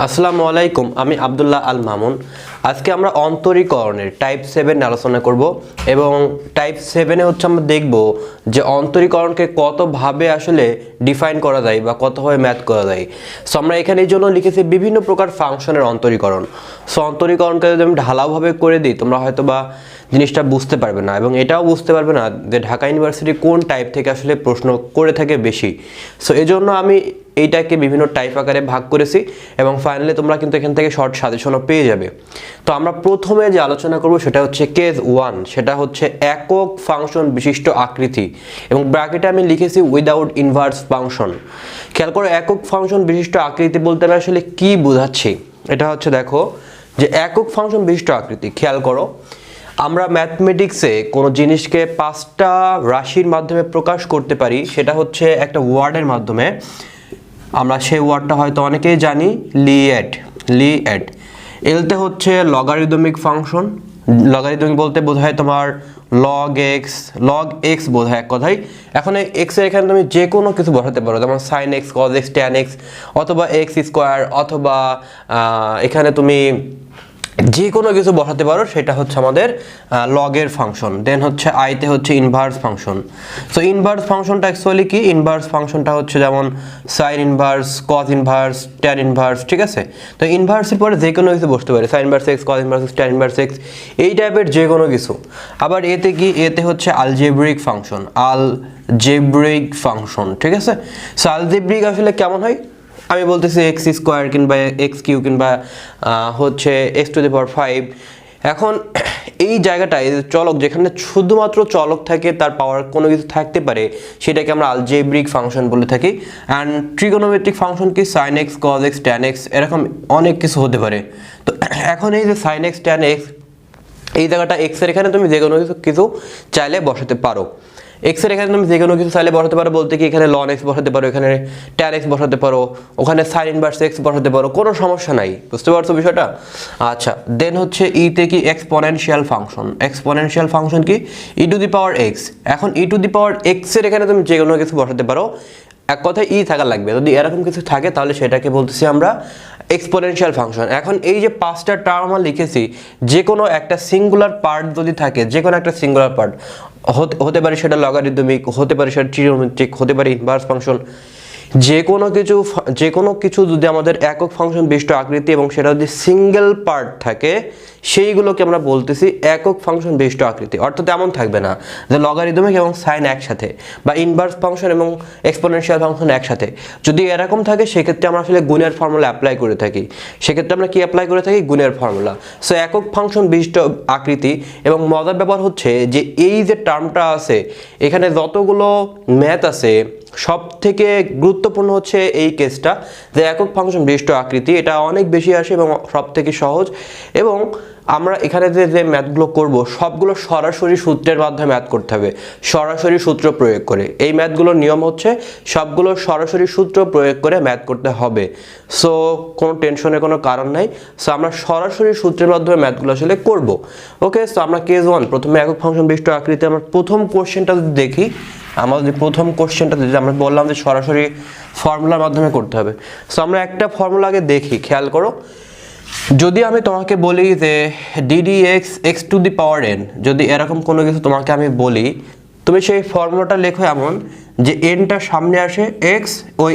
আসসালামু আলাইকুম, আমি আব্দুল্লাহ আল মামুন। আজকে আমরা অন্তরীকরণের টাইপ 7 আলোচনা করব এবং টাইপ 7 হচ্ছে আমরা দেখব যে অন্তরীকরণকে কতভাবে আসলে ডিফাইন করা যায় বা কতভাবে ম্যাথ করা যায়। সো আমরা এখানে এই জন্য লিখেছি বিভিন্ন প্রকার ফাংশনের অন্তরীকরণ। সো অন্তরীকরণকে যদি আমি ঢালাওভাবে করে দিই তোমরা হয়তো বা জিনিসটা বুঝতে পারবে না এবং এটাও বুঝতে পারবে না যে ঢাকা ইউনিভার্সিটি কোন টাইপ থেকে আসলে প্রশ্ন করে থাকে বেশি। সো এজন্য আমি এইটাকে বিভিন্ন টাইপ আকারে ভাগ করেছি এবং ফাইনালি তোমরা কিন্তু এখান থেকে শর্ট সাজেশনও পেয়ে যাবে। তো আমরা প্রথমে যে আলোচনা করব সেটা হচ্ছে কেস 1, সেটা হচ্ছে একক ফাংশন বিশিষ্ট আকৃতি এবং ব্র্যাকেটে আমি লিখেছি উইদাউট ইনভার্স ফাংশন। খেয়াল করো একক ফাংশন বিশিষ্ট আকৃতি বলতে আমি আসলে কি বোঝাচ্ছি। এটা হচ্ছে দেখো যে একক ফাংশন বিশিষ্ট আকৃতি, খেয়াল করো আমরা ম্যাথমেটিক্সে কোনো জিনিসকে 5টা রাশির মাধ্যমে প্রকাশ করতে পারি, সেটা হচ্ছে একটা ওয়ার্ডের মাধ্যমে। আমরা সেই ওয়ার্ডটা হয়তো অনেকেই জানি, লিএড। এলতে হচ্ছে লগারিদমিক ফাংশন। লগারিদমিক বলতে বোঝায় তোমার লগ এক্স বোঝায় এক কথাই। এখন এই এক্সের এখানে তুমি যে কোনো কিছু বসাতে পারো, যেমন sine x, cos x, tan x, অথবা এক্স স্কোয়ার, অথবা এখানে তুমি যে কোনো কিছু বসাতে পারো, সেটা হচ্ছে আমাদের লগের ফাংশন। দেন হচ্ছে আইতে হচ্ছে ইনভার্স ফাংশন। সো ইনভার্স ফাংশনটা অ্যাকচুয়ালি কি, ইনভার্স ফাংশনটা হচ্ছে যেমন sign inverse, cos inverse, tan inverse, ঠিক আছে। তো ইনভার্সের পরে যে কোনো কিছু বসতে পারে, sign inverse x, cos inverse x, tan inverse x, এই টাইপের যে কোনো কিছু। আবার এতে কি, এতে হচ্ছে আলজেব্রিক ফাংশন, ঠিক আছে। সো আলজেব্রিক আসলে কেমন হয় আমি বলতেছি এক্স স্কোয়ার কিংবা এক্স কিউ কিংবা হচ্ছে এক্স টু দি পাওয়ার 5। এখন এই জায়গাটায় চলক, যেখানে শুধুমাত্র চলক থাকে, তার পাওয়ার কোনো কিছু থাকতে পারে, সেটাকে আমরা আলজেব্রিক ফাংশন বলে থাকি। অ্যান্ড ট্রিগোনোমেট্রিক ফাংশন কি, sine x, cos x, tan x, এরকম অনেক কিছু হতে পারে। তো এখন এই যে সাইন এক্স, ট্যান এক্স, এই জায়গাটা এক্সের এখানে তুমি যে কোনো কিছু চাইলে বসাতে পারো। এক্সের এখানে তুমি যে কোনো কিছু চাইলে বসাতে পারো বলতে কি, এখানে লন এক্স বসাতে পারো, এখানে ট্যান এক্স বসাতে পারো, ওখানে সাইন ইনভার্স এক্স বসাতে পারো, কোনো সমস্যা নাই। বুঝতে পারছো বিষয়টা? আচ্ছা, দেন হচ্ছে ইতে কি, এক্সপোনেনশিয়াল ফাংশন কি, ই টু দি পাওয়ার এক্স। এখন ই টু দি পাওয়ার এক্সের এখানে তুমি যে কোনো কিছু বসাতে পারো, এক কথায় ই থাকা লাগবে। যদি এরকম কিছু থাকে তাহলে সেটাকে বলতেছি আমরা এক্সপোনেনশিয়াল ফাংশন। এখন এই যে 5টা টার্ম আমরা লিখেছি, যে কোনো একটা সিঙ্গুলার পার্ট যদি থাকে, যে কোনো একটা সিঙ্গুলার পার্ট হতে পারে সেটা লগারিদমিক, হতে পারে সেটা ট্রিগোনোমেট্রিক, হতে পারে ইনভার্স ফাংশন, যে কোনো কিছু যদি আমাদের একক ফাংশন বিশিষ্ট আকৃতি এবং সেটা যদি সিঙ্গেল পার্ট থাকে, সেইগুলোকে আমরা বলতেছি একক ফাংশন বিশিষ্ট আকৃতি। অর্থাৎ এমন থাকবে না যে লগারিদমিক এবং সাইন একসাথে বা ইনভার্স ফাংশন এবং এক্সপোনেনশিয়াল ফাংশন একসাথে। যদি এরকম থাকে সেক্ষেত্রে আমরা আসলে গুণের ফর্মুলা অ্যাপ্লাই করে থাকি। সেক্ষেত্রে আমরা কি অ্যাপ্লাই করে থাকি, গুণের ফর্মুলা। সো একক ফাংশন বিশিষ্ট আকৃতি। এবং মজার ব্যাপার হচ্ছে যে এই যে টার্মটা আছে, এখানে যতগুলো ম্যাথ আছে সব থেকে গুরুত্বপূর্ণ হচ্ছে এই কেসটা, যে একক ফাংশন বিশিষ্ট আকৃতি। এটা অনেক বেশি আসে এবং সব থেকে সহজ। এবং আমরা এখানে যে ম্যাথগুলো করব সবগুলো সরাসরি সূত্রের মাধ্যমে ম্যাথ করতে হবে, সরাসরি সূত্র প্রয়োগ করে। এই ম্যাথগুলোর নিয়ম হচ্ছে সবগুলো সরাসরি সূত্র প্রয়োগ করে ম্যাথ করতে হবে। সো কোনো টেনশনের কোনো কারণ নাই। সো আমরা সরাসরি সূত্রের মাধ্যমে ম্যাথগুলো আসলে করব। ওকে, সো আমরা কেস 1 প্রথমে একক ফাংশন বিশিষ্ট আকৃতি। আমরা প্রথম কোশ্চেনটা যদি দেখি, আমাদের প্রথম কোশ্চেনটা যদি আমরা বললাম যে সরাসরি ফর্মুলার মাধ্যমে করতে হবে। সো আমরা একটা ফর্মুলা আগে দেখি, খেয়াল করো। যদি আমি তোমাকে বলি যে ddx x two the power n, যদি এরকম কোনো কিছু তোমাকে আমি বলি, তুমি সেই ফর্মুলাটা লেখো এমন যে nটা সামনে আসে, x ওই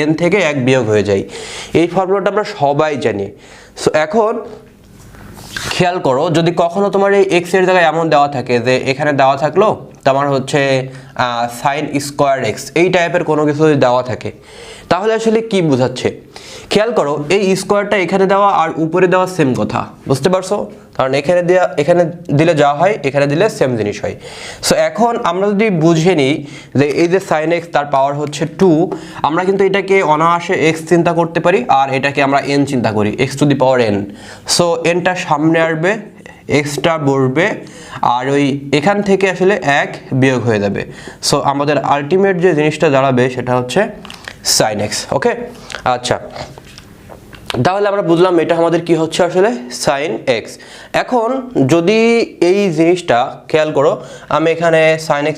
n থেকে 1 বিয়োগ হয়ে যায়। এই ফর্মুলাটা আমরা সবাই জানি। সো এখন খেয়াল করো, যদি কখনো তোমার এই x এর জায়গায় এমন দেওয়া থাকে যে এখানে দেওয়া থাকলো তোমার হচ্ছে সাইন স্কোয়ার এক্স, এই টাইপের কোনো কিছু যদি দেওয়া থাকে, তাহলে আসলে কি বোঝাচ্ছে? খেয়াল করো, এই স্কোয়ারটা এখানে দেওয়া আর উপরে দেওয়া সেম কথা, বুঝতে পারছো? কারণ এখানে দিলে যা হয় এখানে দিলে সেম জিনিস হয়। সো এখন আমরা যদি বুঝে নিই যে এই যে সাইন এক্স, তার পাওয়ার হচ্ছে 2, আমরা কিন্তু এটাকে অনায়াসে এক্স চিন্তা করতে পারি আর এটাকে আমরা এন চিন্তা করি, x to the power n. So এনটা সামনে আসবে, এক্সট্রা বসবে আর ওই এখান থেকে আসলে 1 বিয়োগ হয়ে যাবে। সো আমাদের আলটিমেট যে জিনিসটা দাঁড়াবে সেটা হচ্ছে সাইন এক্স। ওকে, আচ্ছা, তাহলে আমরা বুঝলাম এটা আমাদের কি হচ্ছে আসলে sin x। এখন যদি এই জিনিসটা খেয়াল করো, আমি এখানে sin x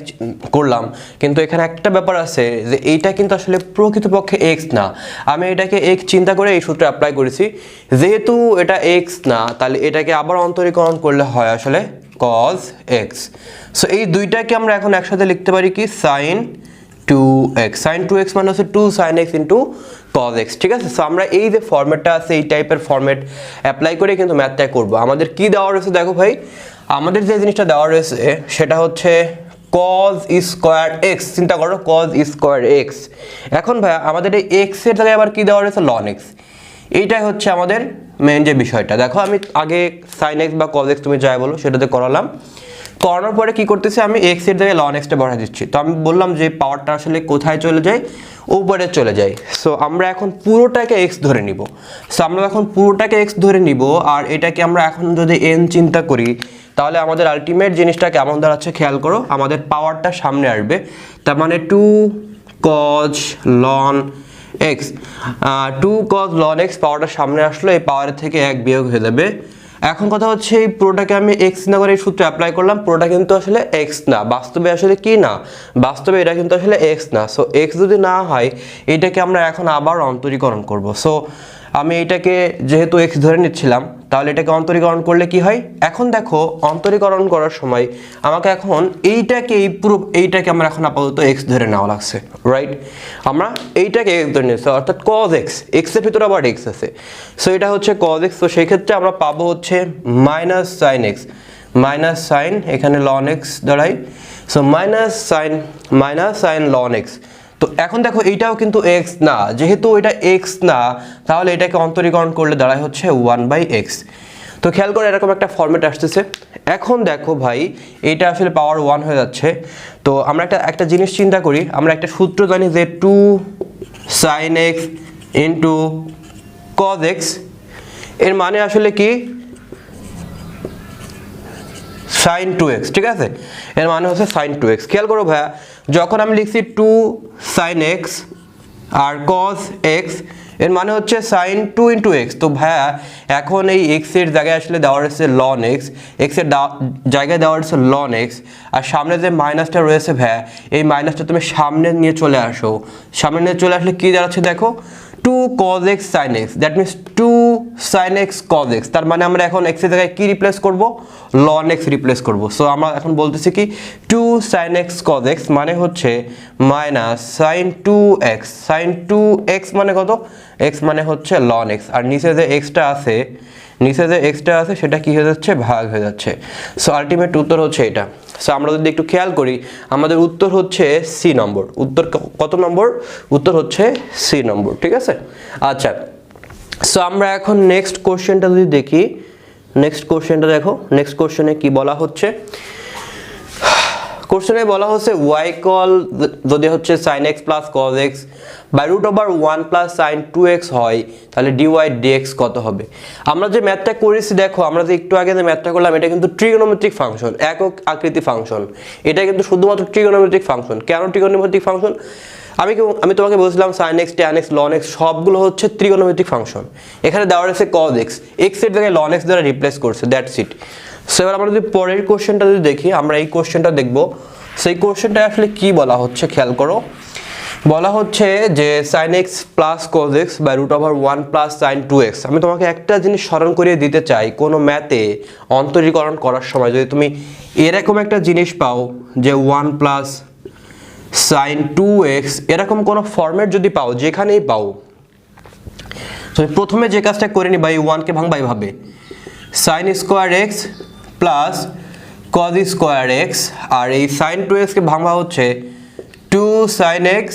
করলাম, কিন্তু এখানে একটা ব্যাপার আছে যে এইটা কিন্তু আসলে প্রকৃতপক্ষে x না। আমি এটাকে x চিন্তা করে এই সূত্র অ্যাপ্লাই করেছি, যেহেতু এটা x না তাহলে এটাকে আবার অন্তরীকরণ করলে হয় আসলে cos x। সো এই দুইটাকে আমরা এখন একসাথে লিখতে পারি কি sin 2x। sin 2x মানে হচ্ছে 2 sin x into cos x, ঠিক আছে। সো আমরা এই যে ফরম্যাটটা আছে এই টাইপের ফরম্যাট অ্যাপ্লাই করে কিন্তু ম্যাথটা করব। আমাদের কি দেওয়া রয়েছে দেখো ভাই, আমাদের যে জিনিসটা দেওয়া রয়েছে সেটা হচ্ছে cos স্কয়ার x। চিন্তা করো cos স্কয়ার x। এখন ভাই আমাদের এই x এর জায়গায় আবার কি দেওয়া রয়েছে ln x। এইটাই হচ্ছে আমাদের মেন যে বিষয়টা। দেখো আমি আগে sin x বা cos x তুমি যাই বলো সেটাতে করালাম, করানোর পরে কি করতেছি আমি x এর জায়গায় ln x টা বসাই দিচ্ছি। তো আমি বললাম যে পাওয়ারটা আসলে কোথায় চলে যায়, উপরে চলে যায়। সো আমরা এখন পুরোটাকে x ধরে নিব। সো আমরা এখন পুরোটাকে x ধরে নিব, আর এটাকে আমরা এখন যদি n চিন্তা করি তাহলে আমাদের আলটিমেট জিনিসটা কেমন দাঁড়াচ্ছে খেয়াল করো। আমাদের পাওয়ারটা সামনে আসবে, তার মানে 2 cos ln x, 2 cos ln x পাওয়ারটা সামনে আসলো, এই পাওয়ারের থেকে 1 বিয়োগ হয়ে যাবে। এখন কথা হচ্ছে এই পুরোটাকে আমি x না করে এই সূত্র অ্যাপ্লাই করলাম, পুরোটা কিন্তু আসলে x না, বাস্তবে আসলে কি না, বাস্তবে এটা কিন্তু আসলে x না। সো x যদি না হয় এটাকে আমরা এখন আবার অন্তরীকরণ করব। সো আমি এটাকে যেহেতু x ধরে নিচ্ছিলাম, তাহলে এটাকে অন্তরীকরণ করলে কি হয়, এখন দেখো অন্তরীকরণ করার সময় আমাকে এখন এইটাকে এই পুরো এইটাকে আমরা এখন আপাতত x ধরে নেওয়া লাগছে, রাইট। আমরা এইটাকে x ধরে নিচ্ছি, অর্থাৎ cos x, x এর ভিতরে আবার x আছে। সো এটা হচ্ছে cos x। তো সেই ক্ষেত্রে আমরা পাবো হচ্ছে minus sin x, minus sine এখানে ln x দাঁড়ায়। So minus sine ln x। তো এখন দেখো এইটাও কিন্তু x না, যেহেতু এটা x না তাহলে এটাকে অন্তরীকরণ করলে দাঁড়ায় হচ্ছে 1/x। তো খেয়াল করে এরকম একটা ফরম্যাট আসতেছে। এখন দেখো ভাই এইটা আসলে পাওয়ার 1 হয়ে যাচ্ছে। তো আমরা একটা জিনিস চিন্তা করি, আমরা একটা সূত্র জানি যে 2 sin x into cos x, এর মানে আসলে কি sin 2x, ঠিক আছে। এর মানে হচ্ছে sin 2x। খেয়াল করো ভাইয়া, যখন আমি লিখছি 2 sin x আর cos x, এর মানে হচ্ছে sin 2 ইন্টু x। তো ভাইয়া এখন এই x এর জায়গায় আসলে দেওয়া রয়েছে ln x, x এর জায়গায় দেওয়া রয়েছে ln x, আর সামনে যে মাইনাসটা রয়েছে ভাইয়া এই মাইনাসটা তুমি সামনে নিয়ে চলে আসো। সামনে নিয়ে চলে আসলে কি দাঁড়াচ্ছে দেখো 2 cos x sin x, that means 2 sin x cos x। তার মানে আমরা এখন x এর জায়গায় কি রিপ্লেস করব, ln x রিপ্লেস করব। সো আমরা এখন বলতেছি কি 2 sin x cos x মানে হচ্ছে minus sin 2x, sin 2x মানে কত, x মানে হচ্ছে ln x, আর নিচে যে xটা আছে, নিচে যে xটা আছে সেটা কি হয়ে যাচ্ছে, ভাগ হয়ে যাচ্ছে। সো আলটিমেট উত্তর হচ্ছে এটা। সো আমরা যদি একটু খেয়াল করি আমাদের উত্তর হচ্ছে সি নম্বর। উত্তর কত নম্বর, উত্তর হচ্ছে সি নম্বর, ঠিক আছে। আচ্ছা, সো আমরা এখন নেক্সট কোশ্চেনটা যদি দেখি, নেক্সট কোশ্চেনটা দেখো, নেক্সট কোশ্চেনে কি বলা হচ্ছে। কোশ্চেনে বলা হচ্ছে y কল যদি হচ্ছে sin x plus cos x by root over 1 plus sin 2x হয় তাহলে dy dx কত হবে। আমরা যে ম্যাথটা করেছি দেখো, আমরা যে একটু আগে যে ম্যাথটা করলাম এটা কিন্তু ট্রিগোনোমেট্রিক ফাংশন, একক আকৃতি ফাংশন। এটা কিন্তু শুধুমাত্র ট্রিগোনোমেট্রিক ফাংশন। কেন ট্রিগোনোমেট্রিক ফাংশন, আমি তোমাকে বলছিলাম sin x tan x ln x সবগুলো হচ্ছে ট্রিগোনোমেট্রিক ফাংশন। এখানে দেওয়া রয়েছে cos x, x এর জায়গায় ln x দ্বারা রিপ্লেস করছে, দ্যাটস ইট। সো এবার আমরা যদি পরের কোশ্চেনটা যদি দেখি, আমরা এই কোশ্চেনটা দেখব। সেই কোশ্চেনটা আসলে কি বলা হচ্ছে খেয়াল করো, বলা হচ্ছে যে sin x plus cos x by root over 1 plus sin 2x। আমি তোমাকে একটা জিনিস স্মরণ করিয়ে দিতে চাই, কোনো ম্যাথে অন্তরীকরণ করার সময় যদি তুমি এরকম একটা জিনিস পাও যে 1 প্লাস sin 2x, এরকম কোনো ফরম্যাট যদি পাও, যেখানেই পাও, তুমি প্রথমে যে কাজটা করে নিবা এই 1 কে ভাঙবা এইভাবে, sin square x plus cos square x, আর এই sin 2x কে ভাঙবা হচ্ছে 2 sin x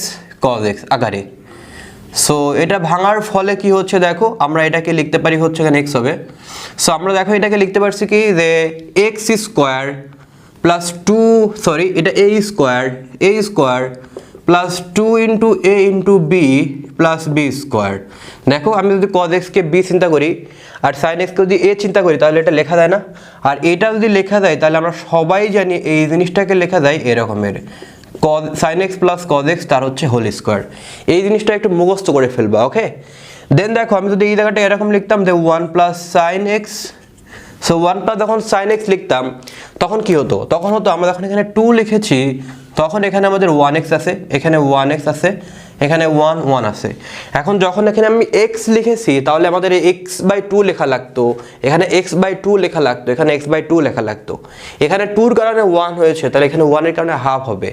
cos x আকারে। সো এটা ভাঙার ফলে কি হচ্ছে দেখো, আমরা এটাকে লিখতে পারি হচ্ছে এখানে x হবে। সো আমরা দেখো এটাকে লিখতে পারছি কি যে x স্কয়ার প্লাস 2, সরি এটা a square plus 2 into a into b plus b square. দেখো আমি যদি cos x কে b চিন্তা করি আর sin x কে যদি a চিন্তা করি তাহলে এটা লেখা যায় না, আর এটা যদি লেখা যায় তাহলে আমরা সবাই জানি এই জিনিসটাকে লেখা যায় এরকমের sin x plus cos x তার হচ্ছে হোল স্কয়ার। এই জিনিসটা একটু মুখস্থ করে ফেলবা, ওকে। দেন দেখো আমি যদি এই জায়গাটা এরকম লিখতাম যে 1 plus sine x, so 1 plus যখন সাইন এক্স লিখতাম তখন কি হতো, তখন হতো আমরা যখন এখানে 2 লিখেছি তখন এখানে আমাদের 1x আছে, এখানে 1x আছে, এখানে 1 আছে। এখন যখন এখানে আমি x লিখেছি তাহলে আমাদের x/2 লেখা লাগতো, এখানে x/2 লেখা লাগতো, এখানে x/2 লেখা লাগতো। এখানে 2 এর কারণে 1 হয়েছে, তাহলে এখানে 1 এর কারণে হাফ হবে।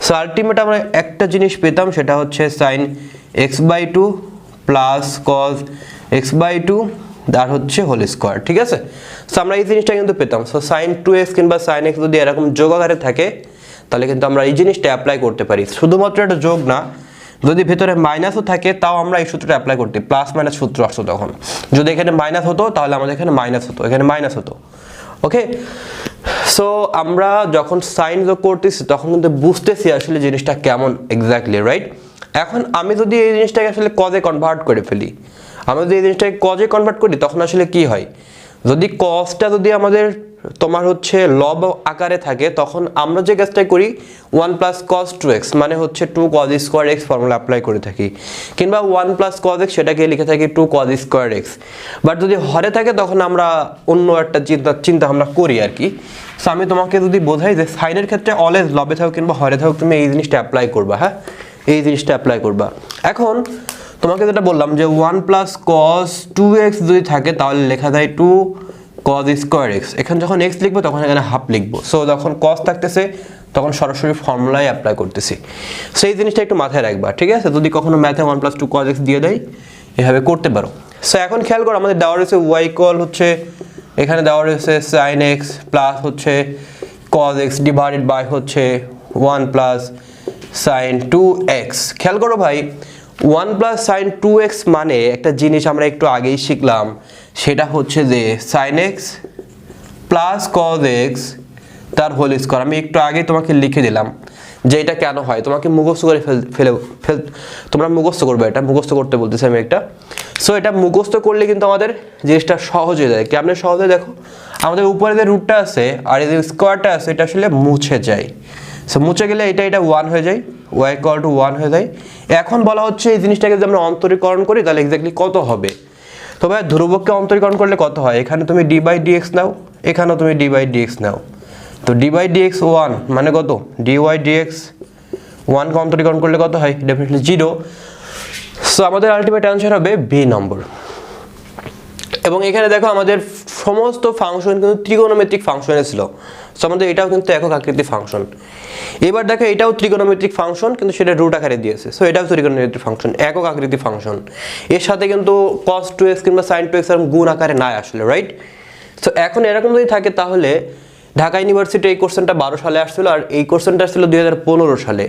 সো আলটিমেট আমরা একটা জিনিস পেতাম, সেটা হচ্ছে sin x/2 plus cos x/2 আর হচ্ছে হোল স্কয়ার, ঠিক আছে। সো আমরা এই জিনিসটা কিন্তু পেতাম। সো sin 2x কিংবা sin x যদি এরকম যোগ আকারে থাকে তাহলে কিন্তু আমরা এই জিনিসটা অ্যাপ্লাই করতে পারি। শুধুমাত্র এটা যোগ না, যদি ভেতরে মাইনাসও থাকে তাও আমরা এই সূত্রটা অ্যাপ্লাই করতে, প্লাস মাইনাস সূত্র আসতো তখন। যদি এখানে মাইনাস হতো তাহলে আমাদের এখানে মাইনাস হতো, এখানে মাইনাস হতো। ওকে, সো আমরা যখন সাইন যোগ করতেছি তখন কিন্তু বুঝতেছি আসলে জিনিসটা কেমন এক্স্যাক্টলি, রাইট। এখন আমি যদি এই জিনিসটাকে আসলে কজে কনভার্ট করে ফেলি, আমি যদি এই জিনিসটাকে কজে কনভার্ট করি তখন আসলে কি হয়, যদি কজটা যদি আমাদের তোমার হচ্ছে লব আকারে থাকে তখন আমরা যে কাজটা করি 1 প্লাস cos 2x মানে হচ্ছে 2 cos square x formula apply করে থাকি, কিংবা 1 প্লাস cos x সেটাকে লিখে থাকি 2 cos স্কয়ার x। বাট যদি হরে থাকে তখন আমরা অন্য একটা চিন্তা আমরা করি আর কি। সো আমি তোমাকে যদি বোঝাই যে সাইনের ক্ষেত্রে অলওয়েজ লবে থাকো কিংবা হরে থাকো তুমি এই জিনিসটা অ্যাপ্লাই করবা, হ্যাঁ এই জিনিসটা অ্যাপ্লাই করবা। এখন তোমাকে যেটা বললাম যে 1 প্লাস cos 2x যদি থাকে তাহলে লেখা যায় 2 cos স্কয়ার x। এখানে যখন x লিখবো তখন এখানে হাফ লিখবো। সো যখন cos থাকতেছে তখন সরাসরি ফর্মুলাই অ্যাপ্লাই করতেছি। সেই জিনিসটা একটু মাথায় রাখবা, ঠিক আছে। যদি কখনো ম্যাথে 1 প্লাস 2 cos x দিয়ে দেয় এভাবে করতে পারো। সো এখন খেয়াল করো আমাদের দেওয়া রয়েছে y ইকুয়াল হচ্ছে এখানে দেওয়া রয়েছে sin x প্লাস হচ্ছে cos x ডিভাইডেড বাই হচ্ছে 1 প্লাস sin 2x। খেয়াল করো ভাই 1 প্লাস sin 2x মানে একটা জিনিস আমরা একটু আগেই শিখলাম, সেটা হচ্ছে যে sin x plus cos x তার হোল স্কয়ার। আমি একটু আগে তোমাকে লিখে দিলাম যে এটা কেন হয়, তোমাকে মুখস্থ করে তোমরা মুখস্থ করবে, এটা মুখস্থ করতে বলতেছি আমি একটা। সো এটা মুখস্থ করলে কিন্তু আমাদের জিনিসটা সহজ হয়ে যায়। কেমন সহজ হয় দেখো, আমাদের উপরে যে রুটটা আছে আর এই যে স্কয়ারটা আছে এটা আসলে মুছে যায়। সো মুছে গেলে এটা 1 হয়ে যায়, y ইকুয়াল টু 1 হয়ে যায়। এখন বলা হচ্ছে এই জিনিসটাকে যদি আমরা অন্তরীকরণ করি তাহলে এক্স্যাক্টলি কত হবে। তো ভাই ধ্রুবককে অন্তরীকরণ করলে কত হয়, এখানে তুমি d/dx নাও, এখানেও তুমি d/dx নাও। তো d/dx 1 মানে কত, dy/dx 1 কে অন্তরীকরণ করলে কত হয়, ডেফিনেটলি 0। সো আমাদের আলটিমেট অ্যানসার হবে বি নম্বর। এবং এখানে দেখো আমাদের সমস্ত ফাংশন কিন্তু ত্রিকোণমিতিক ফাংশনে ছিল। সো আমাদের এটাও কিন্তু একক আকৃতির ফাংশন। এবার দেখো এটাও ত্রিকোণমিতিক ফাংশন কিন্তু সেটা রুট আকারে দিয়েছে। সো এটাও ত্রিকোণমিতিক ফাংশন, একক আকৃতির ফাংশন। এর সাথে কিন্তু cos 2x কিংবা sin 2x এর গুণ আকারে নাই আসলে, রাইট। সো এখন এরকম যদি থাকে তাহলে ঢাকা ইউনিভার্সিটি এই কোশ্চেনটা 12 সালে আসছিল আর এই কোশ্চেনটা আসছিল 2015 সালে।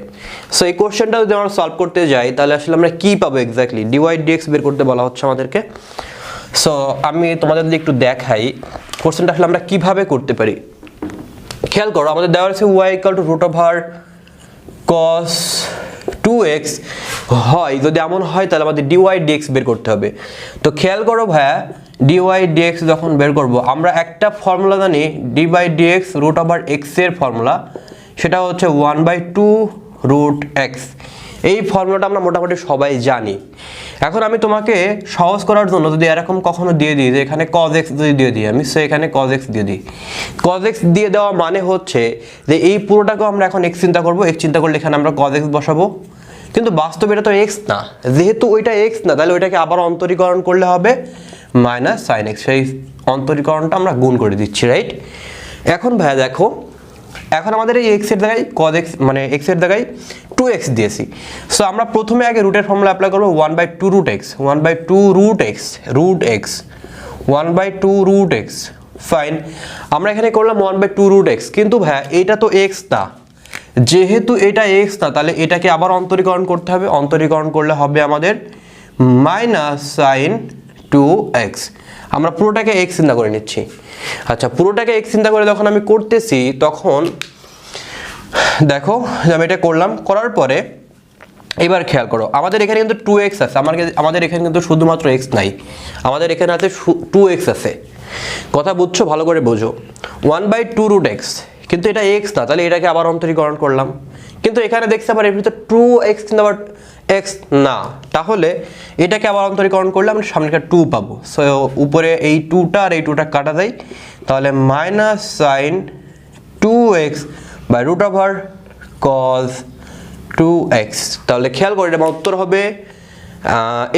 সো এই কোশ্চেনটা যদি আমরা সলভ করতে যাই তাহলে আসলে আমরা কি পাবো এক্স্যাক্টলি, dy/dx বের করতে বলা হচ্ছে আমাদেরকে। সো আমি তোমাদের যদি একটু দেখাই কোশ্চেনটা আসলে আমরা কিভাবে করতে পারি। খেয়াল করো আমাদের দেওয়া আছে y equal to root over cos 2x হয়, যদি এমন হয় তাহলে আমাদের dy/dx বের করতে হবে। তো খেয়াল করো ভাইয়া dy/dx যখন বের করব আমরা একটা ফর্মুলা জানি d/dx রুট ওভার x এর ফর্মুলা, সেটা হচ্ছে 1/2 রুট x। এই ফর্মুলাটা আমরা মোটামুটি সবাই জানি। এখন আমি তোমাকে সহজ করার জন্য যদি এরকম কখনো দিয়ে দিই যে এখানে cos x যদি দিয়ে দিই আমি, সো এখানে cos x দিয়ে দিই। cos x দিয়ে দেওয়া মানে হচ্ছে যে এই পুরোটাকে আমরা এখন x চিন্তা করব, x চিন্তা করলে এখানে আমরা cos x বসাবো। কিন্তু বাস্তবে এটা তো x না, যেহেতু ওইটা x না তাহলে ওইটাকে আবার অন্তরীকরণ করলে হবে মাইনাস sin x। সেই অন্তরীকরণটা আমরা গুণ করে দিচ্ছি, রাইট। এখন ভাইয়া দেখো এখন আমাদের এই x এর জায়গায় cos x মানে x এর জায়গায় 2x দিয়েছি। সো আমরা প্রথমে আগে রুটের ফর্মুলা অ্যাপ্লাই করব 1/2 root x, 1/2 root x, root x 1/2 root x। Fine, আমরা এখানে করলাম 1/2 রুট x, কিন্তু ভাইয়া এটা তো x না, যেহেতু এটা x না তাহলে এটাকে আবার অন্তরীকরণ করতে হবে। অন্তরীকরণ করলে হবে আমাদের মাইনাস sin 2x। আমরা পুরোটাকে x চিন্তা করে নিচ্ছি। আচ্ছা পুরোটাকে x চিন্তা করে যখন আমি করতেছি তখন দেখো আমি এটা করলাম, করার পরে এবার খেয়াল করো আমাদের এখানে কিন্তু 2x আছে, আমাদের এখানে কিন্তু শুধুমাত্র x নাই, আমাদের এখানে আছে 2x আছে। কথা বুঝছো, ভালো করে বোঝো। 1/2 রুট x, কিন্তু এটা x না তাহলে এটাকে আবার অন্তরীকরণ করলাম, কিন্তু যেহেতু এখানে দেখতে পারি এর ভিতরে 2x in the power x না, তাহলে এটাকে আবার অন্তরীকরণ করলে আমরা সামনেটা 2 পাবো। সো উপরে এই 2টা আর এই 2টা কাটা যায়, তাহলে minus sine 2x by root over cos 2x। তাহলে খেয়াল করে এটা উত্তর হবে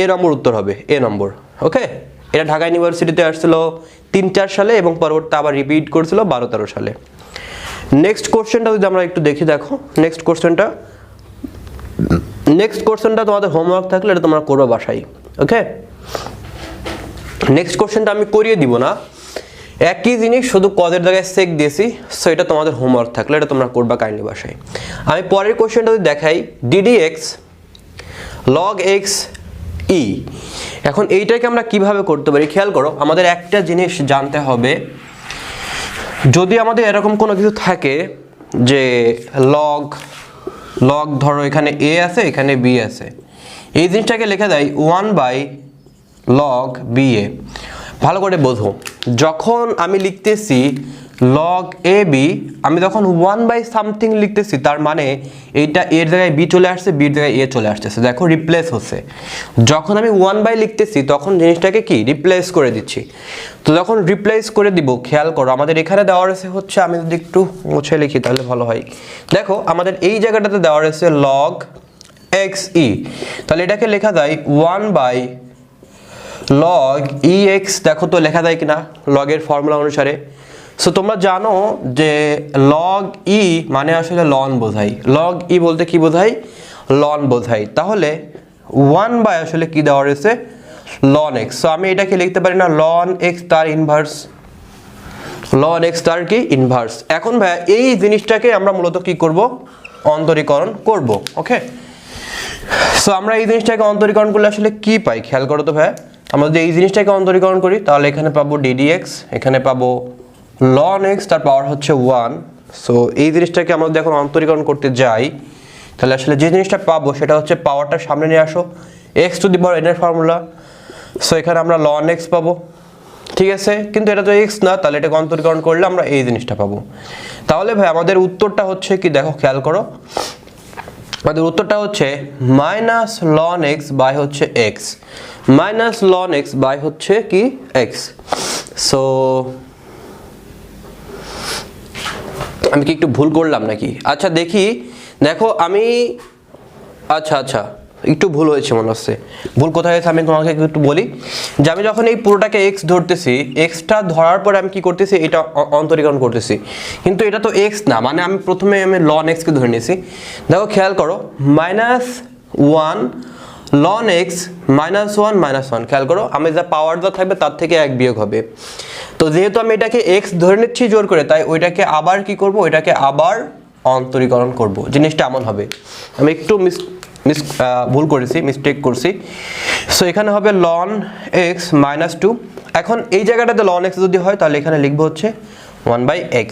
এ নম্বর, উত্তর হবে এ নম্বর। ওকে, এটা ঢাকা ইউনিভার্সিটিতে আসছিল 3-4 সালে এবং পরবর্তীতে আবার রিপিট করছিল 12-13 সালে। নেক্সট কোশ্চেনটা যদি আমরা একটু দেখি, দেখো নেক্সট কোশ্চেনটা তোমাদের হোমওয়ার্ক থাকলে এটা তোমরা করবে বাসায়। ওকে, নেক্সট কোশ্চেনটা আমি করিয়ে দিব না, একই জিনিস শুধু কজের জায়গায় সেক দিয়েছি। সো এটা তোমাদের হোমওয়ার্ক থাকলে এটা তোমরা করবা কাইন্ডলি বাসায়। আমি পরের কোশ্চেনটা যদি দেখাই, ddx log x e। এখন এইটাকে আমরা কিভাবে করতে পারি খেয়াল করো, আমাদের একটা জিনিস জানতে হবে, যদি আমাদের এরকম কোনো কিছু থাকে যে লগ ধরো এখানে a আছে এখানে b আছে, এই জিনিসটাকে লেখা যায় 1/log ba। ভালো করে বোঝো, যখন আমি লিখতেছি log ab, আমি যখন 1/something লিখতেছি তার মানে এইটা এর জায়গায় b চলে আসছে, b এর জায়গায় a চলে আসতেছে, দেখো রিপ্লেস হচ্ছে। যখন আমি 1/, লিখতেছি তখন জিনিসটাকে কি রিপ্লেস করে দিচ্ছি। তো যখন রিপ্লেস করে দিব, খেয়াল করো আমাদের এখানে দেওয়া রয়েছে হচ্ছে, আমি যদি একটু মুছে লিখি তাহলে ভালো হয়। দেখো আমাদের এই জায়গাটাতে দেওয়া রয়েছে log xe, তাহলে এটাকে লেখা যায় 1/log ex। দেখো তো লেখা যায় কিনা লগের ফর্মুলা অনুসারে। সো তোমরা জানো যে log e মানে আসলে লন বোঝায়, log e বলতে কি বোঝায়, লন বোঝায়। তাহলে 1/, আসলে কি দেওয়া রয়েছে ln x। সো আমি এটাকে লিখতে পারি না ln x তার ইনভার্স, ln x তার কি ইনভার্স। এখন ভাইয়া এই জিনিসটাকে আমরা মূলত কি করব, অন্তরীকরণ করব। ওকে, সো আমরা এই জিনিসটাকে অন্তরীকরণ করলে আসলে কি পাই খেয়াল করো তো ভাইয়া, আমরা যদি এই জিনিসটাকে অন্তরীকরণ করি তাহলে এখানে পাবো ddx, এখানে পাবো ln x তার পাওয়ার হচ্ছে 1। সো এই জিনিসটাকে আমরা যখন অন্তরীকরণ করতে যাই তাহলে আসলে যে জিনিসটা পাবো সেটা হচ্ছে পাওয়ারটা সামনে নিয়ে আসো, x two the power n এর ফর্মুলা। সো এখানে আমরা ln x পাবো, ঠিক আছে, কিন্তু এটা তো x না, তাহলে এটাকে অন্তরীকরণ করলে আমরা এই জিনিসটা পাবো। তাহলে ভাই আমাদের উত্তরটা হচ্ছে কি, দেখো খেয়াল করো, আমাদের উত্তরটা হচ্ছে মাইনাস ln x বাই হচ্ছে x, minus ln x by হচ্ছে কি x। সো আমি কি একটু ভুল করলাম নাকি? আচ্ছা দেখি, দেখো আমি আচ্ছা একটু ভুল হয়েছে মনে হচ্ছে। ভুল কোথায় হয়েছে আমি তোমাকে একটু বলি, যে আমি যখন এই পুরোটাকে x ধরতেছি, xটা ধরার পরে আমি কি করতেছি, এটা অন্তরীকরণ করতেছি, কিন্তু এটা তো x না, মানে আমি প্রথমে ln x কে ধরে নিয়েছি। দেখো খেয়াল করো, -1 ln x -1 খেয়াল করো, আমি যা পাওয়ার যা থাকবে তার থেকে 1 বিয়োগ হবে। তো যেহেতু আমি এটাকে x ধরে নিচ্ছি জোর করে, তাই ওইটাকে আবার কি করব, ওইটাকে আবার অন্তরীকরণ করব। জিনিসটা এমন হবে, আমি একটু ভুল করেছি, মিস্টেক করছি। সো এখানে হবে ln x -2। এখন এই জায়গাটাতে ln x যদি হয় তাহলে এখানে লিখবো হচ্ছে 1/x।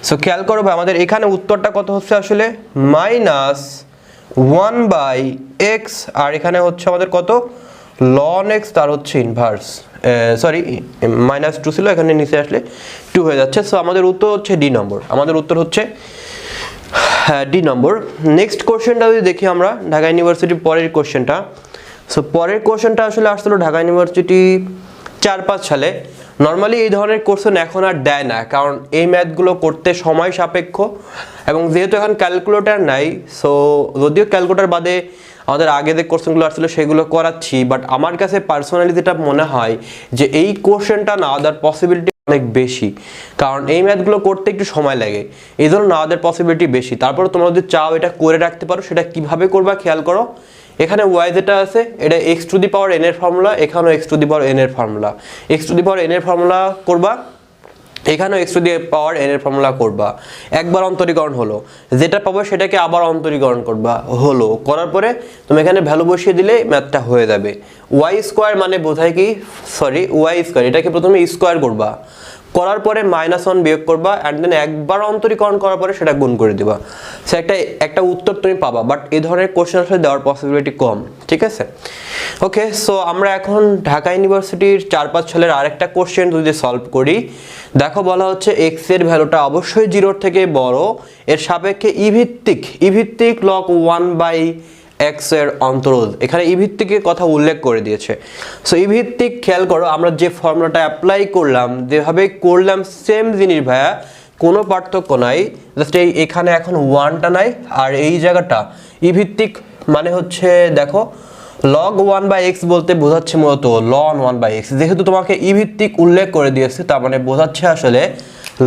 সো খেয়াল করো ভাই, আমাদের এখানে উত্তরটা কত হচ্ছে আসলে -1/x, আর এখানে হচ্ছে আমাদের কত ln x তার হচ্ছে ইনভার্স, সরি -2 ছিল, এখানে নিচে আসলে 2 হয়ে যাচ্ছে। সো আমাদের উত্তর হচ্ছে ডি নম্বর, আমাদের উত্তর হচ্ছে ডি নম্বর। নেক্সট কোশ্চেনটা যদি দেখি আমরা ঢাকা ইউনিভার্সিটির পরের কোশ্চেনটা। সো পরের কোশ্চেনটা আসলে আসছিল ঢাকা ইউনিভার্সিটি 4-5 সালে। নর্মালি এই ধরনের কোশ্চেন এখন আর দেয় না, কারণ এই ম্যাথগুলো করতে সময় সাপেক্ষ, এবং যেহেতু এখন ক্যালকুলেটর নাই, সো যদিও ক্যালকুলেটর বাদে আমাদের আগে যে কোশ্চেনগুলো আসছিল সেগুলো করাচ্ছি, বাট আমার কাছে পার্সোনালি যেটা মনে হয় যে এই কোশ্চেনটা না দেওয়ার পসিবিলিটি অনেক বেশি, কারণ এই ম্যাথগুলো করতে একটু সময় লাগে, এই জন্য না দেওয়ার পসিবিলিটি বেশি। তারপর তোমরা যদি চাও এটা করে রাখতে পারো, সেটা কিভাবে করবা খেয়াল করো, এখানে y যেটা আছে এটা x two the power n এর ফর্মুলা, এখানেও x two the power n এর formula, x two the power n এর ফর্মুলা করবা, এখানেও x two the power n এর ফর্মুলা করবা। একবার অন্তরীকরণ হলো, যেটা পাবো সেটাকে আবার অন্তরীকরণ করবা, হলো করার পরে তুমি এখানে ভ্যালু বসিয়ে দিলে ম্যাথটা হয়ে যাবে। y স্কয়ার মানে বোঝায় কি, সরি y স্কয়ার, এটাকে প্রথমে স্কয়ার করবা, করার পরে -1 বিয়োগ করবা অ্যান্ড দেন একবার অন্তরীকরণ করার পরে সেটা গুণ করে দিবা। সো একটা উত্তর তুমি পাবা, বাট এই ধরনের কোশ্চেন আসলে দেওয়ার পসিবিলিটি কম, ঠিক আছে? ওকে, সো আমরা এখন ঢাকা ইউনিভার্সিটির 4-5 সালের আরেকটা কোশ্চেন যদি সলভ করি। দেখো বলা হচ্ছে এক্স এর ভ্যালুটা অবশ্যই 0-র থেকে বড়, এর সাপেক্ষে ই ভিত্তিক লগ 1/x এর অন্তরোধ। এখানে ই ভিত্তিকের কথা উল্লেখ করে দিয়েছে। সো ই ভিত্তিক খেয়াল করো, আমরা যে ফর্মুলাটা অ্যাপ্লাই করলাম, যেভাবে করলাম সেম জিনিস ভাইয়া, কোনো পার্থক্য নাই। জাস্ট এখানে এখন 1টা নাই, আর এই জায়গাটা ই ভিত্তিক মানে হচ্ছে দেখো log 1/x বলতে বোঝাচ্ছে মূলত ln 1/x। যেহেতু তোমাকে ই ভিত্তিক উল্লেখ করে দিয়েছে, তার মানে বোঝাচ্ছে আসলে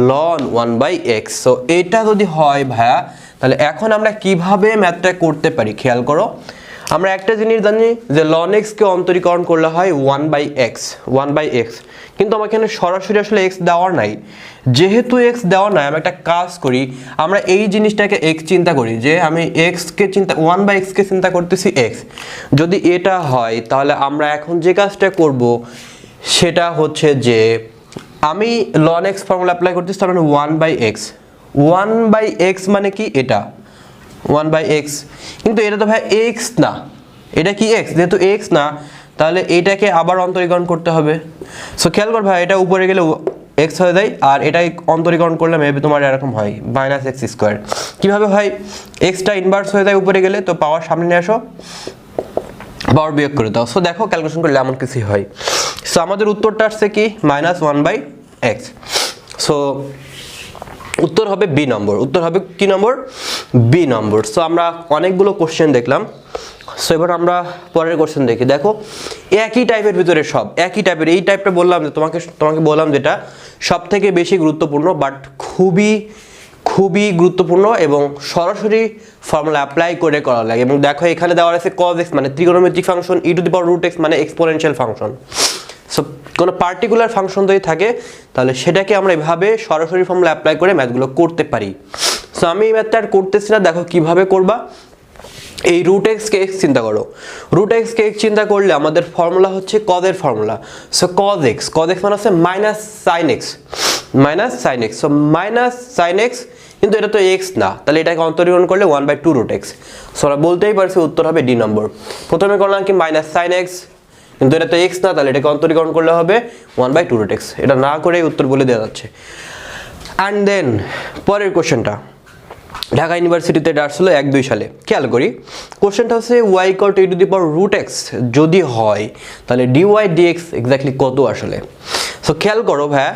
ln 1/x। সো এটা যদি হয় ভাইয়া, তাহলে এখন আমরা কিভাবে ম্যাথটা করতে পারি খেয়াল করো। আমরা একটা জিনিস জানি যে ln x কে অন্তরীকরণ করলে হয় 1/x, কিন্তু আমার এখানে সরাসরি আসলে x দেওয়ার নাই। যেহেতু x দেওয়া নাই, আমি একটা কাজ করি, আমরা এই জিনিসটাকে x চিন্তা করি, যে আমি x কে 1/x কে চিন্তা করতেছি x। যদি এটা হয় তাহলে আমরা এখন যে কাজটা করব সেটা হচ্ছে যে আমি ln x ফর্মুলা অ্যাপ্লাই করতেছি, তার মানে 1/x মানে কি এটা 1/x, কিন্তু এটা তো ভাই x না, এটা কি x? যেহেতু x না, তাহলে এটাকে আবার অন্তরীকরণ করতে হবে। সো খেয়াল কর ভাই, এটা উপরে গেলে x হয়ে যায়, আর এটাই অন্তরীকরণ করলে মেবি তোমার এরকম হয় -x²। কিভাবে ভাই? xটা ইনভার্স হয়ে যায় উপরে গেলে, তো পাওয়ার সামনে নিয়ে আসো, পাওয়ার বিয়োগ করে দাও। সো দেখো ক্যালকুলেশন করলে এমন কিছু হয়। সো আমাদের উত্তরটা আসছে কি -1/x। সো উত্তর হবে বি নম্বর। উত্তর হবে কি নম্বর? বি নম্বর। সো আমরা অনেকগুলো কোশ্চেন দেখলাম। সো এবার আমরা পরের কোশ্চেন দেখি। দেখো একই টাইপের ভিতরে সব একই টাইপের, এই টাইপটা বললাম যে তোমাকে বললাম যেটা সব থেকে বেশি গুরুত্বপূর্ণ, বাট খুবই গুরুত্বপূর্ণ এবং সরাসরি ফর্মুলা অ্যাপ্লাই করে করা লাগে। এবং দেখো এখানে দেওয়া আছে cos x মানে ত্রিগোণমিতিক ফাংশন, e⁻√x মানে এক্সপোনেনশিয়াল ফাংশন। সো কোনো পার্টিকুলার ফাংশন যদি থাকে তাহলে সেটাকে আমরা এভাবে সরাসরি ফর্মুলা অ্যাপ্লাই করে ম্যাথগুলো করতে পারি। সো আমি এই ম্যাথটা আর করতেছি না, দেখো কিভাবে করবা। এই √x কে x চিন্তা করো, √x কে x চিন্তা করলে আমাদের ফর্মুলা হচ্ছে cos এর ফর্মুলা। সো cos x মানে হচ্ছে -sin x। So -sin x, কিন্তু এটা তো x না, তাহলে এটাকে অন্তরীকরণ করলে 1/2√x। সো আমরা বলতেই পারছি উত্তর হবে ডি নম্বর। প্রথমে করলাম কি -sin x, কিন্তু এটা তো x না, তাহলে এটাকে অন্তরীকরণ করলে হবে 1/2√x। এটা না করে উত্তর বলে দেওয়া যাচ্ছে। অ্যান্ড দেন পরের কোশ্চেনটা ঢাকা ইউনিভার্সিটিতে আসলে 1-2 সালে। খেয়াল করি কোশ্চেনটা হচ্ছে y √x যদি হয় তাহলে dy dx এক্স্যাক্টলি কত আসলে। সো খেয়াল করো ভাইয়া,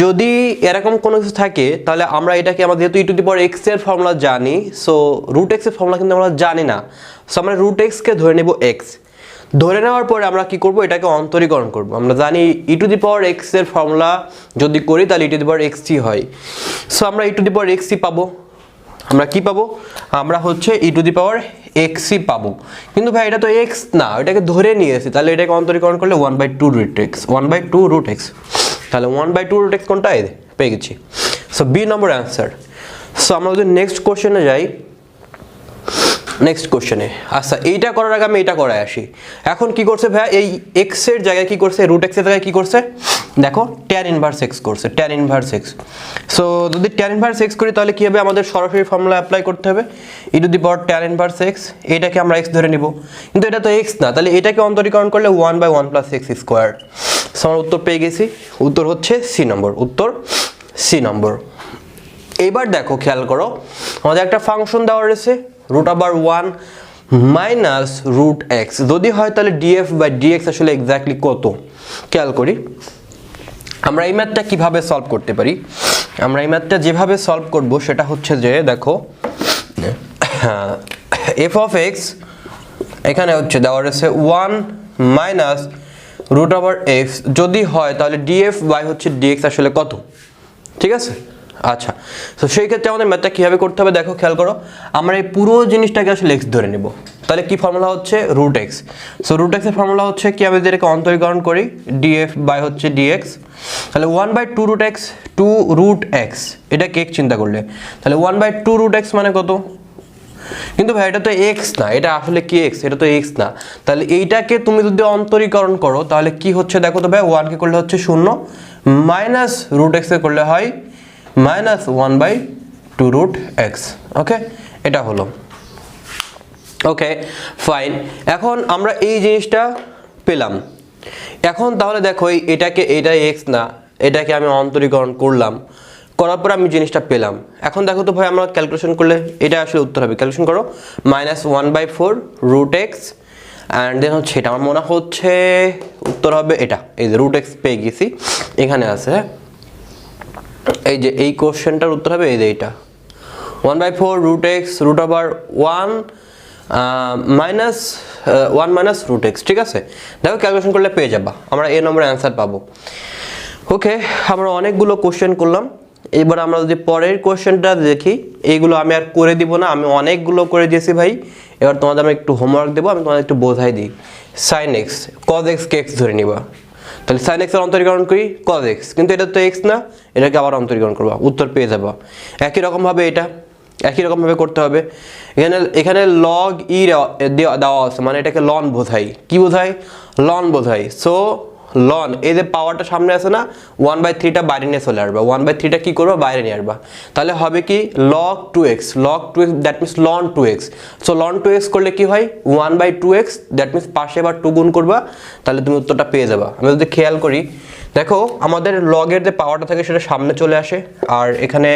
যদি এরকম কোনো কিছু থাকে তাহলে আমরা এটাকে আমাদের যেহেতু e⁻x এর ফর্মুলা জানি, সো √x এর ফর্মুলা কিন্তু আমরা জানি না। সো আমরা √x কে ধরে নেব x, ধরে নেওয়ার পরে আমরা কি করব, এটাকে অন্তরীকরণ করব। আমরা জানি e⁻x এর ফর্মুলা যদি করি তাহলে e⁻x হয়। সো আমরা e⁻x পাবো। আমরা কি পাবো? আমরা হচ্ছে e⁻x পাবো, কিন্তু ভাই এটা তো x না, এটাকে ধরে নিয়েছি, তাহলে এটাকে অন্তরীকরণ করলে 1/2√x। তাহলে 1/2√x কোনটা? পেয়ে গেছি। সো বি নম্বর অ্যান্সার। সো আমরা যদি নেক্সট কোশ্চেনে যাই, নেক্সট কোশ্চেনে আচ্ছা এইটা করার আগে আমি এটা করায় আসি। এখন কি করছে ভাইয়া, এই x এর জায়গায় কি করছে, √x এর জায়গায় কি করছে, দেখো tan ইনভার্স x করছে, tan ইনভার্স x। সো যদি tan ইনভার্স x করি তাহলে কি হবে, আমাদের সরাসরি ফর্মুলা অ্যাপ্লাই করতে হবে e⁻tan ইনভার্স x, এটাকে আমরা x ধরে নিব, কিন্তু এটা তো x না, তাহলে এটাকে অন্তরীকরণ করলে 1/1 + x²। সো আমরা উত্তর পেয়ে গেছি, উত্তর হচ্ছে সি নম্বর। উত্তর সি নম্বর। এবার দেখো খেয়াল করো, আমাদের একটা ফাংশন দেওয়া রয়েছে √1 - √x যদি হয় তাহলে df/dx আসলে এক্স্যাক্টলি কত। খেয়াল করি আমরা এই ম্যাথটা কিভাবে সলভ করতে পারি। আমরা এই ম্যাথটা যেভাবে সলভ করব সেটা হচ্ছে যে দেখো f(x) এখানে হচ্ছে দেওয়া রয়েছে 1 - √x যদি হয় তাহলে df/dx আসলে কত, ঠিক আছে? আচ্ছা, তো সেই ক্ষেত্রে আমাদের ম্যাথটা কীভাবে করতে হবে দেখো খেয়াল করো, আমরা এই পুরো জিনিসটাকে আসলে x ধরে নেব। তাহলে কি ফর্মুলা হচ্ছে √x। সো √x এর ফর্মুলা হচ্ছে কি, আমি যেটাকে অন্তরীকরণ করি df/dx, তাহলে 1/2√x 2√x, এটা x চিন্তা করলে তাহলে 1/2√x মানে কত, কিন্তু ভাই এটা তো x না, এটা আসলে কি x, এটা তো x না, তাহলে এইটাকে তুমি যদি অন্তরীকরণ করো তাহলে কি হচ্ছে দেখো তো ভাই, 1 কে করলে হচ্ছে 0 মাইনাস রুট এক্স এ করলে হয় মাইনাস 1/2 রুট এক্স। ওকে, এটা হলো। ওকে ফাইন, এখন আমরা এই জিনিসটা পেলাম। এখন তাহলে দেখো এটাকে, এটা এক্স না, এটাকে আমি অন্তরীকরণ করলাম, করার পর আমি জিনিসটা পেলাম। এখন দেখো তো ভাই আমরা ক্যালকুলেশন করলে এটা আসলে উত্তর হবে, ক্যালকুলেশন করো minus 1/4 root x and then হচ্ছে এটা আমার মনে হচ্ছে উত্তর হবে এটা। এই যে রুট এক্স পেয়ে গেছি, এখানে আছে, এই যে এই কোশ্চেনটার উত্তর হবে এই যে এটা 1/4 root x root over 1 minus 1 minus root x. ঠিক আছে, দেখো ক্যালকুলেশন করলে পেয়ে যাবা, আমরা এই নম্বরে অ্যান্সার পাবো। ওকে, আমরা অনেকগুলো কোশ্চেন করলাম, এবার আমরা যদি পরের কোশ্চেনটা দেখি, এইগুলো আমি আর করে দিব না, আমি অনেকগুলো করে দিয়েছি ভাই। এবার তোমাদের আমি একটু হোমওয়ার্ক দেবো, আমি তোমাদের একটু বোঝাই দিই। সাইন এক্স কজ এক্স কে এক্স ধরে নিবা, তাহলে সাইন এক্সের অন্তরীকরণ করি কজ এক্স, কিন্তু এটা তো এক্স না, এটাকে আবার অন্তরীকরণ করবা, উত্তর পেয়ে যাবা। একই রকমভাবে এটা একই রকমভাবে করতে হবে। এখানে লগ ই দেওয়া আছে, মানে এটাকে লন বোঝাই, কি বোঝাই? লন বোঝাই। সো লন, এই যে পাওয়ারটা সামনে আছে না, 1/3টা বাইরে নিয়ে চলে আসবা, 1/3টা কি করবা? বাইরে নিয়ে আসবা, তাহলে হবে কি log 2x, log 2x that means ln 2x। So ln 2x করলে কি হয়? 1/2x, দ্যাট মিনস পাশে আবার 2 গুণ করবা, তাহলে তুমি উত্তরটা পেয়ে যাবা। আমি যদি খেয়াল করি, দেখো আমাদের লগের যে পাওয়ারটা থাকে সেটা সামনে চলে আসে, আর এখানে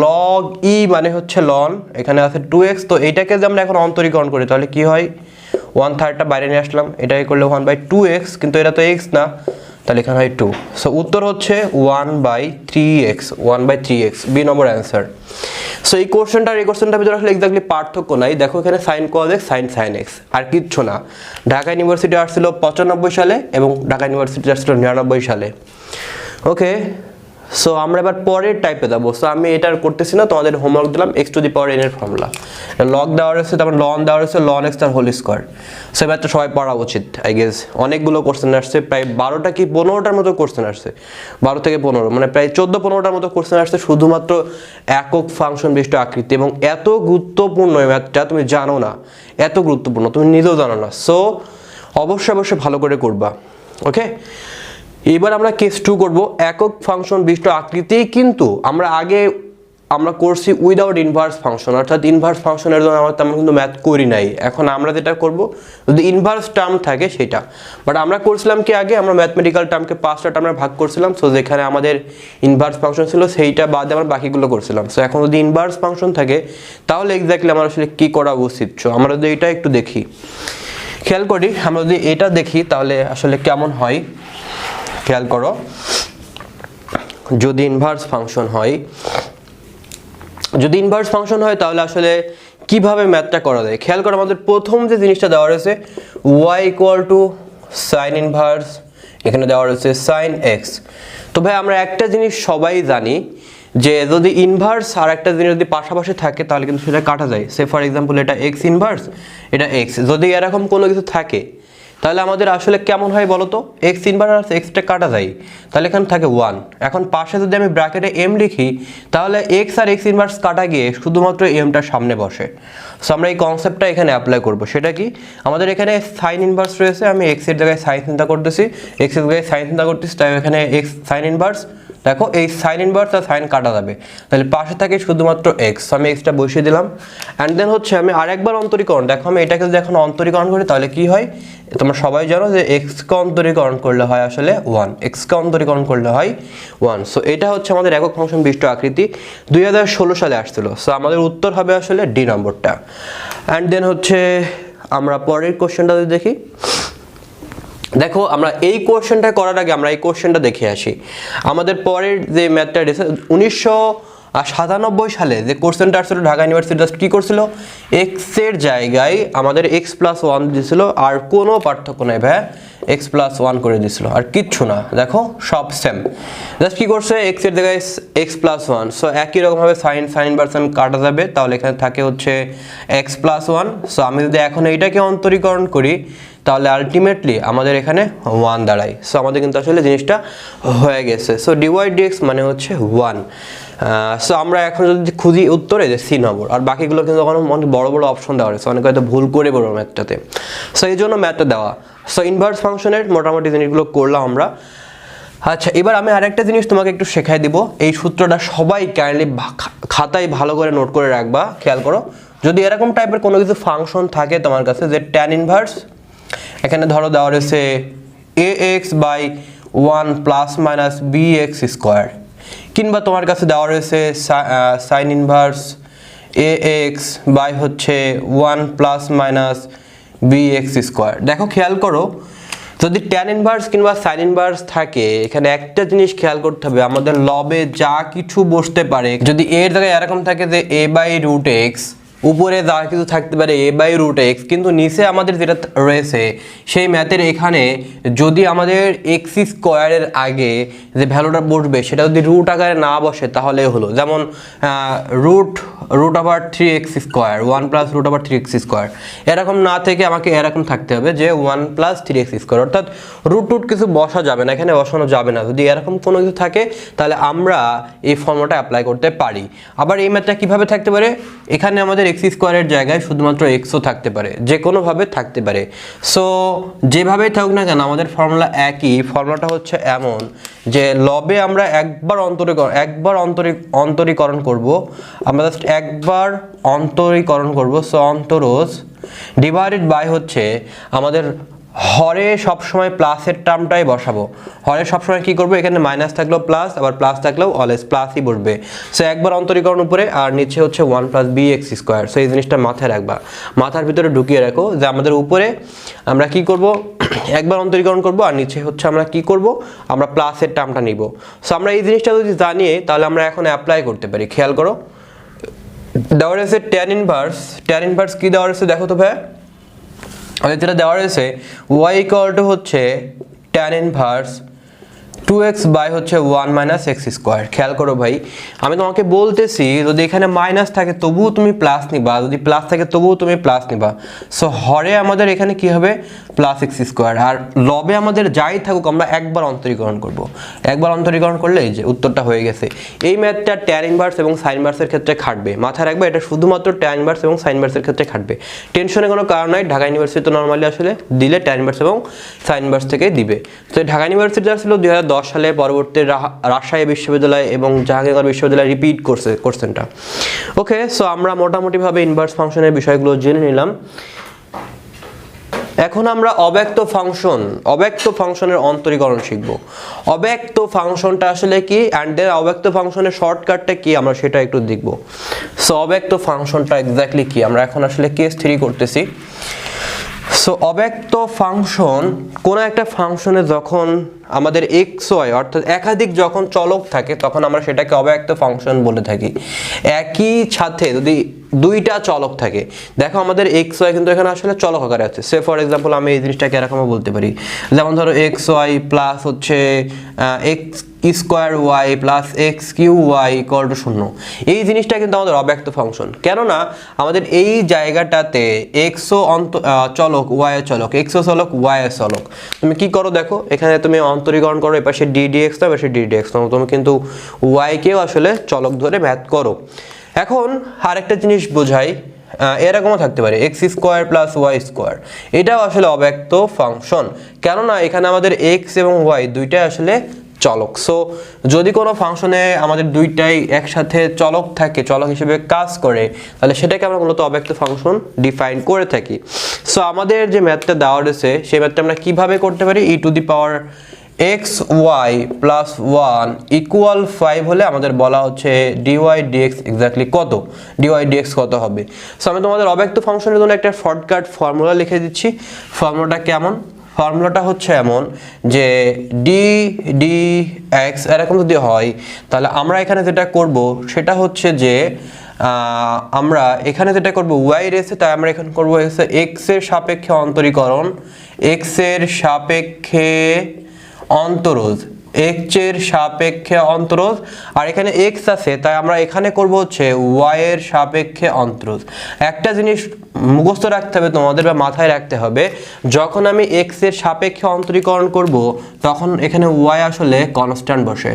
লগ ই মানে হচ্ছে লন, এখানে আছে 2x। তো এইটাকে যে আমরা এখন অন্তরীকরণ করি তাহলে কি হয়? 1/3টা বাইরে নিয়ে আসলাম, এটাকে করলে 1/2x, কিন্তু এটা তো x না, তাহলে এখানে হয় 2। সো উত্তর হচ্ছে 1/3x, 1/3x, বি নম্বর অ্যান্সার। সো এই কোশ্চেনটা আর এই কোশ্চেনটার ভিতরে আসলে এক্স্যাক্টলি পার্থক্য নাই। দেখো এখানে sine cos x, sine sine x, আর কিচ্ছু না। ঢাকা ইউনিভার্সিটি আসছিল 95 সালে এবং ঢাকা ইউনিভার্সিটি আসছিল 99 সালে। ওকে, সো আমরা এবার পরের টাইপে যাবো। সো আমি এটা আর করতেছি না, তোমাদের হোমওয়ার্ক দিলাম x two the power n এর ফর্মুলা। লগ দেওয়া রয়েছে, তারপর লন দেওয়া রয়েছে, লন এক্স তার হোল স্কোয়ার। সো এবার তো সবাই পড়া উচিত আই গেস। অনেকগুলো কোশ্চেন আসছে, প্রায় 12টা কি 15টার মতো কোশ্চেন আসছে, 12 থেকে 15, মানে প্রায় 14-15টার মতো কোশ্চেন আসছে শুধুমাত্র একক ফাংশন বিশিষ্ট আকৃতি। এবং এত গুরুত্বপূর্ণ এই ম্যাথটা, তুমি জানো না এত গুরুত্বপূর্ণ, তুমি নিজেও জানো না। সো অবশ্যই ভালো করে করবা। ওকে, এবার আমরা কেস 2 করব, একক ফাংশন বিশিষ্ট আকৃতি, কিন্তু আমরা করছি উইদাউট ইনভার্স ফাংশন, অর্থাৎ ইনভার্স ফাংশনের জন্য আমরা তেমন কিন্তু ম্যাথ করি নাই। এখন আমরা যেটা করব, যদি ইনভার্স টার্ম থাকে সেটা, বাট আমরা করছিলাম কি আগে আমরা ম্যাথমেটিক্যাল টার্মকে 5টা টার্মে ভাগ করছিলাম। সো যেখানে আমাদের ইনভার্স ফাংশন ছিল সেইটা বাদে আমরা বাকিগুলো করছিলাম। সো এখন যদি ইনভার্স ফাংশন থাকে তাহলে এক্স্যাক্টলি আমার আসলে কি করা উচিত। সো আমরা যদি এটা একটু দেখি, খেয়াল করি, আমরা যদি এটা দেখি তাহলে আসলে কেমন হয়। খেয়াল করো, যদি ইনভার্স ফাংশন হয়, তাহলে আসলে কিভাবে ম্যাথটা করা যায়। খেয়াল করো, আমাদের প্রথম যে জিনিসটা দেওয়া রয়েছে y sin ইনভার্স, এখানে দেওয়া রয়েছে sin x। তো ভাই আমরা একটা জিনিস সবাই জানি যে যদি ইনভার্স আর একটা জিনিস যদি পাশাপাশি থাকে তাহলে কিন্তু সেটা কাটা যায়। সে ফর এক্সাম্পল এটা x ইনভার্স, এটা x, যদি এরকম কোনো কিছু থাকে তাহলে আমাদের আসলে কেমন হয় বলো তো? x ইনভার্স আর xটা কাটা যায়, তাহলে এখানে থাকে 1। এখন পাশে যদি আমি ব্র্যাকেটে m লিখি তাহলে x আর x ইনভার্স কাটা গিয়ে শুধুমাত্র mটা সামনে বসে। সো আমরা এই কনসেপ্টটা এখানে অ্যাপ্লাই করব। সেটা কি, আমাদের এখানে সাইন ইনভার্স রয়েছে, আমি x এর জায়গায় সাইন চিন্তা করতেছি, x এর জায়গায় সাইন চিন্তা করতেছি, তাই এখানে x সাইন ইনভার্স। দেখো এই সাইন ইনভার্স আর সাইন কাটা যাবে, তাহলে পাশে থাকে শুধুমাত্র x। আমি এক্সটা বসিয়ে দিলাম, অ্যান্ড দেন হচ্ছে আমি আরেকবার অন্তরীকরণ। দেখো আমি এটাকে যদি এখন অন্তরীকরণ করি তাহলে কি হয়, তোমরা সবাই জানো যে x কে অন্তরীকরণ করলে হয় আসলে 1, x কে অন্তরীকরণ করলে হয় 1। সো এটা হচ্ছে আমাদের একক ফাংশন বিশিষ্ট আকৃতি, 2016 সালে আসছিল। সো আমাদের উত্তর হবে আসলে ডি নম্বরটা। অ্যান্ড দেন হচ্ছে আমরা পরের কোশ্চেনটা যদি দেখি, দেখো আমরা এই কোশ্চেনটা করার আগে আমরা এই কোশ্চেনটা দেখে আসি। আমাদের পরের যে ম্যাথটা 1997 সালে যে কোশ্চেনটা আসছিল ঢাকা ইউনিভার্সিটি জাস্ট কি করছিল, x এর জায়গায় আমাদের x+1 দিয়েছিল, আর কোনো পার্থক্য নাই ভাই, x+1 করে দিয়েছিল, আর কিচ্ছু না। দেখো সব সেম, জাস্ট কি করছে x এর জায়গায় x+1। সো একই রকমভাবে সাইন ইনভার্স কাটা যাবে, তাহলে এখানে থাকে হচ্ছে x+1। সো আমি যদি এখন এইটাকে অন্তরীকরণ করি তাহলে আলটিমেটলি আমাদের এখানে 1 দাঁড়ায়। সো আমাদের কিন্তু আসলে জিনিসটা হয়ে গেছে। সো dy/dx মানে হচ্ছে 1। সো আমরা এখন যদি খুঁজি উত্তরে যে সি নম্বর, আর বাকিগুলো কিন্তু অনেক বড় বড় অপশন দেওয়া রয়েছে, অনেকে হয়তো ভুল করে বলবো ম্যাথটাতে। সো এই জন্য ম্যাথটা দেওয়া। সো ইনভার্স ফাংশনের মোটামুটি জিনিসগুলো করলাম আমরা। আচ্ছা, এবার আমি আরেকটা জিনিস তোমাকে একটু শেখাই দিব। এই সূত্রটা সবাই কাইন্ডলি খাতায় ভালো করে নোট করে রাখবা। খেয়াল করো, যদি এরকম টাইপের কোনো কিছু ফাংশন থাকে তোমার কাছে, যে ট্যান ইনভার্স, এখানে ধরো দেওয়া রয়েছে ax by 1 plus minus bx square, কিংবা তোমার কাছে দেওয়া রয়েছে সাইন ইনভার্স ax বাই হচ্ছে 1 প্লাস মাইনাস bx স্কোয়ার। দেখো খেয়াল করো, যদি ট্যান ইনভার্স কিংবা সাইন ইনভার্স থাকে, এখানে একটা জিনিস খেয়াল করতে হবে, আমাদের লবে যা কিছু বসতে পারে, যদি এর জায়গায় এরকম থাকে যে a বাই রুট এক্স, উপরে যা কিছু থাকতে পারে a বাই রুট এক্স, কিন্তু নিচে আমাদের যেটা রয়েছে সেই ম্যাথের এখানে যদি আমাদের এক্স স্কোয়ারের আগে যে ভ্যালুটা বসবে সেটা যদি রুট আকারে না বসে তাহলে হলো, যেমন root over 3x square, 1 plus root over 3x square, এরকম না থেকে আমাকে এরকম থাকতে হবে যে 1 প্লাস 3x স্কোয়ার, অর্থাৎ রুট কিছু বসা যাবে না, এখানে বসানো যাবে না। যদি এরকম কোনো কিছু থাকে তাহলে আমরা এই ফর্মুলাটা অ্যাপ্লাই করতে পারি। আবার এই ম্যাথটা কীভাবে থাকতে পারে, এখানে আমাদের এক্স স্কোয়ারের জায়গায় শুধুমাত্র এক্সও থাকতে পারে, যে কোনোভাবে থাকতে পারে। সো যেভাবেই থাকুক না কেন আমাদের ফর্মুলা একই। ফর্মুলাটা হচ্ছে এমন যে লবে আমরা একবার অন্তরীকরণ করব, আমরা জাস্ট একবার অন্তরীকরণ করব। সো অন্তরজ ডিভাইডেড বাই হচ্ছে আমাদের হরে সবসময় প্লাসের টার্মটাই বসাবো। হরে সবসময় কি করবো, এখানে মাইনাস থাকলেও প্লাস, আবার প্লাস থাকলেও অলওয়েজ প্লাসই বসবে। সো একবার অন্তরীকরণ উপরে আর নিচে হচ্ছে 1 প্লাস bx স্কোয়ার। সো এই জিনিসটা মাথায় রাখবা, মাথার ভিতরে ঢুকিয়ে রাখো যে আমাদের উপরে আমরা কি করব, একবার অন্তরীকরণ করব আর নিচে হচ্ছে আমরা কি করব, আমরা প্লাসের টার্মটা নিব। সো আমরা এই জিনিসটা যদি জানি তাহলে আমরা এখন অ্যাপ্লাই করতে পারি। খেয়াল করো, দেওয়া রয়েছে ট্যান ইনভার্স কি দেওয়া রয়েছে দেখো তো ভাই, আমাদের যেটা দেওয়া রয়েছে y ইকুয়াল টু হচ্ছে ট্যান ইনভার্স 2x বাই হচ্ছে 1 মাইনাস এক্স স্কোয়ার। খেয়াল করো ভাই, আমি তোমাকে বলতেছি যদি এখানে মাইনাস থাকে তবুও তুমি প্লাস নিবা, যদি প্লাস থাকে তবুও তুমি প্লাস নিবা। সো হরে আমাদের এখানে কি হবে, প্লাস এক্স স্কোয়ার, আর লবে আমাদের যাই থাকুক আমরা একবার অন্তরীকরণ করব। একবার অন্তরীকরণ করলে এই যে উত্তরটা হয়ে গেছে। এই ম্যাথটা ট্যান ইনভার্স এবং সাইন ইনভার্সের ক্ষেত্রে খাটবে, মাথায় রাখবে এটা শুধুমাত্র ট্যান ইনভার্স এবং সাইন ইনভার্সের ক্ষেত্রে খাটবে। টেনশনের কোনো কারণ নাই, ঢাকা ইউনিভার্সিটি তো নর্মালি আসলে দিলে ট্যান ইনভার্স এবং সাইন ইনভার্স থেকে দিবে। তো ঢাকা ইউনিভার্সিটি যা ছিল 2010 সালে, পরবর্তী রাজশাহী বিশ্ববিদ্যালয় এবং জাহাঙ্গীরনগর বিশ্ববিদ্যালয় রিপিট করছে কোশ্চেনটা। ওকে, সো আমরা মোটামুটিভাবে ইনভার্স ফাংশনের বিষয়গুলো জেনে নিলাম। এখন আমরা অব্যক্ত ফাংশনের অন্তরীকরণ শিখব। অব্যক্ত ফাংশনটা আসলে কি, অ্যান্ড দেন অব্যক্ত ফাংশনের শর্টকাটটা কি আমরা সেটা একটু দেখব। সো অব্যক্ত ফাংশনটা এক্স্যাক্টলি কি, আমরা এখন আসলে কেস 3 করতেছি। সো অব্যক্ত ফাংশন, কোনো একটা ফাংশনে যখন আমাদের এক্স ওয়াই অর্থাৎ একাধিক যখন চলক থাকে তখন আমরা সেটাকে অব্যক্ত ফাংশন বলে থাকি। একই সাথে যদি দুইটা চলক থাকে, দেখো আমাদের এক্স ওয়াই কিন্তু এখানে আসলে চলক আকারে আছে। সে ফর এক্সাম্পল আমি এই জিনিসটাকে এরকমও বলতে পারি, যেমন ধরো এক্স ওয়াই প্লাস হচ্ছে x square y plus x q y equal to 0। এই জিনিসটা কিন্তু আমাদের অব্যক্ত ফাংশন, কেননা আমাদের এই জায়গাটাতে এক্সও চলক, ওয়াই চলক, এক্সও চলক, ওয়াই চলক। তুমি কি করো দেখো, এখানে তুমি অন্তরীকরণ করো, এপাশে ডি ডিএক্স নাও, এপাশে ডি ডিএক্স নাও, তুমি কিন্তু ওয়াইকেও আসলে চলক ধরে ম্যাথ করো। এখন আরেকটা জিনিস বোঝাই, এরকমও থাকতে পারে x square plus y square, এটাও আসলে অব্যক্ত ফাংশন, কেননা এখানে আমাদের এক্স এবং ওয়াই দুইটাই আসলে চলক। সো যদি কোনো ফাংশনে আমাদের দুইটাই একসাথে চলক থাকে, চলক হিসেবে কাজ করে, তাহলে সেটাকে আমরা মূলত অব্যক্ত ফাংশন ডিফাইন করে থাকি। সো আমাদের যে ম্যাথটা দেওয়া রয়েছে সেই ম্যাথটা আমরা কিভাবে করতে পারি, e to the power x y plus 1 equal 5 হলে আমাদের বলা হচ্ছে ডিওয়াই ডিএক্স এক্স্যাক্টলি কত, ডিওয়াই ডিএক্স কত হবে। সো আমি তোমাদের অব্যক্ত ফাংশনের জন্য একটা শর্টকাট ফর্মুলা লিখে দিচ্ছি। ফর্মুলাটা কেমন, ফর্মুলাটা হচ্ছে এমন যে ডি ডি এক্স এরকম যদি হয় তাহলে আমরা এখানে যেটা করব সেটা হচ্ছে যে আমরা এখানে যেটা করব ওয়াই রেসে, তাই আমরা এখানে করব এক্স এর সাপেক্ষে অন্তরীকরণ, এক্স এর সাপেক্ষে অন্তরজ, এক্স এর সাপেক্ষে অন্তরজ, আর এখানে এক্স আছে তাই আমরা এখানে করব হচ্ছে ওয়াই এর সাপেক্ষে অন্তরজ। একটা জিনিস মুখস্থ রাখতে হবে তোমাদের বা মাথায় রাখতে হবে, যখন আমি এক্স এর সাপেক্ষে অন্তরীকরণ করব তখন এখানে ওয়াই আসলে কনস্ট্যান্ট বসে,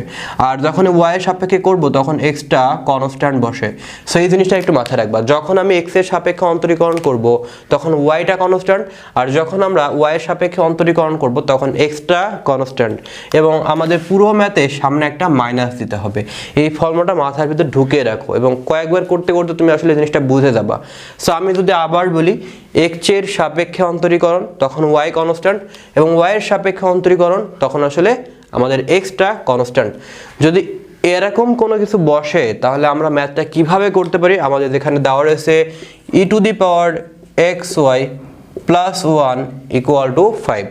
আর যখন ওয়াই এর সাপেক্ষে করব তখন এক্সটা কনস্ট্যান্ট বসে। সো এই জিনিসটা একটু মাথায় রাখবা, যখন আমি এক্স এর সাপেক্ষে অন্তরীকরণ করব তখন ওয়াইটা কনস্ট্যান্ট, আর যখন আমরা ওয়াই এর সাপেক্ষে অন্তরীকরণ করব তখন এক্সটা কনস্ট্যান্ট। এবং আমাদের পুরো ম্যাথে সামনে একটা মাইনাস দিতে হবে। এই ফর্মুলাটা মাথার ভিতরে ঢুকিয়ে রাখো এবং কয়েকবার করতে করতে তুমি আসলে জিনিসটা বুঝে যাবা। সো আমি যদি আবার বলি, এক্স এর সাপেক্ষে অন্তরীকরণ তখন ওয়াই কনস্ট্যান্ট, এবং ওয়াই এর সাপেক্ষে অন্তরীকরণ তখন আসলে আমাদের এক্সটা কনস্ট্যান্ট। যদি এরকম কোনো কিছু বসে তাহলে আমরা ম্যাথটা কিভাবে করতে পারি, আমাদের এখানে দেওয়া রয়েছে e to the power x y plus 1 equal to 5।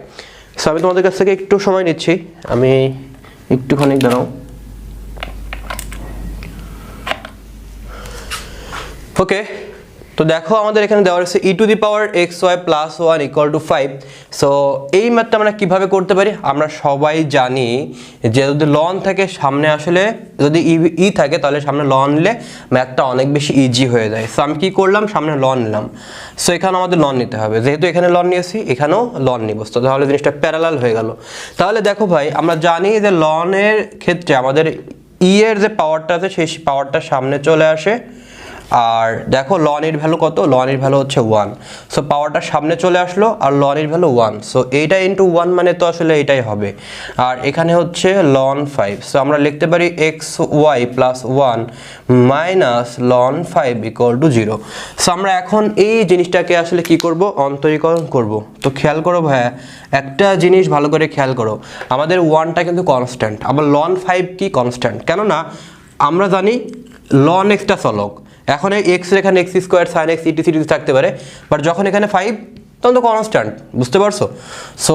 So আমি তোমাদের কাছ থেকে একটু সময় নিচ্ছি, আমি একটুখানি দাঁড়াও। ওকে, তো দেখো আমাদের এখানে দেওয়া রয়েছে e to the power x y plus 1 equal to 5। So এই ম্যাথটা আমরা কিভাবে করতে পারি, আমরা সবাই জানি যে যদি লন থাকে সামনে, আসলে যদি ই থাকে তাহলে সামনে লন নিলে ম্যাথটা অনেক বেশি ইজি হয়ে যায়। সো আমি কি করলাম, সামনে লন নিলাম। সো এখানে আমাদের লন নিতে হবে, যেহেতু এখানে লন নিয়েছি এখানেও লন নিব, তো তাহলে জিনিসটা প্যারালাল হয়ে গেল। তাহলে দেখো ভাই, আমরা জানি যে লনের ক্ষেত্রে আমাদের ই এর যে পাওয়ারটা আছে সেই পাওয়ারটা সামনে চলে আসে, আর দেখো লন এর ভ্যালু কত, লন এর ভ্যালু হচ্ছে 1। সো পাওয়ারটা সামনে চলে আসলো আর লন এর ভ্যালু 1, সো এইটা ইনটু 1 মানে তো আসলে এটাই হবে। আর এখানে হচ্ছে লন 5, সো আমরা লিখতে পারি x y plus 1 minus ln 5 equal to 0। So আমরা এখন এই জিনিসটাকে আসলে কি করব, অন্তরীকরণ করব। তো খেয়াল করো ভাইয়া, একটা জিনিস ভালো করে খেয়াল করো, আমাদের 1টা কিন্তু কনস্ট্যান্ট, আবার লন 5 কি কনস্ট্যান্ট, কেননা আমরা জানি লন এক্সটা চলক। এখন এই এক্স এখানে এক্স স্কোয়ার সাইন এক্স ইটি সিটি থাকতে পারে, বাট যখন এখানে 5 তখন তো কনস্ট্যান্ট, বুঝতে পারছো? সো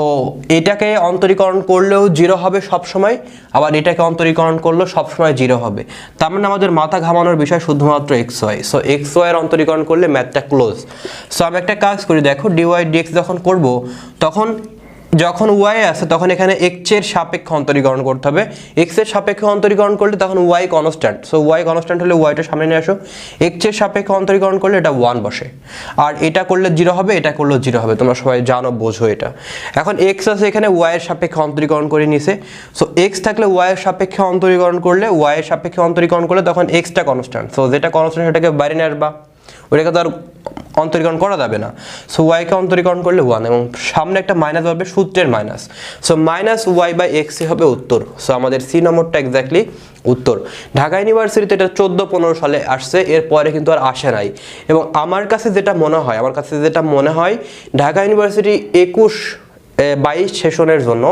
এটাকে অন্তরীকরণ করলেও 0 হবে সব সময়, আবার এটাকে অন্তরীকরণ করলেও সব সময় 0 হবে। তার মানে আমাদের মাথা ঘামানোর বিষয় শুধুমাত্র x y. So x y এর অন্তরীকরণ করলে ম্যাথটা ক্লোজ। সো আমি একটা কাজ করি, দেখো ডিওয়াই ডিএক্স যখন করব তখন যখন ওয়াই আছে তখন এখানে এক্স এর সাপেক্ষে অন্তরীকরণ করতে হবে। এক্স এর সাপেক্ষে অন্তরীকরণ করলে তখন y constant, so y constant হলে ওয়াইটা সামনে নিয়ে আসো। এক্স এর সাপেক্ষে অন্তরীকরণ করলে এটা 1 বসে, আর এটা করলে 0 হবে, এটা করলেও 0 হবে, তোমরা সবাই জানো, বোঝো এটা। এখন এক্স আছে এখানে ওয়াই এর সাপেক্ষে অন্তরীকরণ করে নিছে, সো এক্স থাকলে ওয়াই এর সাপেক্ষে অন্তরীকরণ করলে, ওয়াই এর সাপেক্ষে অন্তরীকরণ করলে তখন এক্সটা কনস্ট্যান্ট, সো যেটা কনস্ট্যান্ট সেটাকে বাইরে নিয়ে আসবা, ওটাকে তো আর অন্তরীকরণ করা যাবে না। সো ওয়াইকে অন্তরীকরণ করলে 1 এবং সামনে একটা মাইনাস হবে, সূত্রের মাইনাস। সো মাইনাস ওয়াই বাই এক্সই হবে উত্তর। সো আমাদের সি নম্বরটা এক্স্যাক্টলি উত্তর। ঢাকা ইউনিভার্সিটিতে এটা 14-15 সালে আসছে, এরপরে কিন্তু আর আসে নাই। এবং আমার কাছে যেটা মনে হয় ঢাকা ইউনিভার্সিটি 21-22 সেশনের জন্য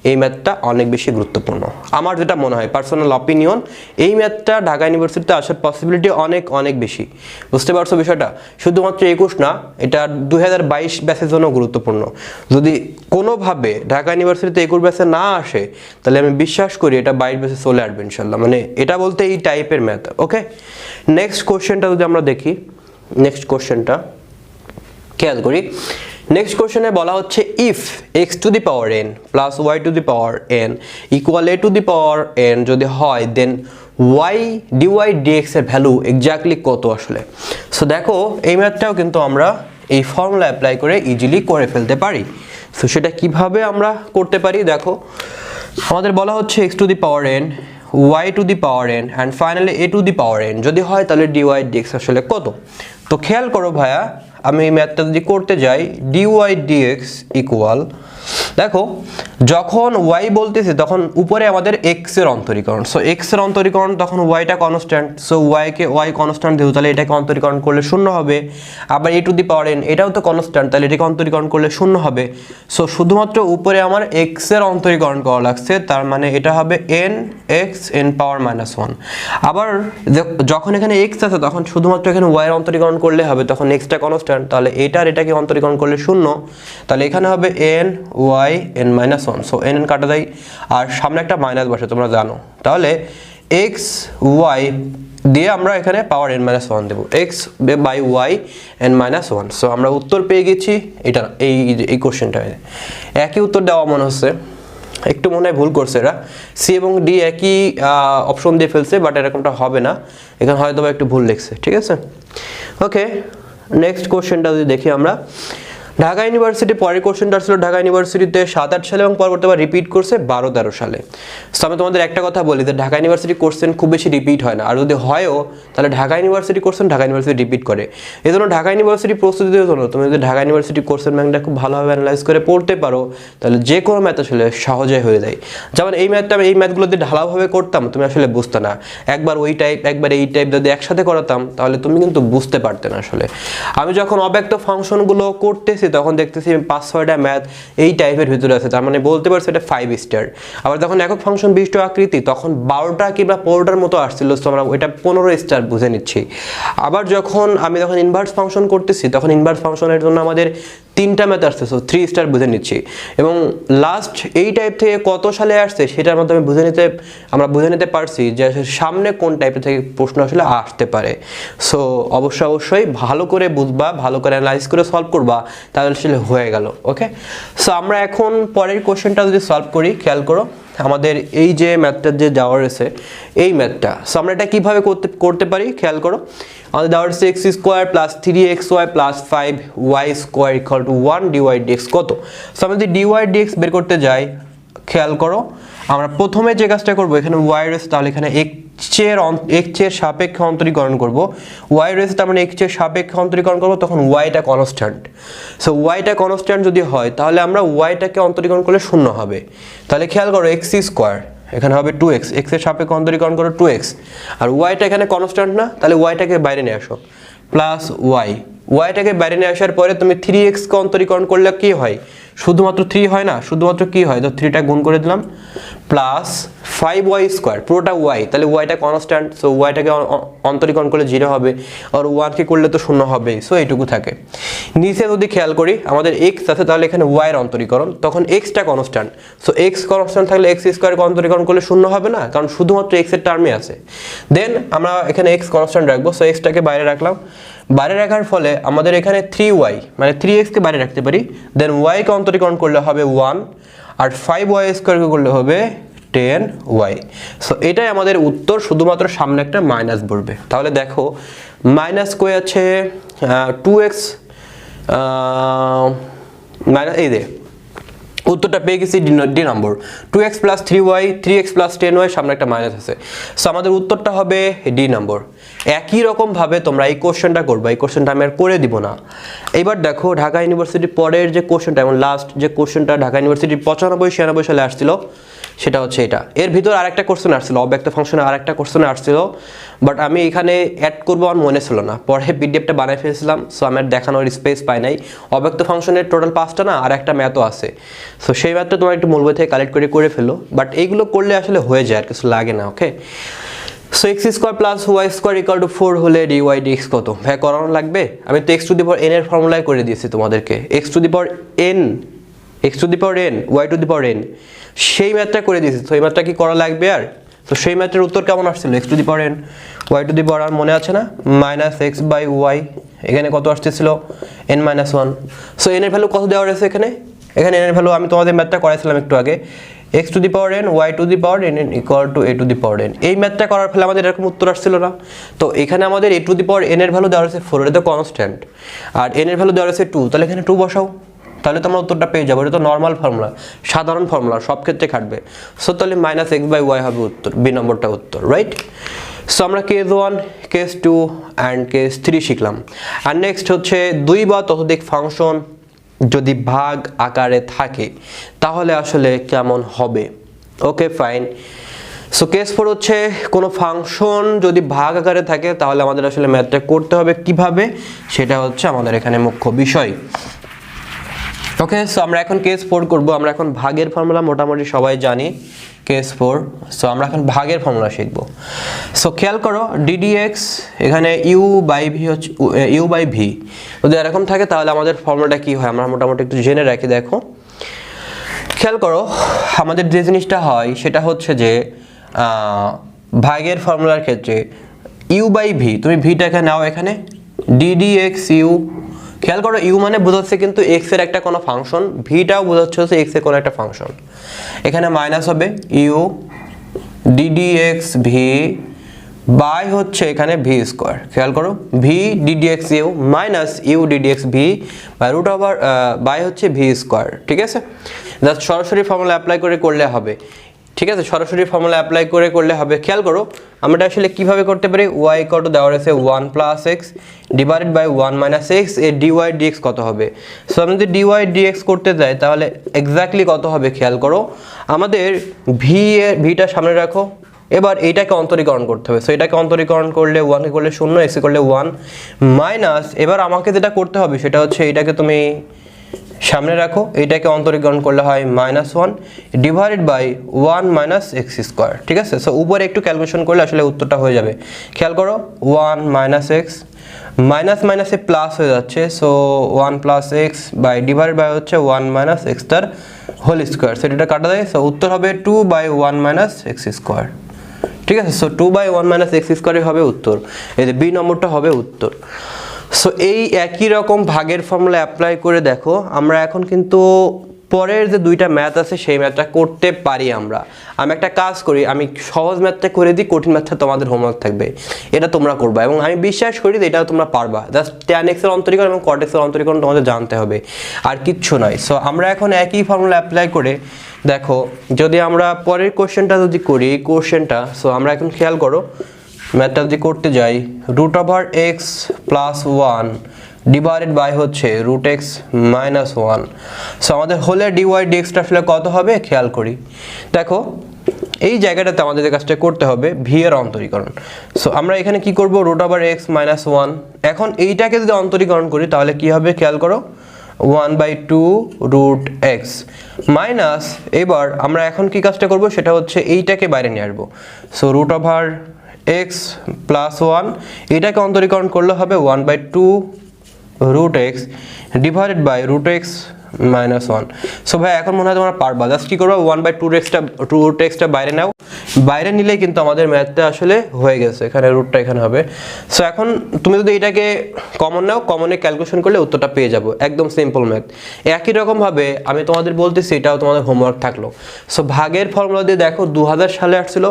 এই ম্যাথটা অনেক বেশি গুরুত্বপূর্ণ। আমার যেটা মনে হয়, পার্সোনাল অপিনিয়ন, এই ম্যাথটা ঢাকা ইউনিভার্সিটিতে আসার পসিবিলিটি অনেক বেশি। বুঝতে পারছো বিষয়টা? শুধুমাত্র 21 না, এটা 2022 ব্যাচের জন্য গুরুত্বপূর্ণ। যদি কোনোভাবে ঢাকা ইউনিভার্সিটিতে 21 ব্যাচে না আসে তাহলে আমি বিশ্বাস করি এটা 22 ব্যাচে চলে আসবে ইনশাল্লাহ। মানে এটা বলতে এই টাইপের ম্যাথ। ওকে, নেক্সট কোশ্চেনটা যদি আমরা দেখি, নেক্সট কোশ্চেনটা খেয়াল করি। নেক্সট কোশ্চেনে বলা হচ্ছে if x to the power n plus y to the power n equal a to the power n যদি হয়, দেন ওয়াই ডিওয়াই ডিএক্স এর ভ্যালু এক্স্যাক্টলি কত আসলে। সো দেখো এই ম্যাথটাও কিন্তু আমরা এই ফর্মুলা অ্যাপ্লাই করে ইজিলি করে ফেলতে পারি। সো সেটা কিভাবে আমরা করতে পারি, দেখো আমাদের বলা হচ্ছে x to the power n y to the power n and finally a to the power n যদি হয় তাহলে ডিওয়াই ডিএক্স আসলে কত। তো খেয়াল করো ভাইয়া, আমি এই ম্যাথটা যদি করতে যাই, ডিওয়াই ডিএক্স ইকুয়াল, দেখো যখন ওয়াই বলতেছে তখন উপরে আমাদের এক্স এর অন্তরীকরণ, সো এক্স এর অন্তরীকরণ তখন ওয়াইটা কনস্ট্যান্ট, সো ওয়াই কনস্ট্যান্ট দেবো, তাহলে এটাকে অন্তরীকরণ করলে 0 হবে। আবার এ টু দি পাওয়ার এন এটাও তো কনস্ট্যান্ট, তাহলে এটাকে অন্তরীকরণ করলে 0 হবে। সো শুধুমাত্র উপরে আমার এক্স এর অন্তরীকরণ করা লাগছে, তার মানে এটা হবে এন এক্স এন পাওয়ার -1। আবার যখন এখানে এক্স আছে তখন শুধুমাত্র এখানে ওয়াই এর অন্তরীকরণ করলে হবে, তখন এক্সটা কনস্ট্যান্ট, তাহলে এটাকে অন্তরীকরণ করলে 0, তাহলে এখানে হবে n y n -1। So n কাটা যায় আর সামনে একটা মাইনাস বসে, তোমরা জানো। তাহলে এক্স ওয়াই দিয়ে আমরা এখানে পাওয়ার n - 1 দেব, x by y n - 1। So আমরা উত্তর পেয়ে গেছি। এটা এই কোশ্চেনটা একই উত্তর দেওয়া মনে হচ্ছে, একটু মনে হয় ভুল করছে এরা, সি এবং ডি একই অপশন দিয়ে ফেলছে, বাট এরকমটা হবে না, এখানে হয়তো একটু ভুল লিখছে। ঠিক আছে, ওকে নেক্সট কোশ্চেনটা যদি দেখি আমরা, ঢাকা ইউনিভার্সিটি পরের কোশ্চেনটা আসলে ঢাকা ইউনিভার্সিটিতে 7-8 সালে এবং পরবর্তী বার রিপিট করছে 12-13 সালে। সো আমি তোমাদের একটা কথা বলি যে ঢাকা ইউনিভার্সিটি কোশ্চেন খুব বেশি রিপিট হয় না, আর যদি হয়ও তাহলে Dhaka university question Dhaka university repeat করে। এই জন্য ঢাকা ইউনিভার্সিটি প্রস্তুতির জন্য তুমি যদি ঢাকা ইউনিভার্সিটি কোশ্চেন ব্যাংকটা খুব ভালোভাবে অ্যানালাইজ করে পড়তে পারো তাহলে যে কোনো ম্যাথ আসলে সহজে হয়ে যায়। যেমন এই ম্যাথটা আমি এই ম্যাথগুলো যদি ঢালাওভাবে করতাম তুমি আসলে বুঝতে না, একবার ওই টাইপ একবার এই টাইপ যদি একসাথে করাতাম তাহলে তুমি কিন্তু বুঝতে পারতে না। আসলে আমি যখন অব্যক্ত ফাংশনগুলো করতেছি তখন দেখতেছি 5-6টা ম্যাথ এই টাইপের ভিতরে আছে, তার মানে বলতে পারছি এটা 5 স্টার। আবার যখন একক ফাংশন বিশিষ্ট আকৃতি তখন 12টা কিংবা 15টার মতো আসছিল, তো আমরা ওইটা 15 স্টার বুঝে নিচ্ছি। আবার যখন ইনভার্স ফাংশন করতেছি তখন ইনভার্স ফাংশনের জন্য আমাদের 3টা ম্যাথ আসছে, সো 3 স্টার বুঝে নিচ্ছি। এবং লাস্ট এই টাইপ থেকে কত সালে আসছে সেটার মাধ্যমে আমরা বুঝে নিতে পারছি যে সামনে কোন টাইপের থেকে প্রশ্ন আসলে আসতে পারে। সো অবশ্যই ভালো করে বুঝবা, ভালো করে অ্যানালাইজ করে সলভ করবা, তাহলে আসলে হয়ে গেল। ওকে, সো আমরা এখন পরের কোশ্চেনটা যদি সলভ করি, খেয়াল করো আমাদের এই যে ম্যাথটা যে দেওয়া রয়েছে এই ম্যাথটা, সো আমরা এটা কীভাবে করতে পারি খেয়াল করো। আমাদের দেওয়া রয়েছে x² + 3xy + 5y² = 1 dy/dx কত। সো আমরা যদি dy/dx বের করতে যাই, খেয়াল করো আমরা প্রথমে যে কাজটা করব, এখানে y রয়েছে তাহলে এখানে x এর সাপেক্ষে অন্তরীকরণ করব। y রয়েছে তার মানে x এর সাপেক্ষে অন্তরীকরণ করব, তখন y-টা কনস্ট্যান্ট। সো y-টা কনস্ট্যান্ট যদি হয় তাহলে আমরা y-টাকে অন্তরীকরণ করলে 0 হবে। তাহলে খেয়াল করো x² এখানে হবে 2x, x এর সাপেক্ষে অন্তরীকরণ করো 2x, আর y-টা এখানে কনস্ট্যান্ট না, তাহলে y-টাকে বাইরে নিয়ে আসো প্লাস y-টাকে বাইরে নিয়ে আসার পরে তুমি 3x কে অন্তরীকরণ করলে কি হয়, শুধুমাত্র 3 হয় না, শুধুমাত্র কি হয়, তো 3টা গুণ করে দিলাম প্লাস 5y², পুরোটা y, তাহলে y-টা কনস্ট্যান্ট, সো y-টাকে অন্তরীকরণ করলে 0 হবে, আর 1 কে করলে তো 0 হবে, সো এইটুকু থাকে। নিচে যদি খেয়াল করি আমাদের x আছে, তাহলে এখানে y এর অন্তরীকরণ, তখন x-টা কনস্ট্যান্ট, সো x কনস্ট্যান্ট থাকলে x² কে অন্তরীকরণ করলে 0 হবে না, কারণ শুধুমাত্র x এর টার্মে আছে। দেন আমরা এখানে x কনস্ট্যান্ট রাখবো, সো x-টাকে বাইরে রাখলাম, বাইরে রাখার ফলে আমাদের এখানে 3y মানে 3x কে বাইরে রাখতে পারি, দেন y কে অন্তরীকরণ করলে হবে 1, আর 5y² কে করলে হবে 10y। সো এটাই আমাদের উত্তর, শুধুমাত্র সামনে একটা মাইনাস বসবে। তাহলে দেখো মাইনাস কই আছে, 2x মাইনাস, এই যে উত্তরটা পেয়ে গেছি ডি নম্বর, 2x + 3y, 3x + 10y, সামনে একটা মাইনাস আছে। সো আমাদের উত্তরটা হবে ডি নম্বর। একই রকম ভাবে তোমরা এই কোশ্চেনটা করবে, এই কোশ্চেনটা আমি আর করে দিব না। এবার দেখো ঢাকা ইউনিভার্সিটির পরের যে কোশ্চেনটা এবং লাস্ট যে কোশ্চেনটা ঢাকা ইউনিভার্সিটির 95-96 সালে আসছিল সেটা হচ্ছে এটা। এর ভিতর আরেকটা কোশ্চেন আসছিল, অব্যক্ত ফাংশনে আরেকটা কোশ্চেন আসছিল, বাট আমি এখানে অ্যাড করবো আমার মনে ছিল না, পরে পিডিএফটা বানাই ফেলেছিলাম, সো আমি আর দেখানোর স্পেস পাই নাই। অব্যক্ত ফাংশনের টোটাল 5টা না, আর একটা ম্যাথও আছে, সো সেই ম্যাথটা তোমার একটু মূল বই থেকে কালেক্ট করে ফেলো, বাট এইগুলো করলে আসলে হয়ে যায়, আর কিছু লাগে না। ওকে, সো x² + y² = 4 হলে dy/dx কত। ভাই করানো লাগবে, আমি তো x⁴n এর ফর্মুলায় করে দিয়েছি তোমাদেরকে, x⁴n y⁴n সেই ম্যাথটা করে দিয়েছি, তো এই ম্যাথটা কি করা লাগবে আর। তো সেই ম্যাথের উত্তর কেমন আসছিল, x⁴n y⁴, মনে আছে না, -x/y, এখানে কত আসতেছিল n-1। সো n এর ভ্যালু কত দেওয়া রয়েছে এখানে n এর ভ্যালু আমি তোমাদের ম্যাথটা করাইছিলাম একটু আগে, x⁴n y⁴n a⁴n। এই ম্যাথটা করার ফলে আমাদের এরকম উত্তর আসছিল না। তো এখানে আমাদের a⁴n এর ভ্যালু দেওয়া রয়েছে 4, এটা তো কনস্ট্যান্ট, আর n এর ভ্যালু দেওয়া রয়েছে 2, তাহলে এখানে 2 বসাও, তাহলে তোমরা উত্তরটা পেয়ে যাবে। এটা তো নর্মাল ফর্মুলা, সাধারণ ফর্মুলা, সব ক্ষেত্রে খাটবে। সো তাহলে -x/y হবে উত্তর, বি নম্বরটা উত্তর, রাইট। সো আমরা কেস 1, কেস 2 অ্যান্ড কেস 3 শিখলাম। আর নেক্সট হচ্ছে 2 বা ততোধিক ফাংশন যদি ভাগ আকারে থাকে তাহলে আসলে কেমন হবে। Okay fine. সো কেস 4 হচ্ছে কোনো ফাংশন যদি ভাগ আকারে থাকে তাহলে আমাদের আসলে ম্যাথটা করতে হবে কিভাবে, সেটা হচ্ছে আমাদের এখানে মুখ্য বিষয়। ওকে, সো আমরা এখন কেস 4 করব। আমরা এখন ভাগের ফর্মুলা মোটামুটি সবাই জানি, কেস 4। সো আমরা এখন ভাগের ফর্মুলা শিখব। সো খেয়াল করো ddx এখানে u/v হচ্ছে u/v যদি এরকম থাকে তাহলে আমাদের ফর্মুলাটা কি হয় আমরা মোটামুটি একটু জেনে রাখি। দেখো খেয়াল করো আমাদের যে জিনিসটা হয় সেটা হচ্ছে যে ভাগের ফর্মুলার ক্ষেত্রে u/v, তুমি ভিটাকে নাও এখানে ddx u, খেয়াল করো u মানে বোঝাচ্ছে কিন্তু x এর একটা কোনো ফাংশন, ভিটাও বোঝাচ্ছে হচ্ছে x এর কোনো একটা ফাংশন। এখানে মাইনাস হবে u ddx v বাই হচ্ছে এখানে ভি স্কোয়ার, খেয়াল করো v d d x u minus u d d x v by root over by হচ্ছে ভি স্কোয়ার। ঠিক আছে, জাস্ট সরাসরি ফর্মুলা অ্যাপ্লাই করে করলে হবে। ঠিক আছে, সরাসরি ফর্মুলা অ্যাপ্লাই করে করলে হবে। খেয়াল করো আমরা এটা আসলে কীভাবে করতে পারি, ওয়াই ইকুয়াল টু দেওয়া রয়েছে 1 plus x divided by 1 minus x, এর ডিওয়াই ডিএক্স কত হবে। সো আমি যদি ডিওয়াই ডিএক্স করতে যাই তাহলে এক্স্যাক্টলি কত হবে, খেয়াল করো আমাদের ভিটা সামনে রাখো, এবার এইটাকে অন্তরীকরণ করতে হবে। সো এটাকে অন্তরীকরণ করলে 1 করলে 0, এক্স করলে 1 মাইনাস, এবার আমাকে যেটা করতে হবে সেটা হচ্ছে এইটাকে তুমি সামনে রাখো, এইটাকে অন্তরীকরণ করলে হয় -1 divided by 1 minus x square. ঠিক আছে, সো উপরে একটু ক্যালকুলেশন করলে আসলে উত্তরটা হয়ে যাবে। খেয়াল করো 1 মাইনাস এক্স মাইনাস মাইনাসে প্লাস হয়ে যাচ্ছে, so 1 plus x by divided by হচ্ছে 1 মাইনাস এক্স তার হোল স্কোয়ার। সেটা কাটা যায়, সো উত্তর হবে 2 বাই 1 মাইনাস এক্স স্কোয়ার। ঠিক আছে, সো 2 বাই 1 মাইনাস এক্স স্কোয়ারই হবে উত্তর, এই যে বি নম্বরটা হবে উত্তর। সো এই একই রকম ভাগের ফর্মুলা অ্যাপ্লাই করে দেখো, আমরা এখন কিন্তু পরের যে দুইটা ম্যাথ আছে সেই ম্যাথটা করতে পারি। আমি একটা কাজ করি, আমি সহজ ম্যাথটা করে দিই, কঠিন ম্যাথটা তোমাদের হোমওয়ার্ক থাকবে, এটা তোমরা করবা এবং আমি বিশ্বাস করি যে এটা তোমরা পারবা। জাস্ট tan x এর অন্তরীকরণ এবং cot x এর অন্তরীকরণ তোমাদের জানতে হবে, আর কিচ্ছু নয়। সো আমরা এখন একই ফর্মুলা অ্যাপ্লাই করে দেখো, যদি আমরা পরের কোশ্চেনটা যদি করি, এই কোশ্চেনটা, সো আমরা এখন খেয়াল করো ম্যাথটা যদি করতে যাই, root over x plus 1 divided by হচ্ছে রুট এক্স মাইনাস 1। সো আমাদের হোলের ডিওয়াই ডিএক্সটা আসলে কত হবে খেয়াল করি। দেখো এই জায়গাটাতে আমাদের কাজটা করতে হবে ভি এর অন্তরীকরণ। সো আমরা এখানে কি করব, রুট ওভার এক্স মাইনাস 1, এখন এইটাকে যদি অন্তরীকরণ করি তাহলে কি হবে খেয়াল করো 1/2 রুট এক্স মাইনাস, এবার আমরা এখন কি কাজটা করব সেটা হচ্ছে এইটাকে বাইরে নিয়ে আসবো। So root over x plus 1 এটাকে অন্তরীকরণ করলে হবে 1/2 root x divided by root x minus 1। So ভাই এখন মনে হয় তোমরা পারবা, জাস্ট কি করবো 1/2 রুট এক্সটা বাইরে নাও, বাইরে নিলেই কিন্তু আমাদের ম্যাথটা আসলে হয়ে গেছে, এখানে রুটটা এখানে হবে। সো এখন তুমি যদি এটাকে কমন নাও, কমনে ক্যালকুলেশন করলে উত্তরটা পেয়ে যাবো, একদম সিম্পল ম্যাথ। একই রকমভাবে আমি তোমাদের বলতেছি, এটাও তোমাদের হোমওয়ার্ক থাকলো। সো ভাগের ফর্মুলা দিয়ে দেখো 2000 সালে আসছিল,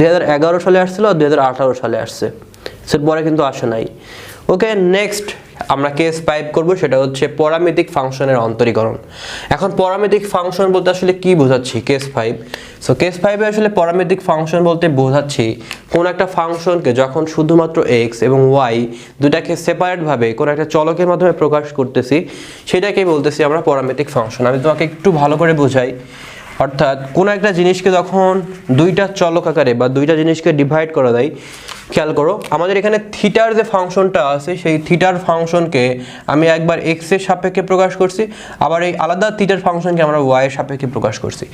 2011 সালে আসছিল, 2018 সালে আসছে, সো পরে কিন্তু আসে নাই। ওকে, নেক্সট আমরা কেস 5 করব, সেটা হচ্ছে প্যারামেট্রিক ফাংশনের অন্তরীকরণ। এখন প্যারামেট্রিক ফাংশন বলতে আসলে কি বোঝাচ্ছি কেস 5। সো কেস 5 এ আসলে প্যারামেট্রিক ফাংশন বলতে বোঝাচ্ছি কোন একটা ফাংশনকে যখন শুধুমাত্র x এবং y দুটাকে সেপারেট ভাবে কোন একটা চলকের মাধ্যমে প্রকাশ করতেছি, সেটাকেই বলতেছি আমরা প্যারামেট্রিক ফাংশন। আমি তোমাকে একটু ভালো করে বোঝাই, অর্থাৎ কোন একটা জিনিসকে যখন দুইটা চলক আকারে বা দুইটা জিনিসকে ডিভাইড করা যায়, খেয়াল করো আমাদের এখানে থিটার যে ফাংশনটা আছে সেই থিটার ফাংশনকে আমি একবার এক্স এর সাপেক্ষে প্রকাশ করছি, আবার এই আলাদা থিটার ফাংশনকে আমরা ওয়াই এর সাপেক্ষে প্রকাশ করছি।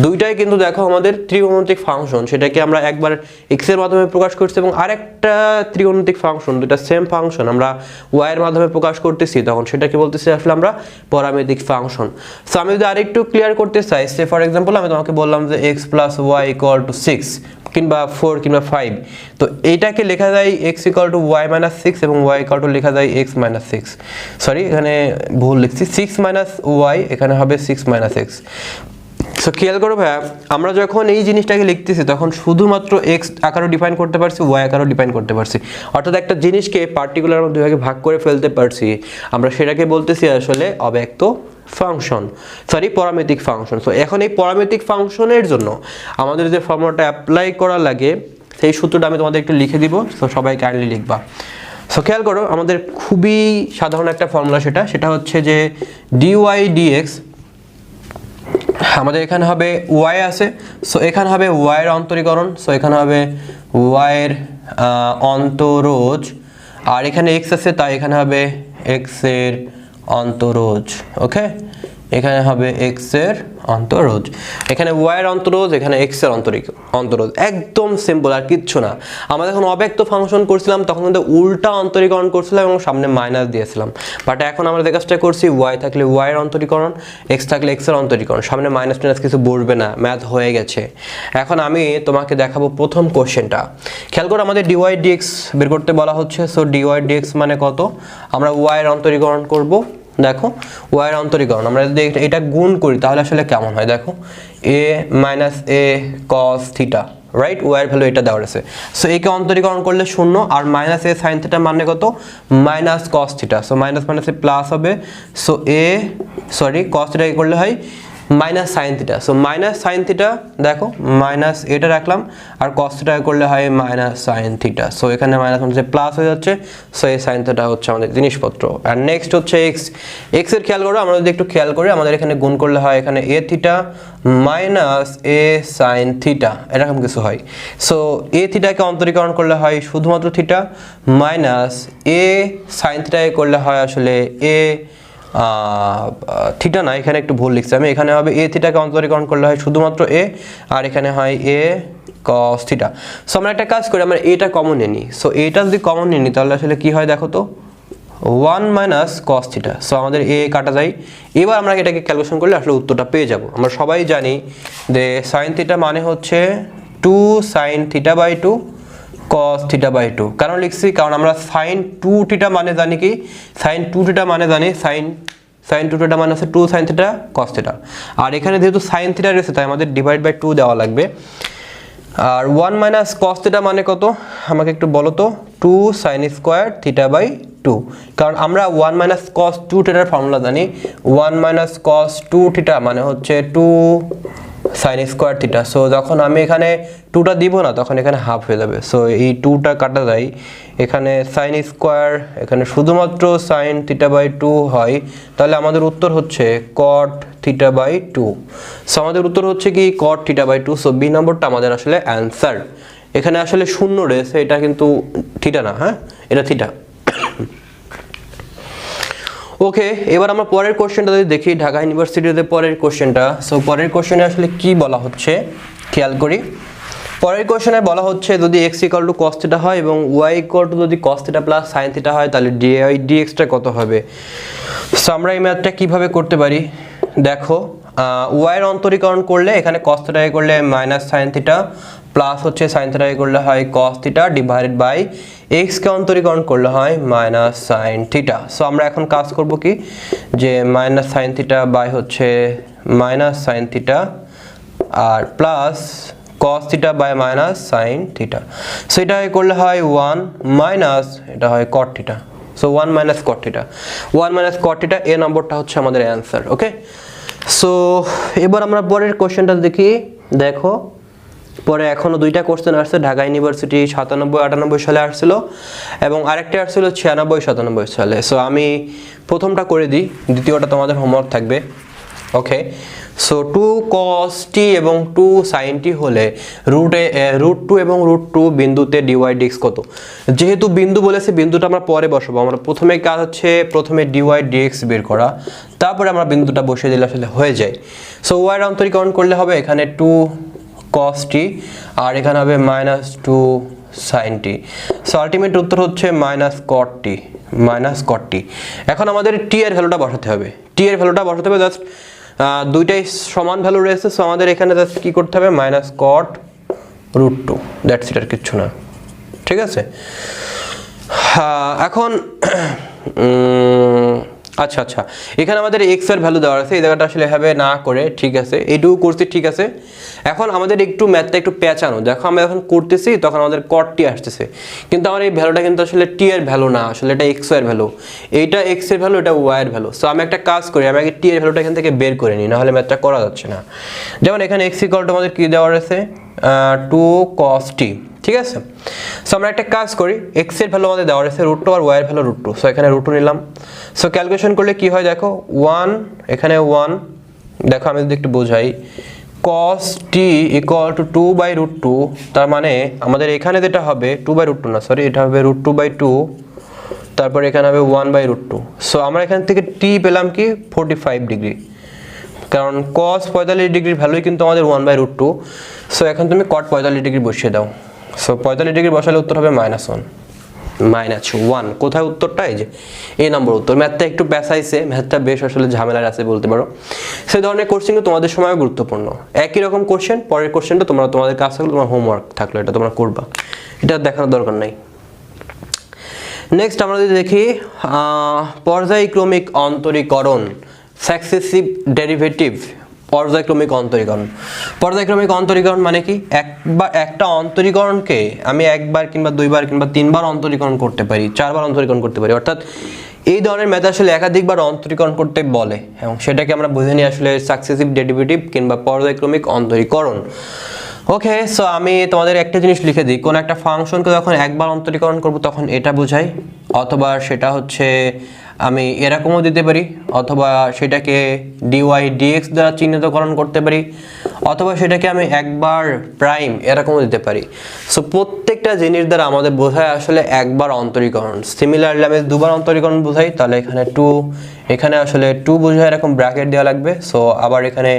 দুইটাই কিন্তু দেখো আমাদের ত্রিকোণমিতিক ফাংশন, সেটাকে আমরা একবার এক্স এর মাধ্যমে প্রকাশ করছি এবং আরেকটা ত্রিকোণমিতিক ফাংশন, দুইটা সেম ফাংশন আমরা ওয়াই এর মাধ্যমে প্রকাশ করতেছি, তখন সেটাকে বলতেছি আসলে আমরা প্যারামেট্রিক ফাংশন। সো আমি যদি আরেকটু ক্লিয়ার করতে চাই, সে ফর এক্সাম্পল আমি তোমাকে বললাম যে x + y = 6 কিংবা 4 কিংবা 5, তো এইটাকে লেখা যায় x = y - 6 এবং y = লেখা যায় x - 6। সরি এখানে ভুল লিখছি, 6 - y এখানে হবে 6 - x। সো খেয়াল করো ভাইয়া, আমরা যখন এই জিনিসটাকে লিখতেছি তখন শুধুমাত্র x আকারে ডিফাইন করতে পারছি, y আকারে ডিফাইন করতে পারছি, অর্থাৎ একটা জিনিসকে পার্টিকুলার দুই ভাগে ভাগ করে ফেলতে পারছি, আমরা সেটাকে বলতেছি আসলে অব্যক্ত function, sorry parametric function. So এখন এই প্যারামেট্রিক ফাংশনের জন্য আমাদের যে ফর্মুলাটা অ্যাপ্লাই করা লাগে সেই সূত্রটা আমি তোমাদের একটু লিখে দিব, সো সবাই কাইন্ডলি লিখবা। সো খেয়াল করো আমাদের খুবই সাধারণ একটা ফর্মুলা, সেটা হচ্ছে যে dy dx, আমাদের এখানে হবে y আছে, সো এখানে হবে y এর অন্তরীকরণ, সো এখানে হবে y এর অন্তরজ, আর এখানে x আছে তাই এখানে হবে x এর অন্তরজ। ওকে, এখানে হবে x এর অন্তরজ, এখানে y এর অন্তরজ, এখানে x এর অন্তরজ, একদম সিম্পল আর কিচ্ছু না। আমরা যখন অব্যক্ত ফাংশন করছিলাম তখন কিন্তু উল্টা অন্তরীকরণ করছিলাম এবং সামনে মাইনাস দিয়েছিলাম, বাট এখন আমরা যে কাজটা করছি y থাকলে y এর অন্তরীকরণ, x থাকলে x এর অন্তরীকরণ, সামনে মাইনাস টাইনাস কিছু বসবে না, ম্যাথ হয়ে গেছে। এখন আমি তোমাকে দেখাবো প্রথম কোশ্চেনটা। খেয়াল করো আমাদের dy dx বের করতে বলা হচ্ছে, সো dy dx মানে কত, আমরা y এর অন্তরীকরণ করব। দেখো y এর অন্তরীকরণ আমরা যদি এটা গুণ করি তাহলে আসলে কেমন হয়, দেখো a - a cos θ right, Y এর ভ্যালু এটা দেওয়া আছে। সো একে অন্তরীকরণ করলে 0 আর মাইনাস এ সাইন থিটা মানে কত minus cos theta. So minus মাইনাসে প্লাস হবে। সো কস থিটা করলে হয় minus sine theta. So minus sine theta দেখো মাইনাস এটা রাখলাম আর কস থিটা করলে হয় মাইনাস সাইন থিটা। সো এখানে মাইনাস মাইনাসে প্লাস হয়ে যাচ্ছে। সো এই সাইন থিটা হচ্ছে আমাদের জিনিসপত্র। আর নেক্সট হচ্ছে এক্স এর খেয়াল করো, আমরা যদি একটু খেয়াল করি আমাদের এখানে গুণ করলে হয় এখানে এ থিটা মাইনাস এ সাইন থিটা এরকম কিছু হয়। সো এ থিটাকে অন্তরীকরণ করলে হয় শুধুমাত্র থিটা মাইনাস এ সাইন থিটাকে করলে হয় আসলে এ থিটা না, এখানে একটু ভুল লিখছি আমি, এখানে হবে এ থিটাকে অন্তরীকরণ করলে হয় শুধুমাত্র এ আর এখানে হয় এ কস থিটা। সো আমরা একটা কাজ করি, আমরা এটা কমন নিয়ে নিই। সো এটা যদি কমন নিয়ে নিই তাহলে আসলে কি হয় দেখো তো 1 মাইনাস কস থিটা। সো আমাদের এ কাটা যায়। এবার আমরা এটাকে ক্যালকুলেশন করলে আসলে উত্তরটা পেয়ে যাব। আমরা সবাই জানি যে সাইন থিটা মানে হচ্ছে 2 sine theta by 2 cos theta by 2। কেন লিখছি? কারণ আমরা সাইন 2 থিটা মানে জানি কি, সাইন 2 থিটা মানে জানি সাইন 2 থিটা মানে হচ্ছে 2 সাইন থিটা cos থিটা। আর এখানে যেহেতু সাইন থিটা রয়েছে তাই আমাদের ডিভাইড বাই 2 দেওয়া লাগবে। আর 1 মাইনাস cos থিটা মানে কত আমাকে একটু বলো তো, 2 সাইন স্কয়ার থিটা বাই 2। কারণ আমরা 1 মাইনাস cos 2 থিটার ফর্মুলা জানি। 1 মাইনাস cos 2 থিটা মানে হচ্ছে 2 সাইন স্কয়ার থিটা। সো যখন আমি এখানে 2টা দিব না তখন এখানে হাফ হয়ে যাবে। সো এই 2টা কাটা যায়, এখানে সাইন স্কয়ার, এখানে শুধুমাত্র সাইন থিটা বাই 2 হয়। তাহলে আমাদের উত্তর হচ্ছে কট থিটা বাই 2। সো আমাদের উত্তর হচ্ছে কি cot theta by 2। So B নম্বরটা আমাদের আসলে অ্যান্সার। এখানে আসলে শূন্য রয়েছে, এটা কিন্তু থিটা না, হ্যাঁ এটা থিটা। ওকে, এবার আমরা পরের কোশ্চেনটা যদি দেখি ঢাকা ইউনিভার্সিটিতে পরের কোশ্চেনটা। সো পরের কোশ্চেনে আসলে কি বলা হচ্ছে খেয়াল করি। পরের কোশ্চেনে বলা হচ্ছে যদি x equal to cos theta হয় এবং y ইকুয়াল টু যদি cos theta plus sin theta হয় তাহলে dy dx টা কত হবে। সো আমরা এই ম্যাথটা কিভাবে করতে পারি দেখো, y এর অন্তরীকরণ করলে এখানে cos থিটা করলে মাইনাস sin থিটা প্লাস হচ্ছে sin থিটা করলে হয় cos theta divided by x কে অন্তরীকরণ করলে হয় মাইনাস sin থিটা। সো আমরা এখন কাজ করব কি যে মাইনাস sin থিটা বাই হচ্ছে মাইনাস sin থিটা আর plus cos theta by minus sin theta. So এটা করলে হয় 1 মাইনাস এটা হয় cot theta. So 1 minus cot theta, 1 minus cot theta, এ নম্বরটা হচ্ছে আমাদের অ্যান্সার। ওকে, সো এবার আমরা পরের কোশ্চেনটা দেখি। দেখো পরে এখনো দুইটা কোশ্চেন আসছে, ঢাকা ইউনিভার্সিটি 97-98 সালে আসছিল এবং আরেকটা আসছিল 96-97 সালে। সো আমি প্রথমটা করে দিই, দ্বিতীয়টা তোমাদের হোমওয়ার্ক থাকবে। ওকে, সো 2 cos t এবং 2 sin t হলে √2 এবং √2 বিন্দুতে dy dx কত। যেহেতু বিন্দু বলেছে বিন্দুটা আমরা পরে বসাবো, আমরা প্রথমে কাজ হচ্ছে প্রথমে dy dx বের করা, তারপরে আমরা বিন্দুটা বসিয়ে দিলে আসলে হয়ে যায়। সো y এর অন্তরীকরণ করলে হবে এখানে 2 cos t আর এখানে হবে -2 sin t। সো আলটিমেট উত্তর হচ্ছে -cot t। এখন আমাদের t এর ভ্যালুটা বসাতে হবে, t এর ভ্যালুটা বসাতে হবে জাস্ট দুইটাই সমান ভ্যালু রয়েছে। সো আমাদের এখানে জাস্ট কি করতে হবে -cot √2, দ্যাটস ইট, আর কিছু না। ঠিক আছে, এখন আচ্ছা এখানে আমাদের x এর ভ্যালু দেওয়া আছে, এই জায়গাটা আসলে এভাবে না করে, ঠিক আছে এইটুকু করছি, ঠিক আছে। এখন আমাদের একটু ম্যাথটা একটু পেঁচানো, দেখো আমরা যখন করতেছি তখন আমাদের cot t আসতেছে, কিন্তু আমার এই ভ্যালুটা কিন্তু আসলে t এর ভ্যালু না, আসলে এটা x এর ভ্যালু, এইটা x এর ভ্যালু, এটা y এর ভ্যালু। সো আমি একটা কাজ করি, আমি আগে t এর ভ্যালুটা এখান থেকে বের করে নিই, না হলে ম্যাথটা করা যাচ্ছে না। যেমন এখানে x ইকুয়াল টু আমাদের কি দেওয়া আছে 2 cos t, ঠিক আছে। সো আমরা একটা কাজ করি, x এর ভ্যালু আমাদের দেওয়া আছে √2 আর y এর ভ্যালু √2। সো এখানে √2 নিলাম। সো ক্যালকুলেশন করলে কি হয় দেখো 1, এখানে 1, দেখো আমি যদি একটু বোঝাই cos t ইকুয়াল টু 2/√2, তার মানে আমাদের এখানে যেটা হবে 2/√2 না, সরি এটা হবে √2/2, তারপর এখানে হবে 1/√2। সো আমরা এখান থেকে t পেলাম কি 45 ডিগ্রি, কারণ cos 45 ডিগ্রির ভ্যালুই কিন্তু আমাদের 1/√2। সো এখন তুমি cot 45 ডিগ্রি বসিয়ে দাও। সো 45 ডিগ্রি বসালে উত্তর হবে -1। কোথায় উত্তরটা? এই যে এই নম্বর উত্তর। ম্যাথটা একটু পেঁচাইছে, ম্যাথটা বেশ আসলে ঝামেলার আছে বলতে পারো। সেই ধরনের কোশ্চেন তোমাদের সময় গুরুত্বপূর্ণ। একই রকম কোশ্চেন, পরের কোশ্চেনটা তোমাদের কাছে থাকলো, তোমার হোমওয়ার্ক থাকলো, এটা তোমরা করবা, এটা দেখানোর দরকার নাই। নেক্সট আমরা যদি দেখি পর্যায়ক্রমিক অন্তরীকরণ, সাকসেসিভ ডেরিভেটিভ পর্যায়ক্রমিক অন্তরীকরণ। পর্যায়ক্রমিক অন্তরীকরণ মানে কি, একটা অন্তরীকরণকে আমি একবার কিংবা দুইবার কিংবা তিনবার অন্তরীকরণ করতে পারি, চারবার অন্তরীকরণ করতে পারি, অর্থাৎ এই ধরনের ম্যাথ আসলে একাধিকবার অন্তরীকরণ করতে বলে এবং সেটাকে আমরা বুঝে নিই আসলে সাকসেসিভ ডেরিভেটিভ কিংবা পর্যায়ক্রমিক অন্তরীকরণ। ওকে, সো আমি তোমাদের একটা জিনিস লিখে দিই, কোন একটা ফাংশনকে যখন একবার অন্তরীকরণ করব তখন এটা বোঝাই, অথবা সেটা হচ্ছে আমি এরকমও দিতে পারি, অথবা সেটাকে ডিওয়াই ডিএক্স দ্বারা চিহ্নিতকরণ করতে পারি, অথবা সেটাকে আমি একবার প্রাইম এরকমও দিতে পারি। সো প্রত্যেকটা জিনিস দ্বারা আমাদের বোঝায় আসলে একবার অন্তরীকরণ। সিমিলারলি আমি দুবার অন্তরীকরণ বোঝাই, তাহলে এখানে 2, এখানে আসলে 2 বোঝায় এরকম ব্র্যাকেট দেওয়া লাগবে। সো আবার এখানে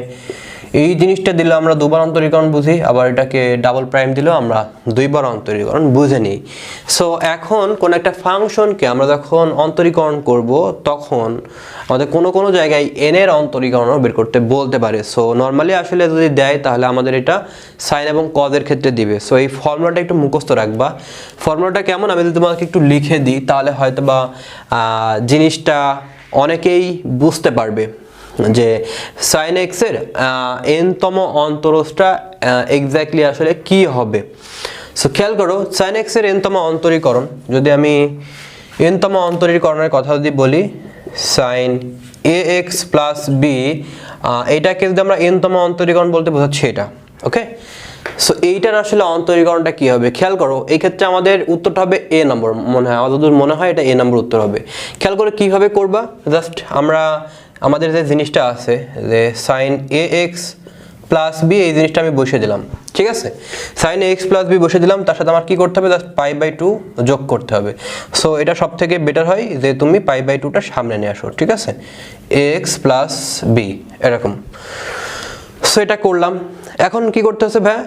এই জিনিসটা দিলে আমরা দুবার অন্তরীকরণ বুঝি, আবার এটাকে ডাবল প্রাইম দিলেও আমরা দুইবার অন্তরীকরণ বুঝে নিই। সো এখন কোন একটা ফাংশনকে আমরা যখন অন্তরীকরণ করব তখন আমাদের কোনো জায়গায় n এর অন্তরীকরণও বের করতে বলতে পারে। সো নর্মালি আসলে যদি দেয় তাহলে আমাদের এটা সাইন এবং কজ এর ক্ষেত্রে দিবে। সো এই ফর্মুলাটা একটু মুখস্থ রাখবা। ফর্মুলাটা কেমন আমি যদি তোমাকে একটু লিখে দিই তাহলে হয়তো বা জিনিসটা অনেকেই বুঝতে পারবে যে সাইন এক্স এর n-তম অন্তরজটা এক্স্যাক্টলি আসলে কি হবে। সো খেয়াল করো, সাইন এক্স এর n-তম অন্তরীকরণ, যদি আমি n-তম অন্তরীকরণের কথা যদি বলি, সাইন ax প্লাস b, এইটাকে যদি আমরা n-তম অন্তরীকরণ বলতে বোঝাচ্ছি এটা। ওকে, সো এইটার আসলে অন্তরীকরণটা কি হবে খেয়াল করো। এই ক্ষেত্রে আমাদের উত্তরটা হবে a নম্বর, আমাদের মনে হয় এটা a নম্বর উত্তর হবে। খেয়াল করে কিভাবে করবা, জাস্ট আমরা আমাদের যে জিনিসটা আছে যে সাইন ax প্লাস b, এই জিনিসটা আমি বসিয়ে দিলাম, ঠিক আছে। সাইন ax প্লাস b বসিয়ে দিলাম, তার সাথে আমার কি করতে হবে, জাস্ট π/2 যোগ করতে হবে। সো এটা সব থেকে বেটার হয় যে তুমি π/2টা সামনে নিয়ে আসো, ঠিক আছে, ax প্লাস b এরকম। সো এটা করলাম। এখন কি করতে হচ্ছে ভাই,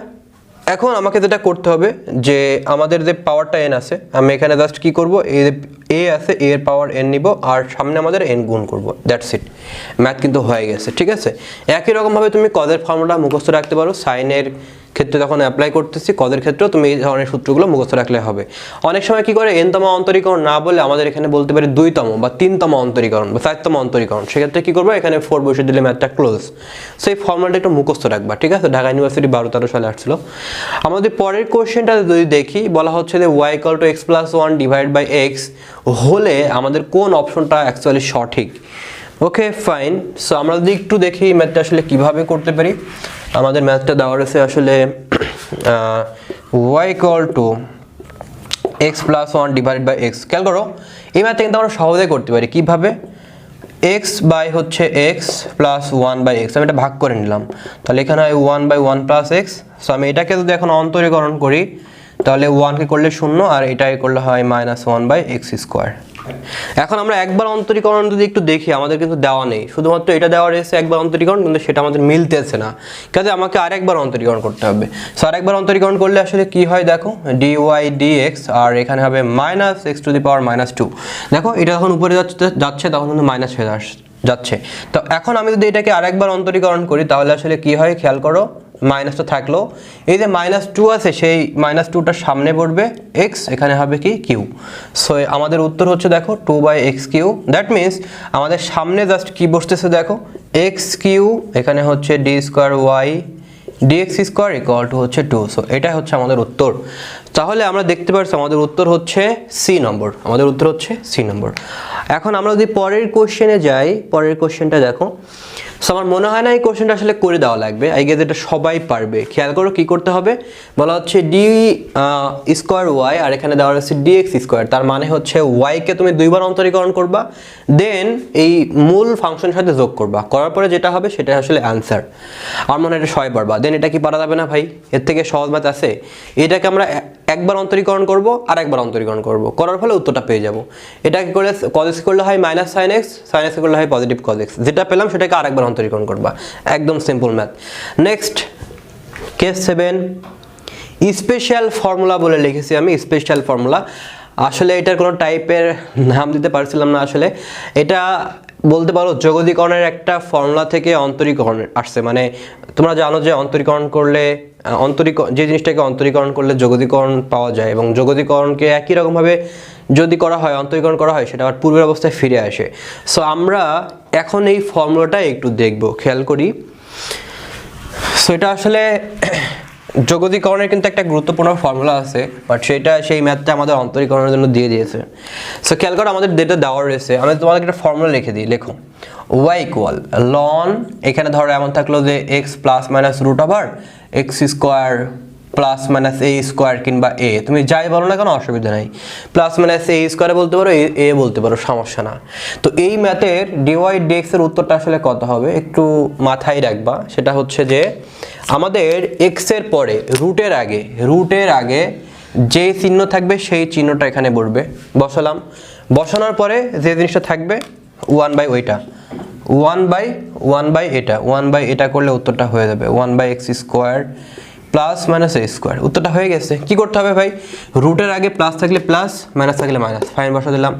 এখন আমাকে যেটা করতে হবে যে আমাদের যে পাওয়ারটা n আছে, আমি এখানে জাস্ট কি করব, a আছে, a এর পাওয়ার n নিব আর সামনে আমাদের n গুণ করব, দ্যাটস ইট। ম্যাথ কিন্তু হয়ে গেছে, ঠিক আছে। একই রকম ভাবে তুমি কজের ফর্মুলা মুখস্থ রাখতে পারো। সাইনের ক্ষেত্রে যখন অ্যাপ্লাই করতেছি, কজের ক্ষেত্রেও তুমি এই ধরনের সূত্রগুলো মুখস্থ রাখলে হবে। অনেক সময় কি করে, n-তম অন্তরীকরণ না বলে আমাদের এখানে বলতে পারে 2তম বা 3তম অন্তরীকরণ বা 4তম অন্তরীকরণ, সেক্ষেত্রে কি করবো, এখানে 4 বসিয়ে দিলে ম্যাথটা ক্লোজ। সো এই ফর্মুলাটা একটু মুখস্থ রাখবা, ঠিক আছে। ঢাকা ইউনিভার্সিটি 12-13 সালে আসছিল। আমাদের পরের কোশ্চেনটা যদি দেখি, বলা হচ্ছে যে y = x+1 / x হলে আমাদের কোন অপশনটা অ্যাকচুয়ালি সঠিক। ওকে ফাইন, সো আমরা যদি একটু দেখি ম্যাথটা আসলে কিভাবে করতে পারি। আমাদের ম্যাথটা দেওয়া রয়েছে আসলে y = x+1 / x। খেয়াল করো, এই ম্যাথটা কিন্তু আমরা সহজে করতে পারি। কিভাবে, x বাই হচ্ছে x প্লাস 1/x, আমি এটা ভাগ করে নিলাম, তাহলে এখানে হয় 1/1 + x। সো আমি এটাকে যদি এখন অন্তরীকরণ করি তাহলে 1 কে করলে 0 আর এটাকে করলে হয় -1/x²। এখন আমরা একবার অন্তরীকরণ যদি একটু দেখি, আমাদের কিন্তু দেওয়া নেই, শুধুমাত্র এটা দেওয়া রয়েছে একবার অন্তরীকরণ, কিন্তু সেটা আমাদের মিলতেছে না, কাজে আমাকে আরেকবার অন্তরীকরণ করতে হবে। সো আরেকবার অন্তরীকরণ করলে আসলে কি হয় দেখো, dy dx আর এখানে হবে -x⁻²। দেখো এটা যখন উপরে যাচ্ছে তখন কিন্তু মাইনাস হয়ে যাচ্ছে। তো এখন আমি যদি এটাকে আরেকবার অন্তরীকরণ করি তাহলে আসলে কি হয় খেয়াল করো, মাইনাসটা থাকলো, এই যে -2 আছে সেই -2টার সামনে পড়বে x, এখানে হবে কি q। সো আমাদের উত্তর হচ্ছে দেখো 2/x³। দ্যাট মিনস আমাদের সামনে জাস্ট কি বসতেছে দেখো, x³ এখানে হচ্ছে d²y dx² হচ্ছে 2। সো এটা হচ্ছে আমাদের উত্তর। তাহলে আমরা দেখতে পাচ্ছি আমাদের উত্তর হচ্ছে সি নম্বর, আমাদের উত্তর হচ্ছে সি নম্বর। এখন আমরা যদি পরের কোশ্চেনে যাই, পরের কোশ্চেনটা দেখো। সো আমার মনে হয় না এই কোশ্চেনটা আসলে করে দেওয়া লাগবে, আই গেস এটা সবাই পারবে। খেয়াল করো কি করতে হবে, বলা হচ্ছে d² আর এখানে দেওয়া হচ্ছে dx², তার মানে হচ্ছে y কে তুমি দুইবার অন্তরীকরণ করবা, দেন এই মূল ফাংশনের সাথে যোগ করবা, করার পরে যেটা হবে সেটা আসলে অ্যান্সার। আমার মনে হয় এটা সবাই পারবা। দেন এটা কি পারা যাবে না ভাই, এর থেকে সহজ ম্যাথ আছে? এটাকে আমরা একবার অন্তরীকরণ করব আর একবার অন্তরীকরণ করব, করার ফলে উত্তরটা পেয়ে যাব। এটাকে করে cos x করলে হয় -sin x, sin x করলে হয় পজিটিভ cos x, যেটা পেলাম সেটাকে আরেকবার অন্তরীকরণ করবা, একদম simple math. Next case 7, special formula বলে লিখেছি আমি, স্পেশাল ফর্মুলা। আসলে এটার কোনো টাইপের নাম দিতে পারছিলাম না, আসলে এটা বলতে পারো যোগদীকরণের একটা ফর্মুলা থেকে অন্তরীকরণ আসছে। মানে তোমরা জানো যে অন্তরীকরণ করলে যে জিনিসটাকে অন্তরীকরণ করলে যোগদীকরণ পাওয়া যায়, এবং যোগদীকরণকে একই রকমভাবে যদি করা হয়, অন্তরীকরণ করা হয়, সেটা আবার পূর্বের অবস্থায় ফিরে আসে। সো আমরা এখন এই ফর্মুলাটা একটু দেখব। খেয়াল করি, সো এটা আসলে যোগজীকরণের কিন্তু একটা গুরুত্বপূর্ণ ফর্মুলা আছে, বাট সেই ম্যাথটা আমাদের অন্তরীকরণের জন্য দিয়ে দিয়েছে। সো খেয়াল করো আমাদের যেটা দেওয়া রয়েছে, আমি তোমাদেরকে একটা ফর্মুলা লিখে দিই, লেখো y ইকুয়াল লন, এখানে ধরো এমন থাকলো যে x plus minus root over x square plus minus a square কিংবা এ, তুমি যাই বলো না কেন অসুবিধা নাই, প্লাস মাইনাস এ স্কোয়ারে বলতে পারো, এ বলতে পারো, সমস্যা না। তো এই ম্যাথের ডিওয়াই ডিএক্স এর উত্তরটা আসলে কত হবে একটু মাথায় রাখবা, সেটা হচ্ছে যে আমাদের এক্স এর পরে রুটের আগে যে চিহ্ন থাকবে সেই চিহ্নটা এখানে বসালাম, বসানোর পরে যে জিনিসটা থাকবে 1 বাই এটা করলে উত্তরটা হয়ে যাবে 1 by x square plus minus a square. উত্তরটা হয়ে গেছে। কি করতে হবে ভাই, রুটের আগে প্লাস থাকলে প্লাস, মাইনাস থাকলে মাইনাস, ফাইন বসা দিলাম,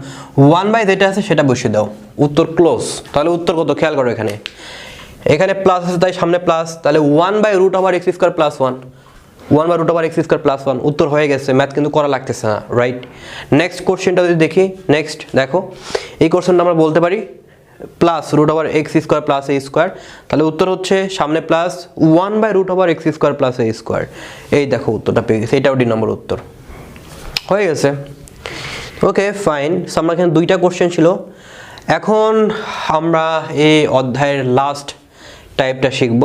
1 বাই যেটা আছে সেটা বসিয়ে দাও, উত্তর ক্লোজ। তাহলে উত্তর কত খেয়াল করো, এখানে প্লাস আছে তাই সামনে প্লাস, তাহলে 1 by root over x square plus 1 by root over x square plus 1, উত্তর হয়ে গেছে। ম্যাথ কিন্তু করা লাগতেছে না, রাইট। নেক্সট কোশ্চেনটা যদি দেখি, নেক্সট দেখো এই কোশ্চেনটা আমরা বলতে পারি plus root over x square plus a square, তাহলে উত্তর হচ্ছে সামনে plus 1 by root over x square plus a square. এই দেখো উত্তরটা পেয়ে গেছে, এটাও 2 নম্বর উত্তর হয়ে গেছে। Okay fine. সো আমরা এখানে 2টা কোশ্চেন ছিল। এখন আমরা এই অধ্যায়ের লাস্ট টাইপটা শিখব,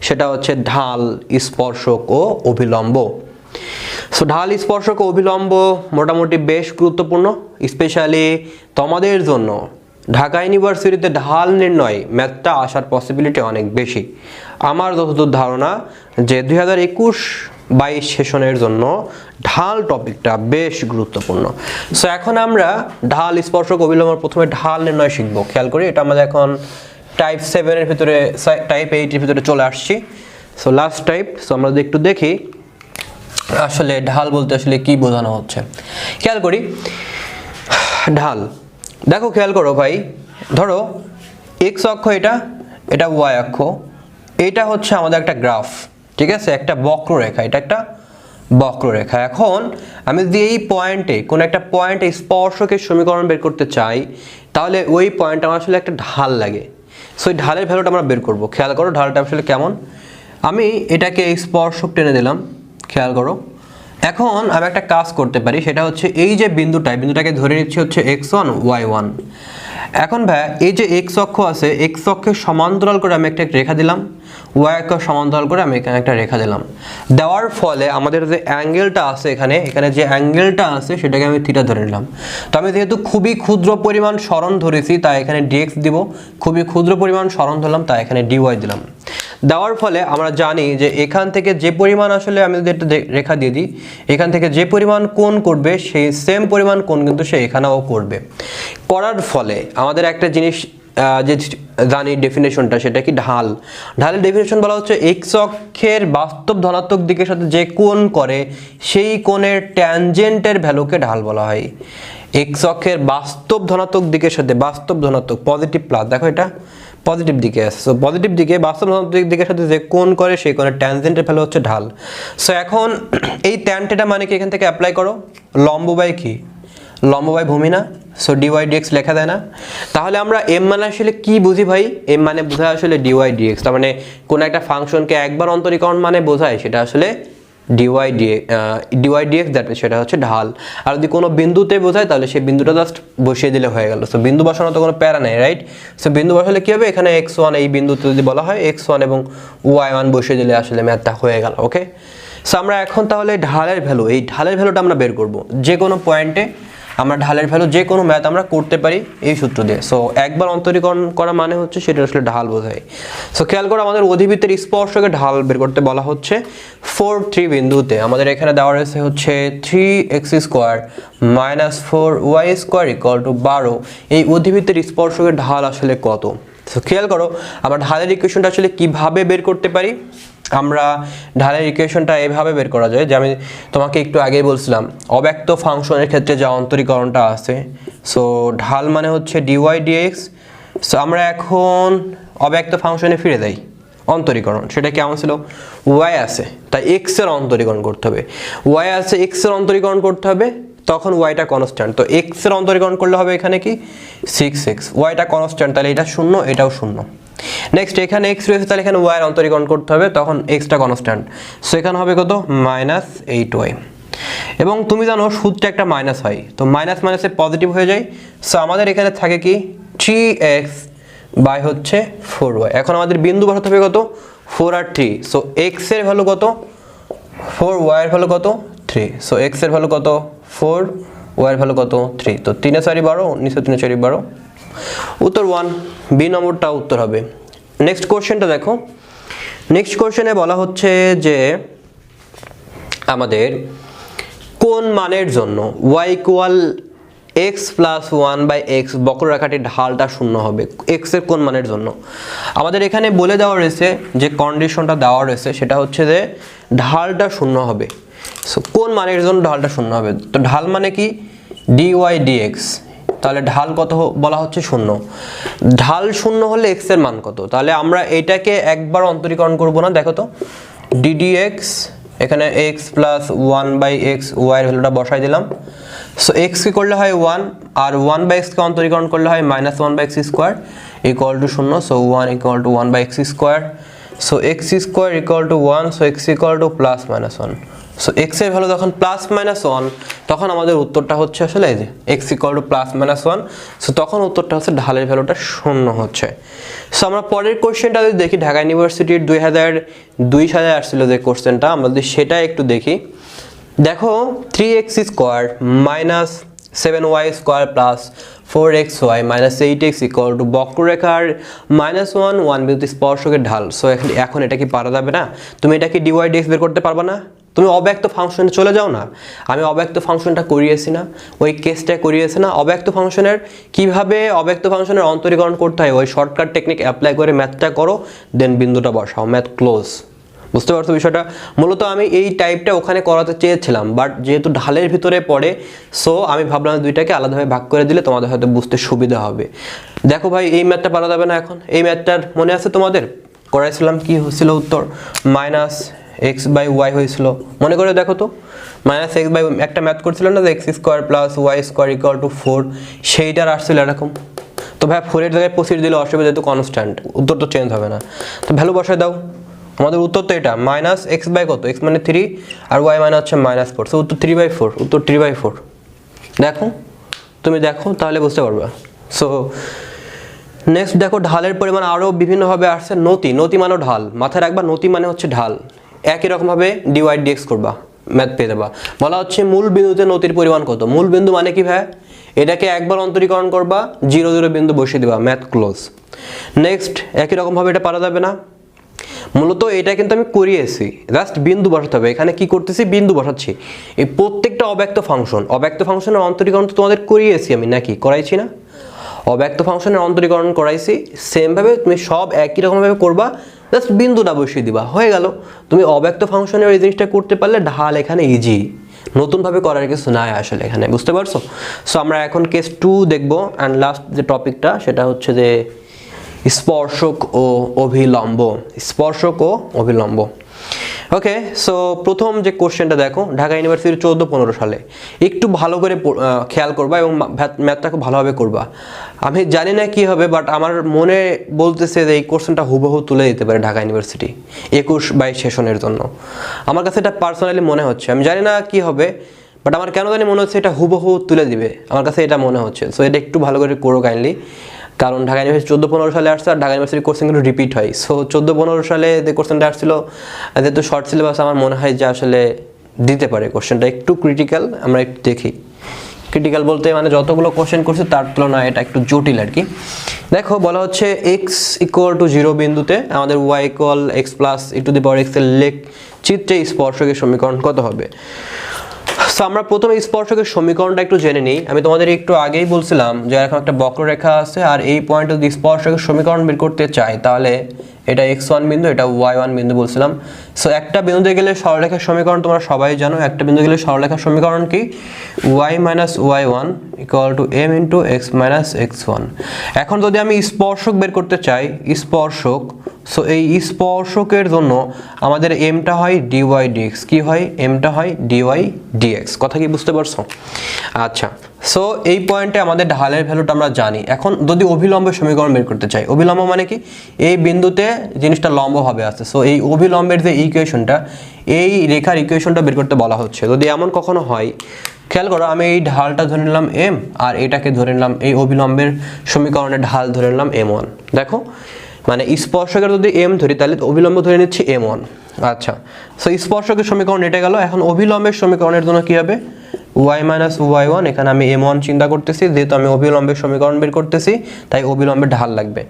সেটা হচ্ছে ঢাল, স্পর্শক ও অভিলম্ব। সো ঢাল, স্পর্শক ও অভিলম্ব মোটামুটি বেশ গুরুত্বপূর্ণ, স্পেশালি তোমাদের জন্য ঢাকা ইউনিভার্সিটিতে ঢাল নির্ণয় ম্যাথটা আসার পসিবিলিটি অনেক বেশি। আমার যতদূর ধারণা যে 2021-22 সেশনের জন্য ঢাল টপিকটা বেশ গুরুত্বপূর্ণ। সো এখন আমরা ঢাল, স্পর্শক, অভিলম্ব, প্রথমে ঢাল নির্ণয় শিখবো। খেয়াল করি এটা আমাদের এখন টাইপ 7 এর ভিতরে, টাইপ 8 এর ভিতরে চলে আসছি। So last type. সো আমরা যদি একটু দেখি আসলে ঢাল বলতে আসলে কি বোঝানো হচ্ছে। খেয়াল করি ঢাল, দেখো খেয়াল করো ভাই, ধরো এক্স অক্ষ, এটা ওয়াই অক্ষ, এটা হচ্ছে আমাদের একটা গ্রাফ, ঠিক আছে, একটা বক্ররেখা, এটা একটা বক্ররেখা। এখন আমি যদি এই পয়েন্টে, কোন একটা পয়েন্টে স্পর্শকের সমীকরণ বের করতে চাই, তাহলে ওই পয়েন্টে আমার আসলে একটা ঢাল লাগে। সো এই ঢালের ভ্যালুটা আমরা বের করব। খেয়াল করো ঢালটা আসলে কেমন, আমি এটাকে স্পর্শক টেনে দিলাম, খেয়াল করো। এখন আমি একটা কাজ করতে পারি, সেটা হচ্ছে এই যে বিন্দুটাকে ধরে নিচ্ছি হচ্ছে x1 y1। এখন ভাই এই যে এক্স অক্ষ আছে, এক্স অক্ষের সমান্তরাল করে আমি একটা রেখা দিলাম, ওয়াই অক্ষ সমান্তরাল করে আমি এখানে একটা রেখা দিলাম। দেওয়ার ফলে আমাদের যে অ্যাঙ্গেলটা আছে এখানে যে অ্যাঙ্গেলটা আছে সেটাকে আমি থিটা ধরে নিলাম। তো আমি যেহেতু খুবই ক্ষুদ্র পরিমাণ সরণ ধরেছি তাই এখানে dx দিব, খুবই ক্ষুদ্র পরিমাণ সরণ ধরলাম তাই এখানে dy দিলাম। দেওয়ার ফলে আমরা জানি যে এখান থেকে যে পরিমাণ আসলে আমি যদি একটা রেখা দিয়ে দিই, এখান থেকে যে পরিমাণ কোণ করবে সেই সেম পরিমাণ কোণ কিন্তু সে এখানেও করবে। করার ফলে আমাদের একটা জিনিস যে জানি ডেফিনেশনটা, সেটা কি ঢাল। ঢালের ডেফিনেশন বলা হচ্ছে এক্স অক্ষের বাস্তব ধনাত্মক দিকের সাথে যে কোণ করে সেই কোণের ট্যানজেন্টের ভ্যালুকে ঢাল বলা হয়। এক্স অক্ষের বাস্তব ধনাত্মক দিকের সাথে, বাস্তব ধনাত্মক পজিটিভ প্লাস, দেখো এটা পজিটিভ দিকে আছে, সো পজিটিভ দিকে বাস্তব ধনাত্মক দিকের সাথে যে কোণ করে সেই কোণের ট্যানজেন্টের ভ্যালু হচ্ছে ঢাল। সো এখন এই ট্যান থিটা মানে কি, এখান থেকে অ্যাপ্লাই করো লম্ব বাই কি, লম্ব বাই ভূমি না, সো ডিওয়াই ডিএক্স লেখা দেয় না। তাহলে আমরা এম মানে আসলে কি বুঝি ভাই, এম মানে বোঝায় আসলে ডিওয়াই ডিএক্স, তার মানে কোন একটা ফাংশনকে একবার অন্তরীকরণ মানে বোঝায় সেটা আসলে ডিওয়াই ডিএক্স, দ্যাট সেটা হচ্ছে ঢাল। আর যদি কোনো বিন্দুতে বোঝায় তাহলে সেই বিন্দুটা জাস্ট বসিয়ে দিলে হয়ে গেল। সো বিন্দু বসানো তো কোনো প্যারা নেই, রাইট। সো বিন্দু বসালে কি হবে, এখানে x1 এই বিন্দুতে যদি বলা হয় x1 এবং y1 বসিয়ে দিলে আসলে ম্যাথটা হয়ে গেল। ওকে, সো আমরা এখন তাহলে ঢালের ভ্যালু, এই ঢালের ভ্যালুটা আমরা বের করব। যে কোনো পয়েন্টে আমরা ঢালের ভ্যালু, যে কোনো ম্যাথ আমরা করতে পারি এই সূত্র দিয়ে। সো একবার অন্তরীকরণ করা মানে হচ্ছে সেটা আসলে ঢাল বোঝায়। সো খেয়াল করো আমাদের অধিবৃত্তের স্পর্শকে ঢাল বের করতে বলা হচ্ছে 4-3 বিন্দুতে। আমাদের এখানে দেওয়া রয়েছে হচ্ছে 3x square minus 4y square equal to 12। এই অধিবৃত্তের স্পর্শকের ঢাল আসলে কত। সো খেয়াল করো আমরা ঢালের ইকুয়েশনটা আসলে কিভাবে বের করতে পারি। আমরা ঢালের ইকুয়েশনটা এভাবে বের করা যায়, যে আমি তোমাকে একটু আগেই বলছিলাম অব্যক্ত ফাংশনের ক্ষেত্রে যে অন্তরীকরণটা আছে। সো ঢাল মানে হচ্ছে ডিওয়াই ডিএক্স। সো আমরা এখন অব্যক্ত ফাংশনে ফিরে যাই, অন্তরীকরণ সেটা কেমন ছিল, ওয়াই আছে তাই এক্স এর অন্তরীকরণ করতে হবে, ওয়াই আছে এক্স এর অন্তরীকরণ করতে হবে, তখন ওয়াইটা কনস্ট্যান্ট, তো এক্স এর অন্তরীকরণ করলে হবে এখানে কি 6x, ওয়াইটা কনস্ট্যান্ট তাহলে এটা 0 এটাও 0। নেক্সট এখানে এক্স রয়েছে, তাহলে এখানে ওয়াই এর অন্তরীকরণ করতে হবে, তখন এক্সটা কনস্ট্যান্ট, সো এখানে হবে কত -8y। এবং তুমি জানো সূত্রে একটা মাইনাস হয়, তো মাইনাস মাইনাসে পজিটিভ হয়ে যায়, সো আমাদের এখানে থাকে কি 3x বাই হচ্ছে 4y। এখন আমাদের বিন্দু বসাতে হবে কত 4 আর 3, সো x এর ভ্যালু কত 4, y এর ভ্যালু কত 3, সো x এর ভ্যালু কত 4, y এর ভ্যালু কত 3, তো 3 এ 4 12, 19 3 4 12, উত্তর 1, বি নম্বরটা উত্তর হবে। নেক্সট কোশ্চেনটা দেখো, নেক্সট কোশ্চেনে বলা হচ্ছে যে আমাদের কোন মানের জন্য y x + 1/x বক্ররেখাটির ঢালটা শূন্য হবে, x এর কোন মানের জন্য। আমাদের এখানে বলে দেওয়া রয়েছে যে কন্ডিশনটা দেওয়া রয়েছে সেটা হচ্ছে যে ঢালটা শূন্য হবে। সো কোন মানের জন্য ঢালটা শূন্য হবে, তো ঢাল মানে কি dy dx, তাহলে ঢাল কত বলা হচ্ছে শূন্য। ঢাল শূন্য হলে x এর মান কত, তাহলে আমরা এটাকে একবার অন্তরীকরণ করব না, দেখো তো ddx, এখানে x + 1/x y এর ভ্যালুটা বসাই দিলাম, সো x কি করলে হয় 1 আর 1/x কে অন্তরীকরণ করলে হয় -1/x² = 0, so 1 = 1/x², so x² = 1, so x +-1, so x এর ভ্যালু যখন +-1 তখন আমাদের উত্তরটা হচ্ছে আসলে এই যে x +-1, সো তখন উত্তরটা হচ্ছে ঢালের ভ্যালুটা 0 হচ্ছে। সো আমরা পরের কোশ্চেনটা যদি দেখি, ঢাকা ইউনিভার্সিটির 2002 সালে আসছিল যে কোশ্চেনটা, আমরা যদি সেটা একটু দেখি, দেখো 3x² - 7y² + 4xy - 8x = বক্ররেখার -1 1 বিন্দুতে স্পর্শকের ঢাল। সো এখন এটা কি পারা যাবে না, তুমি এটা কি dy dx বের করতে পারবা না, তুমি অব্যক্ত ফাংশনে চলে যাও না। আমি অব্যক্ত ফাংশনটা করিয়েছি না, ওই কেসটা করিয়েছি না, অব্যক্ত ফাংশনের কিভাবে অব্যক্ত ফাংশনের অন্তরীকরণ করতে হয় ওই শর্টকাট টেকনিক অ্যাপ্লাই করে ম্যাথটা করো, দেন বিন্দুটা বসাও, ম্যাথ ক্লোজ। বুঝতে পারছো বিষয়টা, মূলত আমি এই টাইপটা ওখানে করাতে চেয়েছিলাম, বাট যেহেতু ঢালের ভিতরে পড়ে সো আমি ভাবলাম দুইটাকে আলাদাভাবে ভাগ করে দিলে তোমাদের হয়তো বুঝতে সুবিধা হবে। দেখো ভাই এই ম্যাথটা পারা যাবে না, এখন এই ম্যাথটার মনে আছে তোমাদের করাইছিলাম, কি হয়েছিল উত্তর -x/y হয়েছিল, মনে করে দেখো তো -x/, একটা ম্যাথ করছিল না যে x² + y² = 4, সেইটার আসছিল এরকম। তো ভাই 4 এর জায়গায় 25 দিলে অসুবিধা, যেহেতু কনস্ট্যান্ট উত্তর তো চেঞ্জ হবে না, তো ভ্যালু বসায় দাও। আমাদের উত্তর তো এটা -x কত, x মানে 3 আর y মানে হচ্ছে -4, সো উত্তর 3/4, উত্তর 3/4। দেখো তুমি দেখো তাহলে বুঝতে পারবে। সো নেক্সট দেখো ঢালের পরিমাণ আরও বিভিন্নভাবে আসছে, নতি মানেও ঢাল, মাথায় রাখবা নতি মানে হচ্ছে ঢাল, একই রকমভাবে dy dx করবা, ম্যাথ পেয়ে যাবা। বলা হচ্ছে মূল বিন্দুতে নতির পরিমাণ কত, মূল বিন্দু মানে কি ভাই, এটাকে একবার অন্তরীকরণ করবা, 0 0 বিন্দু বসিয়ে দিবা, ম্যাথ ক্লোজ। নেক্সট একই রকমভাবে এটা পারা যাবে না, মূলত এটা কিন্তু আমি করিয়েছি, জাস্ট বিন্দু বসাতে হবে। এখানে কি করতেছি, বিন্দু বসাচ্ছি। এই প্রত্যেকটা অব্যক্ত ফাংশনের অন্তরীকরণ তো তোমাদের করিয়েছি আমি, নাকি করাইছি না, অব্যক্ত ফাংশনের অন্তরীকরণ করাইছি, সেম ভাবে তুমি সব একই রকম ভাবে করবা, জাস্ট বিন্দুটা বসিয়ে দিবা, হয়ে গেল। তুমি অব্যক্ত ফাংশনের এই জিনিসটা করতে পারলে ঢাল এখানে ইজি, নতুন ভাবে করার কিছু নাই আসলে এখানে, বুঝতে পারছো। সো আমরা এখন কেস 2 দেখবো, অ্যান্ড লাস্ট যে টপিকটা সেটা হচ্ছে যে স্পর্শক ও অভিলম্ব, স্পর্শক ও অভিলম্ব। ওকে, সো প্রথম যে কোশ্চেনটা দেখো, ঢাকা ইউনিভার্সিটি 14-15 সালে, একটু ভালো করে খেয়াল করবা এবং ম্যাথটা খুব ভালোভাবে করবা। আমি জানি না কি হবে, বাট আমার মনে বলতেছে যে এই কোশ্চেনটা হুবহু তুলে দিতে পারে ঢাকা ইউনিভার্সিটি 21-22 সেশনের জন্য। আমার কাছে এটা পার্সোনালি মনে হচ্ছে, আমি জানি না কি হবে, বাট আমার কেন জানি মনে হচ্ছে এটা হুবহু তুলে দিবে, আমার কাছে এটা মনে হচ্ছে। সো এটা একটু ভালো করে করো কাইন্ডলি, কারণ ঢাকা ইউনিভার্সিটি 14-15 সালে আসছে, আর ঢাকা ইউনিভার্সিটির কোশ্চেনগুলো রিপিট হয়। সো 14-15 সালে যে কোশ্চেনটা আসছিল, যেহেতু শর্ট সিলেবাস, আমার মনে হয় যে আসলে দিতে পারে কোশ্চেনটা একটু ক্রিটিক্যাল। আমরা একটু দেখি, ক্রিটিক্যাল বলতে মানে যতগুলো কোশ্চেন করছে তার তুলনায় এটা একটু জটিল আর কি। দেখো বলা হচ্ছে x = 0 বিন্দুতে আমাদের y = x + e⁻x এর লেখ চিত্রে স্পর্শকের সমীকরণ কত হবে। সো আমরা প্রথমে স্পর্শকের সমীকরণটা একটু জেনে নিই। আমি তোমাদের একটু আগেই বলছিলাম যে এরকম একটা বক্ররেখা আছে, আর এই পয়েন্টে যদি স্পর্শকের সমীকরণ বের করতে চাই তাহলে এটা x1 বিন্দু, এটা y1 বিন্দু বলছিলাম। সো একটা বিন্দুতে গেলে সরলরেখার সমীকরণ তোমরা সবাই জানো, একটা বিন্দু গেলে সরলরেখার সমীকরণ কি, y - y1 = m × x - x1। এখন যদি আমি স্পর্শক বের করতে চাই, স্পর্শক, সো এই স্পর্শকের জন্য আমাদের mটা হয় dy dx, কি হয়, mটা হয় dy dx, কথা কি বুঝতে পারছো। আচ্ছা, সো এই পয়েন্টে আমাদের ঢালের ভ্যালুটা আমরা জানি। এখন যদি অভিলম্বের সমীকরণ বের করতে চাই, অভিলম্ব মানে কি, এই বিন্দুতে জিনিসটা লম্বভাবে আছে। সো এই অভিলম্বের যে ইকুয়েশনটা, এই রেখার ইকুয়েশনটা বের করতে বলা হচ্ছে। যদি এমন কখনো হয়, খেয়াল করো, আমি এই ঢালটা ধরে নিলাম এম, আর এটাকে ধরে নিলাম, এই অভিলম্বের সমীকরণের ঢাল ধরে নিলাম m1। দেখো, মানে স্পর্শকের যদি m ধরি তাহলে অভিলম্ব ধরে নিচ্ছি m1। আচ্ছা, সো স্পর্শকের সমীকরণ এটা গেল। এখন অভিলম্বের সমীকরণের জন্য কি হবে, y - y1। এখানে আমি m1 চিন্তা করতেছি, যেহেতু আমি অভিলম্বের সমীকরণ বের করতেছি, তাই অভিলম্বের ঢাল লাগবে।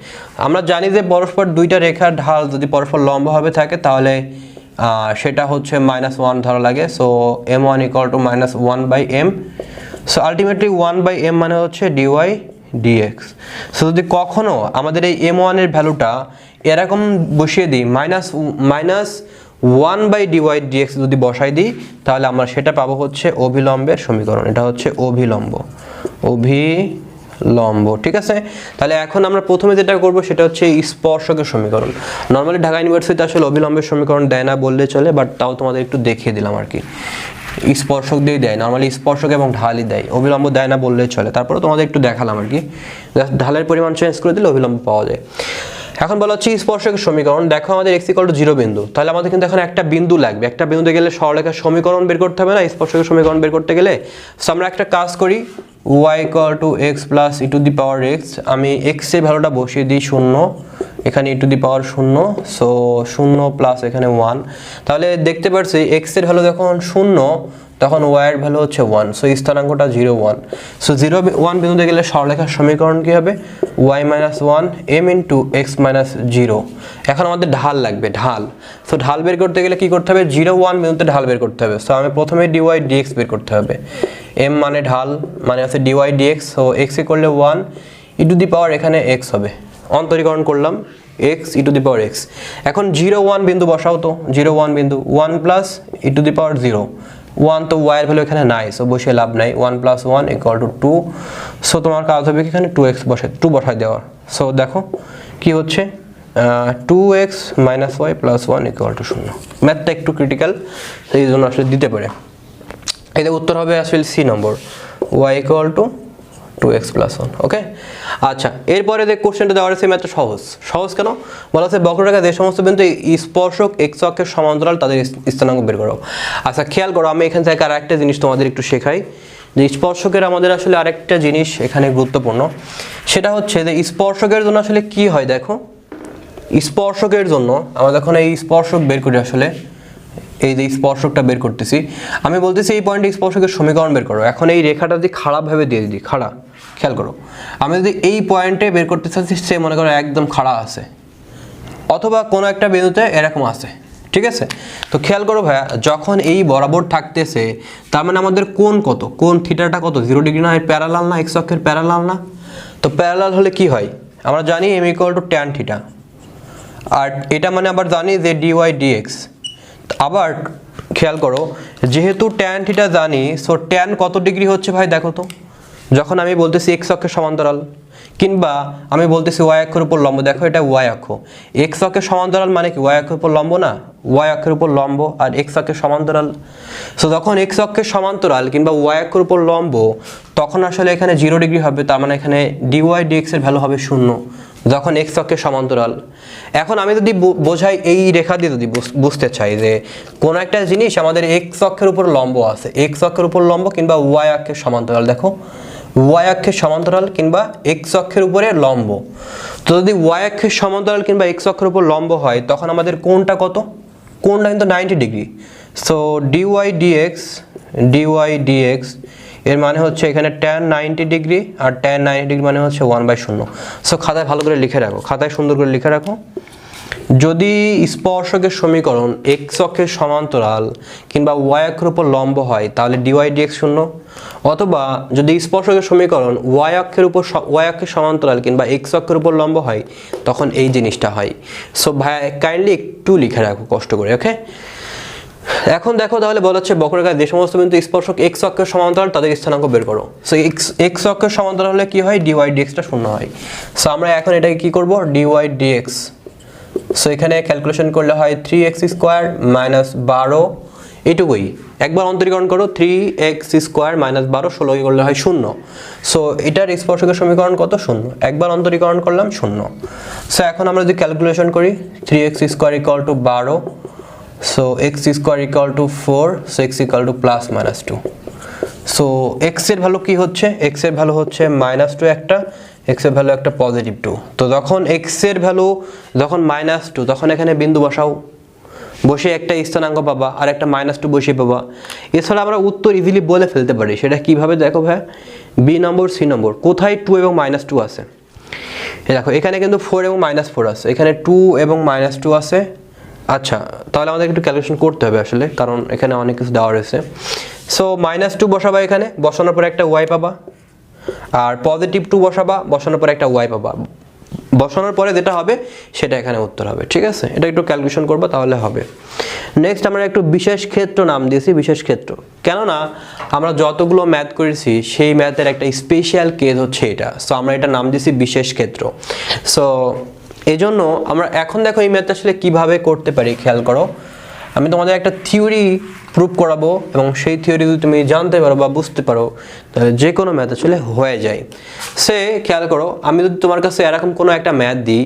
আমরা জানি যে পরস্পর দুইটা রেখার ঢাল যদি পরস্পর লম্বভাবে থাকে তাহলে সেটা হচ্ছে -1 ধরা লাগে। So m1 = -1/m। So ultimately 1/m মানে হচ্ছে dy dx। সো যদি কখনো আমাদের এই m1 এর ভ্যালুটা এরকম বসিয়ে দিই, -1/dy dx যদি বসাই দিই, তাহলে আমরা সেটা পাবো হচ্ছে অভিলম্বের সমীকরণ। এটা হচ্ছে অভিলম্ব, ঠিক আছে। তাহলে এখন আমরা প্রথমে যেটা করব সেটা হচ্ছে স্পর্শকের সমীকরণ। নর্মালি ঢাকা ইউনিভার্সিটিতে আসলে অভিলম্বের সমীকরণ দেয় না বললে চলে, বাট তাও তোমাদের একটু দেখিয়ে দিলাম আর কি। স্পর্শক দিয়ে দেয়, নর্মালি স্পর্শক এবং ঢালই দেয়, অভিলম্ব দেয় না বললে চলে। তারপরে তোমাদের একটু দেখালাম আর কি, ঢালের পরিমাণ চেঞ্জ করে দিলে অভিলম্ব পাওয়া যায়। এখন বলা হচ্ছে স্পর্শকের সমীকরণ। দেখো, আমাদের x = 0 বিন্দু, তাহলে আমাদের কিন্তু এখন একটা বিন্দু লাগবে। একটা বিন্দুতে গেলে সরলরেখার সমীকরণ বের করতে হবে না, স্পর্শকের সমীকরণ বের করতে গেলে। সো আমরা একটা কাজ করি, y = x + e⁻x। আমি x এর ভ্যালুটা বসিয়ে দিই 0, এখানে e⁻0। সো 0 প্লাস এখানে 1। তাহলে দেখতে পাচ্ছি x এর ভ্যালু যখন 0, তখন y এর ভ্যালু হচ্ছে 1। সো স্থানাঙ্কটা 0 1। সো 0 1 বিন্দুতে গেলে সরলরেখার সমীকরণ কি হবে, y - 1 m × x - 0। এখন আমাদের ঢাল লাগবে, ঢাল। সো ঢাল বের করতে গেলে কি করতে হবে, 0 1 বিন্দুতে ঢাল বের করতে হবে। সো আমি প্রথমে dy dx বের করতে হবে। m মানে ঢাল, মানে আছে dy dx। সো x এ করলে 1, e⁻, এখানে x হবে, অন্তরীকরণ করলাম x e⁻x। এখন 0 1 বিন্দু বসাও তো, 0 1 বিন্দু, 1 + e⁻0। 1 তো y এর ভ্যালু এখানে নাই, সো বসে লাভ নাই। 1 + 1 = 2। সো তোমার কাজ হবে কি, এখানে 2x বসাই দেওয়ার। সো দেখো কি হচ্ছে, 2x - y + 1 = 0। ম্যাথটা একটু ক্রিটিক্যাল, সেই জন্য আসলে দিতে পারে। এতে উত্তর হবে আসলে সি নম্বর, y = 2x + 1। ওকে, আচ্ছা, এরপরে যে কোশ্চেনটা দেওয়া আছে ম্যাথটা সহজ কেন, বলা আছে বক্ররেখা যে সমস্ত বিন্দু স্পর্শক x অক্ষের সমান্তরাল তাদের স্থানাঙ্ক বের করো। আচ্ছা, খেয়াল করো, আমি এখান থেকে আরেকটা জিনিস তোমাদের একটু শেখাই, যে স্পর্শকের আমাদের আসলে আরেকটা জিনিস এখানে গুরুত্বপূর্ণ। সেটা হচ্ছে যে স্পর্শকের জন্য আসলে কি হয়। দেখো, স্পর্শকের জন্য আমরা যখন এই স্পর্শক বের করি, আসলে এই যে স্পর্শকটা বের করতেছি, আমি বলতেছি এই পয়েন্টে স্পর্শকের সমীকরণ বের করো। এখন এই রেখাটা যদি খাড়াভাবে দিয়ে দিই, খাড়া, খেয়াল করো, আমি যদি এই পয়েন্টে বের করতে চাচ্ছি, সে মনে করো একদম খাড়া আছে, অথবা কোনো একটা বিন্দুতে এরকম আছে, ঠিক আছে। তো খেয়াল করো ভাইয়া, যখন এই বরাবর থাকতেছে, তার মানে আমাদের কোণ কত, কোণ থিটাটা কত, 0 ডিগ্রি না, প্যারালাল না, x অক্ষের প্যারালাল না। তো প্যারালাল হলে কি হয়, আমরা জানি m = tan θ। আর এটা মানে আবার জানি যে dy dx। আবার খেয়াল করো, যেহেতু tan θ জানি, সো tan কত ডিগ্রি হচ্ছে ভাই দেখো তো, যখন আমি বলতেছি x অক্ষের সমান্তরাল, কিংবা আমি বলতেছি y অক্ষের উপর লম্ব। দেখো, এটা y অক্ষ, x অক্ষের সমান্তরাল মানে কি, y অক্ষের উপর লম্ব না, y অক্ষের উপর লম্ব আর x অক্ষের সমান্তরাল। সো যখন x অক্ষের সমান্তরাল কিংবা y অক্ষের উপর লম্ব, তখন আসলে এখানে 0 ডিগ্রি হবে, তার মানে এখানে dy dx এর ভ্যালু হবে 0 যখন x অক্ষের সমান্তরাল। এখন আমি যদি বোঝাই, এই রেখা দিয়ে যদি বুঝতে চাই যে কোন একটা জিনিস আমাদের x অক্ষের উপর লম্ব আছে, x অক্ষের উপর লম্ব কিংবা y অক্ষের সমান্তরাল, দেখো y অক্ষের সমান্তরাল কিংবা x অক্ষের উপরে লম্ব। তো যদি y অক্ষের সমান্তরাল কিংবা x অক্ষের উপর লম্ব হয়, তখন আমাদের কোণটা কত, কোণটা কিন্তু 90 ডিগ্রি। সো dy dx এর মানে হচ্ছে এখানে tan 90 ডিগ্রি, আর tan 90 ডিগ্রি মানে হচ্ছে 1/0। সো খাতায় ভালো করে লিখে রাখো, খাতায় সুন্দর করে লিখে রাখো, যদি স্পর্শকের সমীকরণ x অক্ষের সমান্তরাল কিংবা y অক্ষের উপর লম্ব হয়, তাহলে dy dx 0। অথবা যদি স্পর্শকের সমীকরণ y অক্ষের সমান্তরাল কিংবা x অক্ষের উপর লম্ব হয়, তখন এই জিনিসটা হয়। সো ভাই কাইন্ডলি একটু লিখে রাখো কষ্ট করে, ওকে। এখন দেখো, তাহলে বলা হচ্ছে বক্ররেখার যে সমস্ত বিন্দু স্পর্শক x অক্ষের সমান্তরাল তাদের স্থানাঙ্ক বের করো। সো x অক্ষের সমান্তরাল হলে কি হয়, dy dx টা 0 হয়। সো আমরা এখন এটাকে কি করব, dy dx। সো এখানে ক্যালকুলেশন করলে হয় 3x² - 12, এটুকুই একবার অন্তরীকরণ করো 3x² - 12 16 করলে হয় 0। সো এটার স্পর্শকের সমীকরণ কত? 0। একবার অন্তরীকরণ করলাম 0। সো এখন আমরা যদি ক্যালকুলেশন করি 3x² = 12, so x² = 4, so x = +-2। So x এর ভ্যালু কি হচ্ছে? x এর ভ্যালু হচ্ছে -2 একটা, x এর ভ্যালু একটা +2। তো যখন x এর ভ্যালু যখন -2 তখন এখানে বিন্দু বসাও, বসে একটা স্থানাঙ্ক পাবা আর একটা -2 বসিয়ে পাবা। এছাড়া আমরা উত্তর ইজিলি বলে ফেলতে পারি। সেটা কিভাবে দেখো ভাই, বি নম্বর সি নম্বর কোথায় 2 এবং -2 আছে। দেখো এখানে কিন্তু 4 এবং -4 আছে, এখানে 2 এবং -2 আছে। আচ্ছা তাহলে আমাদের একটু ক্যালকুলেশন করতে হবে আসলে, কারণ এখানে অনেক কিছু দেওয়া রয়েছে। সো -2 বসাবা, এখানে বসানোর পরে একটা y পাবা, আর +2 বসাবা, বসানোর পরে একটা y পাবা। বসানোর পরে যেটা হবে সেটা এখানে উত্তর হবে। ঠিক আছে, এটা একটু ক্যালকুলেশন করবা তাহলে হবে। নেক্সট আমরা একটু বিশেষ ক্ষেত্র নাম দিয়েছি, বিশেষ ক্ষেত্র। কেননা আমরা যতগুলো ম্যাথ করেছি সেই ম্যাথের একটা স্পেশাল কেস হচ্ছে এটা। সো আমরা এটা নাম দিয়েছি বিশেষ ক্ষেত্র। সো এই জন্য আমরা এখন দেখো এই ম্যাথটা আসলে কীভাবে করতে পারি খেয়াল করো। আমি তোমাদের একটা থিওরি প্রুভ করাবো এবং সেই থিওরি যদি তুমি জানতে পারো বা বুঝতে পারো তাহলে যে কোনো ম্যাথ আসলে হয়ে যায়। সে খেয়াল করো, আমি যদি তোমার কাছে এরকম কোনো একটা ম্যাথ দিই,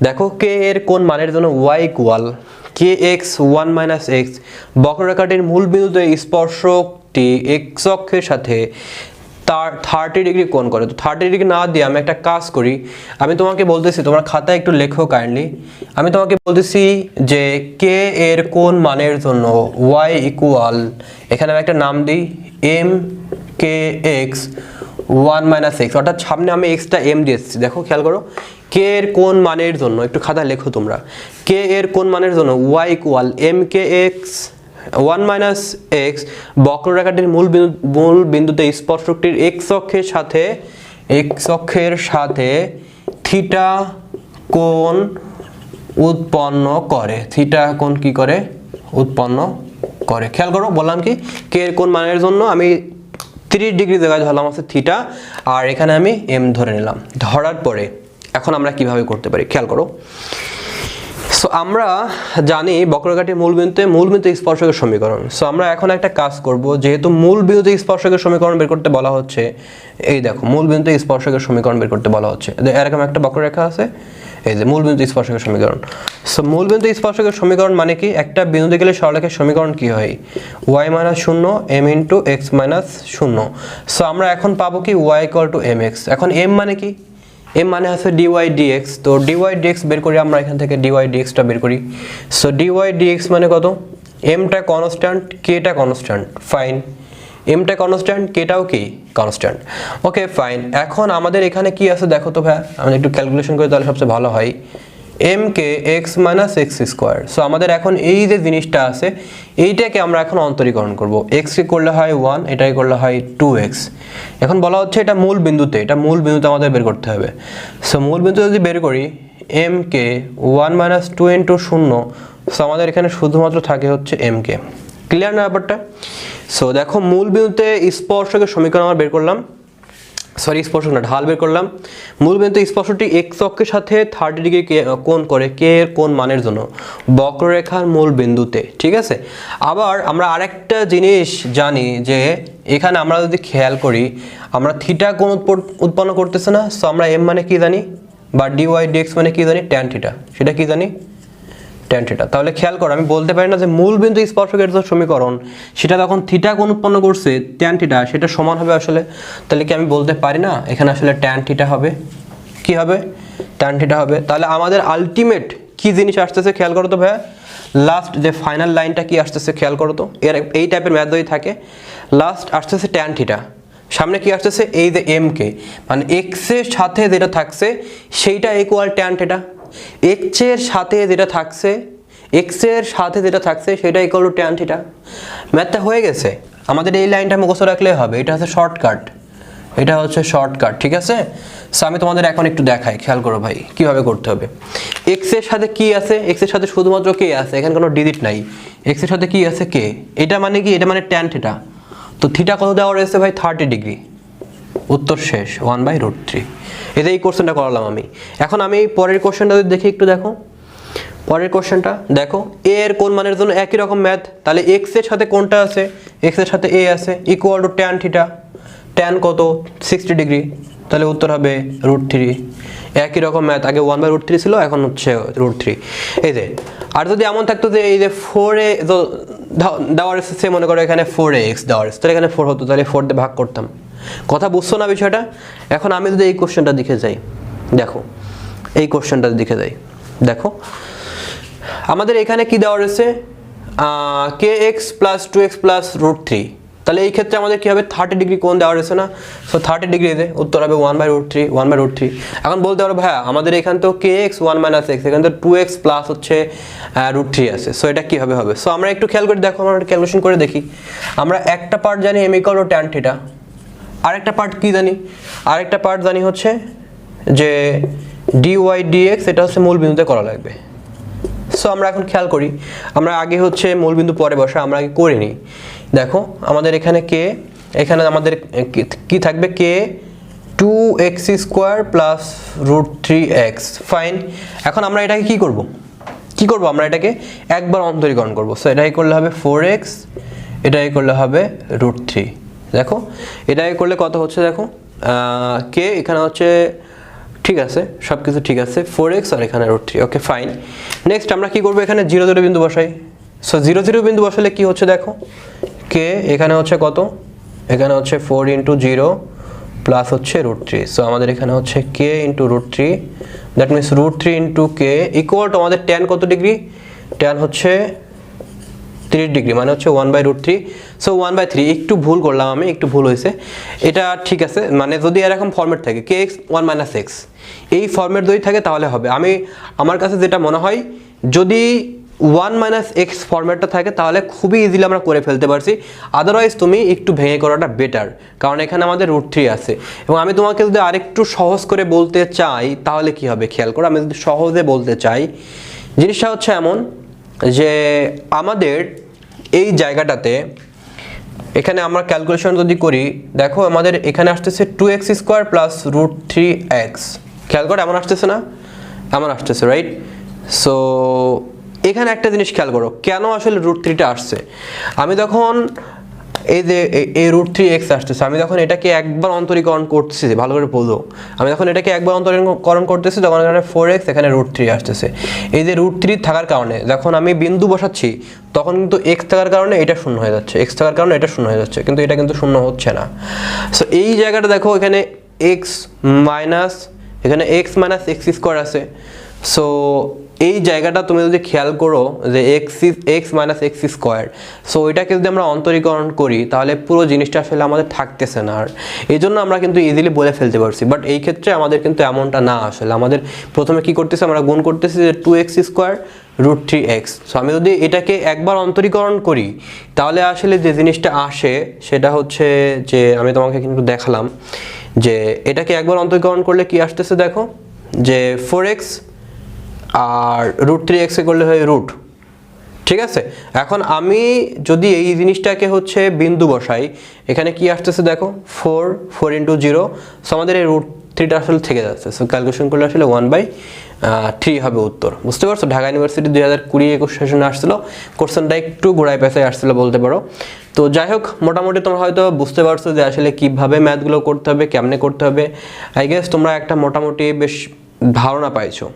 দেখো কে এর কোন মানের জন্য y = kx 1 - x, বক্ররেখাটির মূল বিন্দুতে স্পর্শকটি x অক্ষের সাথে তার 30 ডিগ্রি কোণ করে। তো 30 ডিগ্রি না দিয়ে আমি একটা কাজ করি, আমি তোমাকে বলতেছি, তোমার খাতায় একটু লেখো কাইন্ডলি। আমি তোমাকে বলতেছি যে কে এর কোন মানের জন্য y = এখানে আমি একটা নাম দিই m kx 1 - x, অর্থাৎ সামনে আমি এক্সটা m দিয়েছি। দেখো খেয়াল করো, কে এর কোন মানের জন্য, একটু খাতায় লেখো তোমরা, কে এর কোন মানের জন্য y = m kx 1 - x, বক্ররেখাটির মূল বিন্দুতে স্পর্শকটির x অক্ষের সাথে থিটা কোণ উৎপন্ন করে। থিটা কোণ কি করে? উৎপন্ন করে। খেয়াল করো, বললাম কি কে এর কোন মানের জন্য আমি 30 ডিগ্রি জায়গায় ধরলাম আছে থিটা, আর এখানে আমি m ধরে নিলাম। ধরার পরে এখন আমরা কিভাবে করতে পারি খেয়াল করো। সো আমরা জানি বক্ররেখাটির মূল বিন্দুতে স্পর্শকের সমীকরণ। সো আমরা এখন একটা কাজ করব, যেহেতু মূল বিন্দুতে স্পর্শকের সমীকরণ বের করতে বলা হচ্ছে, এই দেখো মূল বিন্দুতে স্পর্শকের সমীকরণ বের করতে বলা হচ্ছে। এরকম একটা বক্ররেখা আছে, এই যে মূল বিন্দুতে স্পর্শকের সমীকরণ। সো মূল বিন্দুতে স্পর্শকের সমীকরণ মানে কি? একটা বিন্দুতে গেলে সরলরেখার সমীকরণ কি হয়? y - 0 m * x - 0। সো আমরা এখন পাবো কি y = mx। এখন m মানে কি? m মানে আছে dy dx। তো dy dx বের করি আমরা এখান থেকে, dy dx টা বের করি। সো dy dx মানে কত? m টা কনস্ট্যান্ট, k টা কনস্ট্যান্ট, ফাইন। m টা কনস্ট্যান্ট, k টাও কি কনস্ট্যান্ট। Okay fine. এখন আমাদের এখানে কি আছে দেখো তো ভাই, আমি একটু ক্যালকুলেশন করি তাহলে সবচেয়ে ভালো হয়। m কে x - x²। সো আমাদের এখন এই যে জিনিসটা আছে এইটাকে আমরা এখন অন্তরীকরণ করব। x কে করলে হয় 1, এটাকে করলে হয় 2x। এখন বলা হচ্ছে এটা মূল বিন্দুতে আমাদের বের করতে হবে। সো মূল বিন্দু যদি বের করি m কে 1 - 2 * 0, সো আমাদের এখানে শুধুমাত্র থাকে হচ্ছে m কে। ক্লিয়ার না ব্যাপারটা? সো দেখো মূল বিন্দুতে স্পর্শকের সমীকরণ আমরা বের করলাম, সরি স্পর্শক না, ঢাল বের করলাম। মূল বিন্দু স্পর্শকটি x অক্ষের সাথে 30 ডিগ্রি কোণ করে কে এর কোন মানের জন্য বক্ররেখার মূল বিন্দুতে। ঠিক আছে, আবার আমরা আরেকটা জিনিস জানি যে এখানে আমরা যদি খেয়াল করি আমরা থিটা কোণ উৎপন্ন করতেছে না। সো আমরা m মানে কি জানি, বা dy dx মানে কি জানি, tan থিটা। সেটা কি জানি? tan theta. তাহলে খেয়াল করো, আমি বলতে পারি না যে মূল বিন্দু স্পর্শকের যে সমীকরণ সেটা তখন থিটা কোণ উৎপন্ন করছে tan থিটা, সেটা সমান হবে আসলে। তাহলে কি আমি বলতে পারি না এখানে আসলে tan থিটা হবে? কি হবে? tan থিটা হবে। তাহলে আমাদের আলটিমেট কি জিনিস আসতেছে খেয়াল করো তো ভাইয়া, লাস্ট যে ফাইনাল লাইনটা কি আসতেছে খেয়াল করো তো। এই টাইপের ম্যাথ যদি থাকে লাস্ট আসতেছে tan থিটা, সামনে কি আসতেছে এই যে m কে, মানে x এর সাথে যেটা থাকছে সেইটা ইকুয়াল tan থিটা। x এর সাথে যেটা থাকছে সেটা ইকুয়াল টু tan থিটা। ম্যাথটা হয়ে গেছে। আমাদের এই লাইনটা মুখস্থ রাখলে হবে, এটা হচ্ছে শর্টকাট, এটা হচ্ছে শর্টকাট। ঠিক আছে, সো আমি তোমাদের এখন একটু দেখাই, খেয়াল করো ভাই কিভাবে করতে হবে। x এর সাথে কি আছে? x এর সাথে শুধুমাত্র k আছে, এখানে কোনো ডিজিট নাই। x এর সাথে কি আছে? k। এটা মানে কি? এটা মানে tan থিটা। তো থিটা কত দেওয়া রয়েছে ভাই? 30 ডিগ্রি। উত্তর শেষ, 1/√3। এই কোশ্চেনটা করালাম আমি। এখন আমি পরের কোশ্চেনটা যদি দেখি একটু দেখো, পরের কোশ্চেনটা দেখো, এ এর কোন মানের জন্য একই রকম ম্যাথ, তাহলে এক্স এর সাথে কোনটা আছে, এক্স এর সাথে এ আছে, equal to tan theta, tan কত 60 ডিগ্রি, তাহলে উত্তর হবে √3। একই রকম ম্যাথ, আগে 1/√3 ছিল, এখন হচ্ছে √3। এই যে, আর যদি এমন থাকতো যে এই যে 4a দেওয়া আছে, মনে করো এখানে 4ax দেওয়া আছে, তাহলে এখানে 4 হতো, তাহলে 4 দিয়ে ভাগ করতাম। কথা বুঝছো না বিষয়টা? এখন আমি যদি এই কোশ্চেনটা দিকে যাই, দেখো এই কোশ্চেনটা দিকে যাই, দেখো আমাদের এখানে কি দেওয়া রয়েছে, kx + 2x + √3, তাহলে এই ক্ষেত্রে আমাদের কি হবে, 30 ডিগ্রি কোণ দেওয়া রয়েছে না, সো 30 ডিগ্রি এতে উত্তর হবে 1/√3। এখন বলতে পারো ভাইয়া আমাদের এখানে তো kx 1 - x, এখানে তো 2x প্লাস হচ্ছে √3 আছে, সো এটা কিভাবে হবে? সো আমরা একটু খেয়াল করে দেখো, আমরা ক্যালকুলেশন করে দেখি। আমরা একটা পার্ট জানি m = tan থিটা, আরেকটা পার্ট কি জানি, আরেকটা পার্ট জানি হচ্ছে যে dy dx, এটা হচ্ছে মূল বিন্দুতে করা লাগবে। সো আমরা এখন খেয়াল করি, আমরা আগে হচ্ছে মূলবিন্দু পরে বসা, আমরা আগে করে নিই। দেখো আমাদের এখানে কে, এখানে আমাদের কি থাকবে, কে 2x² + √3x, ফাইন। এখন আমরা এটাকে কি করব, আমরা এটাকে একবার অন্তরীকরণ করব। সো এটাই করলে হবে 4x, এটাই করলে হবে √3। দেখো এটাই করলে কত হচ্ছে, দেখো কে এখানে হচ্ছে, ঠিক আছে সব কিছু ঠিক আছে, 4x আর এখানে √3, ওকে ফাইন। নেক্সট আমরা কি করব, এখানে 0 0 বিন্দু বসাই। সো 0 0 বিন্দু বসালে কি হচ্ছে, দেখো কে এখানে হচ্ছে কত, এখানে হচ্ছে 4 × 0 প্লাস হচ্ছে √3। সো আমাদের এখানে হচ্ছে k × √3, that means √3 × k equal to আমাদের tan কত ডিগ্রি, tan হচ্ছে 30 ডিগ্রি, মানে হচ্ছে 1/√3। সো 1/3, একটু ভুল করলাম আমি, একটু ভুল হয়েছে, এটা ঠিক আছে। মানে যদি এরকম ফরম্যাট থাকে kx 1 - x, এই ফরম্যাট যদি থাকে তাহলে হবে। আমার কাছে যেটা মনে হয়, যদি 1 - x ফরম্যাটটা থাকে তাহলে খুবই ইজিলি আমরা করে ফেলতে পারছি। আদারওয়াইজ তুমি একটু ভেঙে করাটা বেটার, কারণ এখানে আমাদের √3 আছে। এবং আমি তোমাকে যদি আরেকটু সহজ করে বলতে চাই তাহলে কি হবে, খেয়াল করো। আমি যদি সহজে বলতে চাই, জিনিসটা হচ্ছে এমন যে আমাদের এই জায়গাটাতে, এখানে আমরা ক্যালকুলেশন যদি করি, দেখো আমাদের এখানে আসতেছে 2x² + √3x, খেয়াল করো এমন আসতেছে না, এমন আসতেছে, রাইট? সো এখানে একটা জিনিস খেয়াল করো, কেন আসলে √3টা আসছে। আমি যখন এই যে এই √3x আসতেছে, আমি যখন এটাকে একবার অন্তরীকরণ করতেছি, ভালো করে বলবো, আমি যখন এটাকে একবার অন্তরীকরণ করতেছি তখন এখানে 4x, এখানে √3 আসতেছে। এই যে √3 থাকার কারণে যখন আমি বিন্দু বসাচ্ছি তখন কিন্তু x থাকার কারণে এটা শূন্য হয়ে যাচ্ছে, x থাকার কারণে এটা শূন্য হয়ে যাচ্ছে, কিন্তু এটা কিন্তু শূন্য হচ্ছে না। সো এই জায়গাটা দেখো, এখানে এখানে x - x² আছে। সো এই জায়গাটা তুমি যদি খেয়াল করো যে x - x², সো এটাকে যদি আমরা অন্তরীকরণ করি তাহলে পুরো জিনিসটা আসলে আমাদের থাকতেছে না। আর এই জন্য আমরা কিন্তু ইজিলি বলে ফেলতে পারছি, বাট এই ক্ষেত্রে আমাদের কিন্তু এমনটা না। আসলে আমাদের প্রথমে কি করতেছি, আমরা গুণ করতেছি যে 2x² √3x। সো আমি যদি এটাকে একবার অন্তরীকরণ করি তাহলে আসলে যে জিনিসটা আসে সেটা হচ্ছে যে, আমি তোমাকে কিন্তু দেখালাম যে এটাকে একবার অন্তরীকরণ করলে কি আসতেছে, দেখো যে 4x আর √3x করলে হয় √ ঠিক আছে। এখন আমি যদি এই জিনিসটাকে হচ্ছে বিন্দু বসাই, এখানে কি আসতেছে দেখো 4 × 0, সো আমাদের এই √3টা আসলে থেকে যাচ্ছে। সো ক্যালকুলেশন করলে আসলে 1/3 হবে উত্তর। বুঝতে পারছো? ঢাকা ইউনিভার্সিটি 2020-21 সেশনে আসছিল, কোশ্চেনটা একটু গোড়ায় পেছায় আসছিল বলতে পারো। তো যাই হোক, মোটামুটি তোমরা হয়তো বুঝতে পারছো যে আসলে কিভাবে ম্যাথগুলো করতে হবে, কেমনে করতে হবে। আই গেস তোমরা একটা মোটামুটি বেশ ধারণা পাইছো,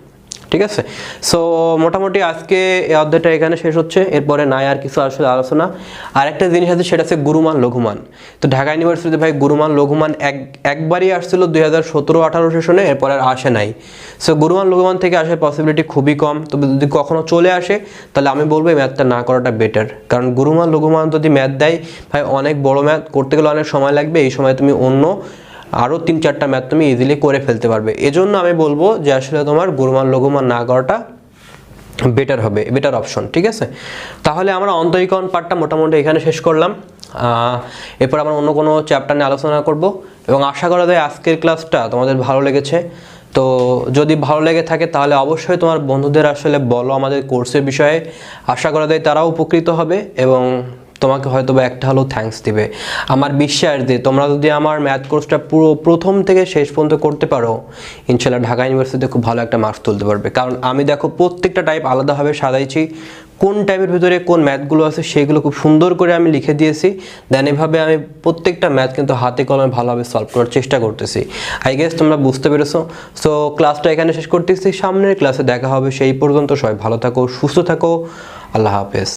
ঠিক আছে। সো মোটামুটি আজকে এই অধ্যায়টা এখানে শেষ হচ্ছে, এরপরে নাই আর কিছু আসলে আলোচনা। আর একটা জিনিস আছে, সেটা হচ্ছে গুরুমান লঘুমান। তো ঢাকা ইউনিভার্সিটিতে ভাই গুরুমান লঘুমান একবারই আসছিল 2017-18 সেশনে, এরপর আর আসে নাই। সো গুরুমান লঘুমান থেকে আসার পসিবিলিটি খুবই কম। তবে যদি কখনো চলে আসে তাহলে আমি বলবো এই ম্যাথটা না করাটা বেটার, কারণ গুরুমান লঘুমান যদি ম্যাথ দেয় ভাই, অনেক বড় ম্যাথ করতে গেলে অনেক সময় লাগবে। এই সময় তুমি অন্য আরও 3-4টা ম্যাথ তুমি ইজিলি করে ফেলতে পারবে। এজন্য আমি বলবো যে আসলে তোমার গুরুমান লঘুমান না করাটা বেটার হবে, বেটার অপশন, ঠিক আছে। তাহলে আমরা অন্তরীকরণ পার্টটা মোটামুটি এখানে শেষ করলাম। এরপর আমরা অন্য কোনো চ্যাপ্টার নিয়ে আলোচনা করব, এবং আশা করা যায় আজকের ক্লাসটা তোমাদের ভালো লেগেছে। তো যদি ভালো লেগে থাকে তাহলে অবশ্যই তোমার বন্ধুদের আসলে বলো আমাদের কোর্সের বিষয়ে, আশা করা যায় তারাও উপকৃত হবে এবং তোমাকে হয়তো বা একটা হলেও থ্যাঙ্কস দিবে। আমার বিশ্বাস যে তোমরা যদি আমার ম্যাথ কোর্সটা পুরো প্রথম থেকে শেষ পর্যন্ত করতে পারো, ইনশাল্লাহ ঢাকা ইউনিভার্সিটিতে খুব ভালো একটা মার্কস তুলতে পারবে। কারণ আমি দেখো প্রত্যেকটা টাইপ আলাদাভাবে সাজাইছি, কোন টাইপের ভিতরে কোন ম্যাথগুলো আছে সেগুলো খুব সুন্দর করে আমি লিখে দিয়েছি। দেন এভাবে আমি প্রত্যেকটা ম্যাথ কিন্তু হাতে কলমে ভালোভাবে সলভ করার চেষ্টা করতেছি। আই গেস তোমরা বুঝতে পেরেছো। সো ক্লাসটা এখানে শেষ করতেছি, সামনের ক্লাসে দেখা হবে। সেই পর্যন্ত সবাই ভালো থাকো, সুস্থ থাকো, আল্লাহ হাফেজ।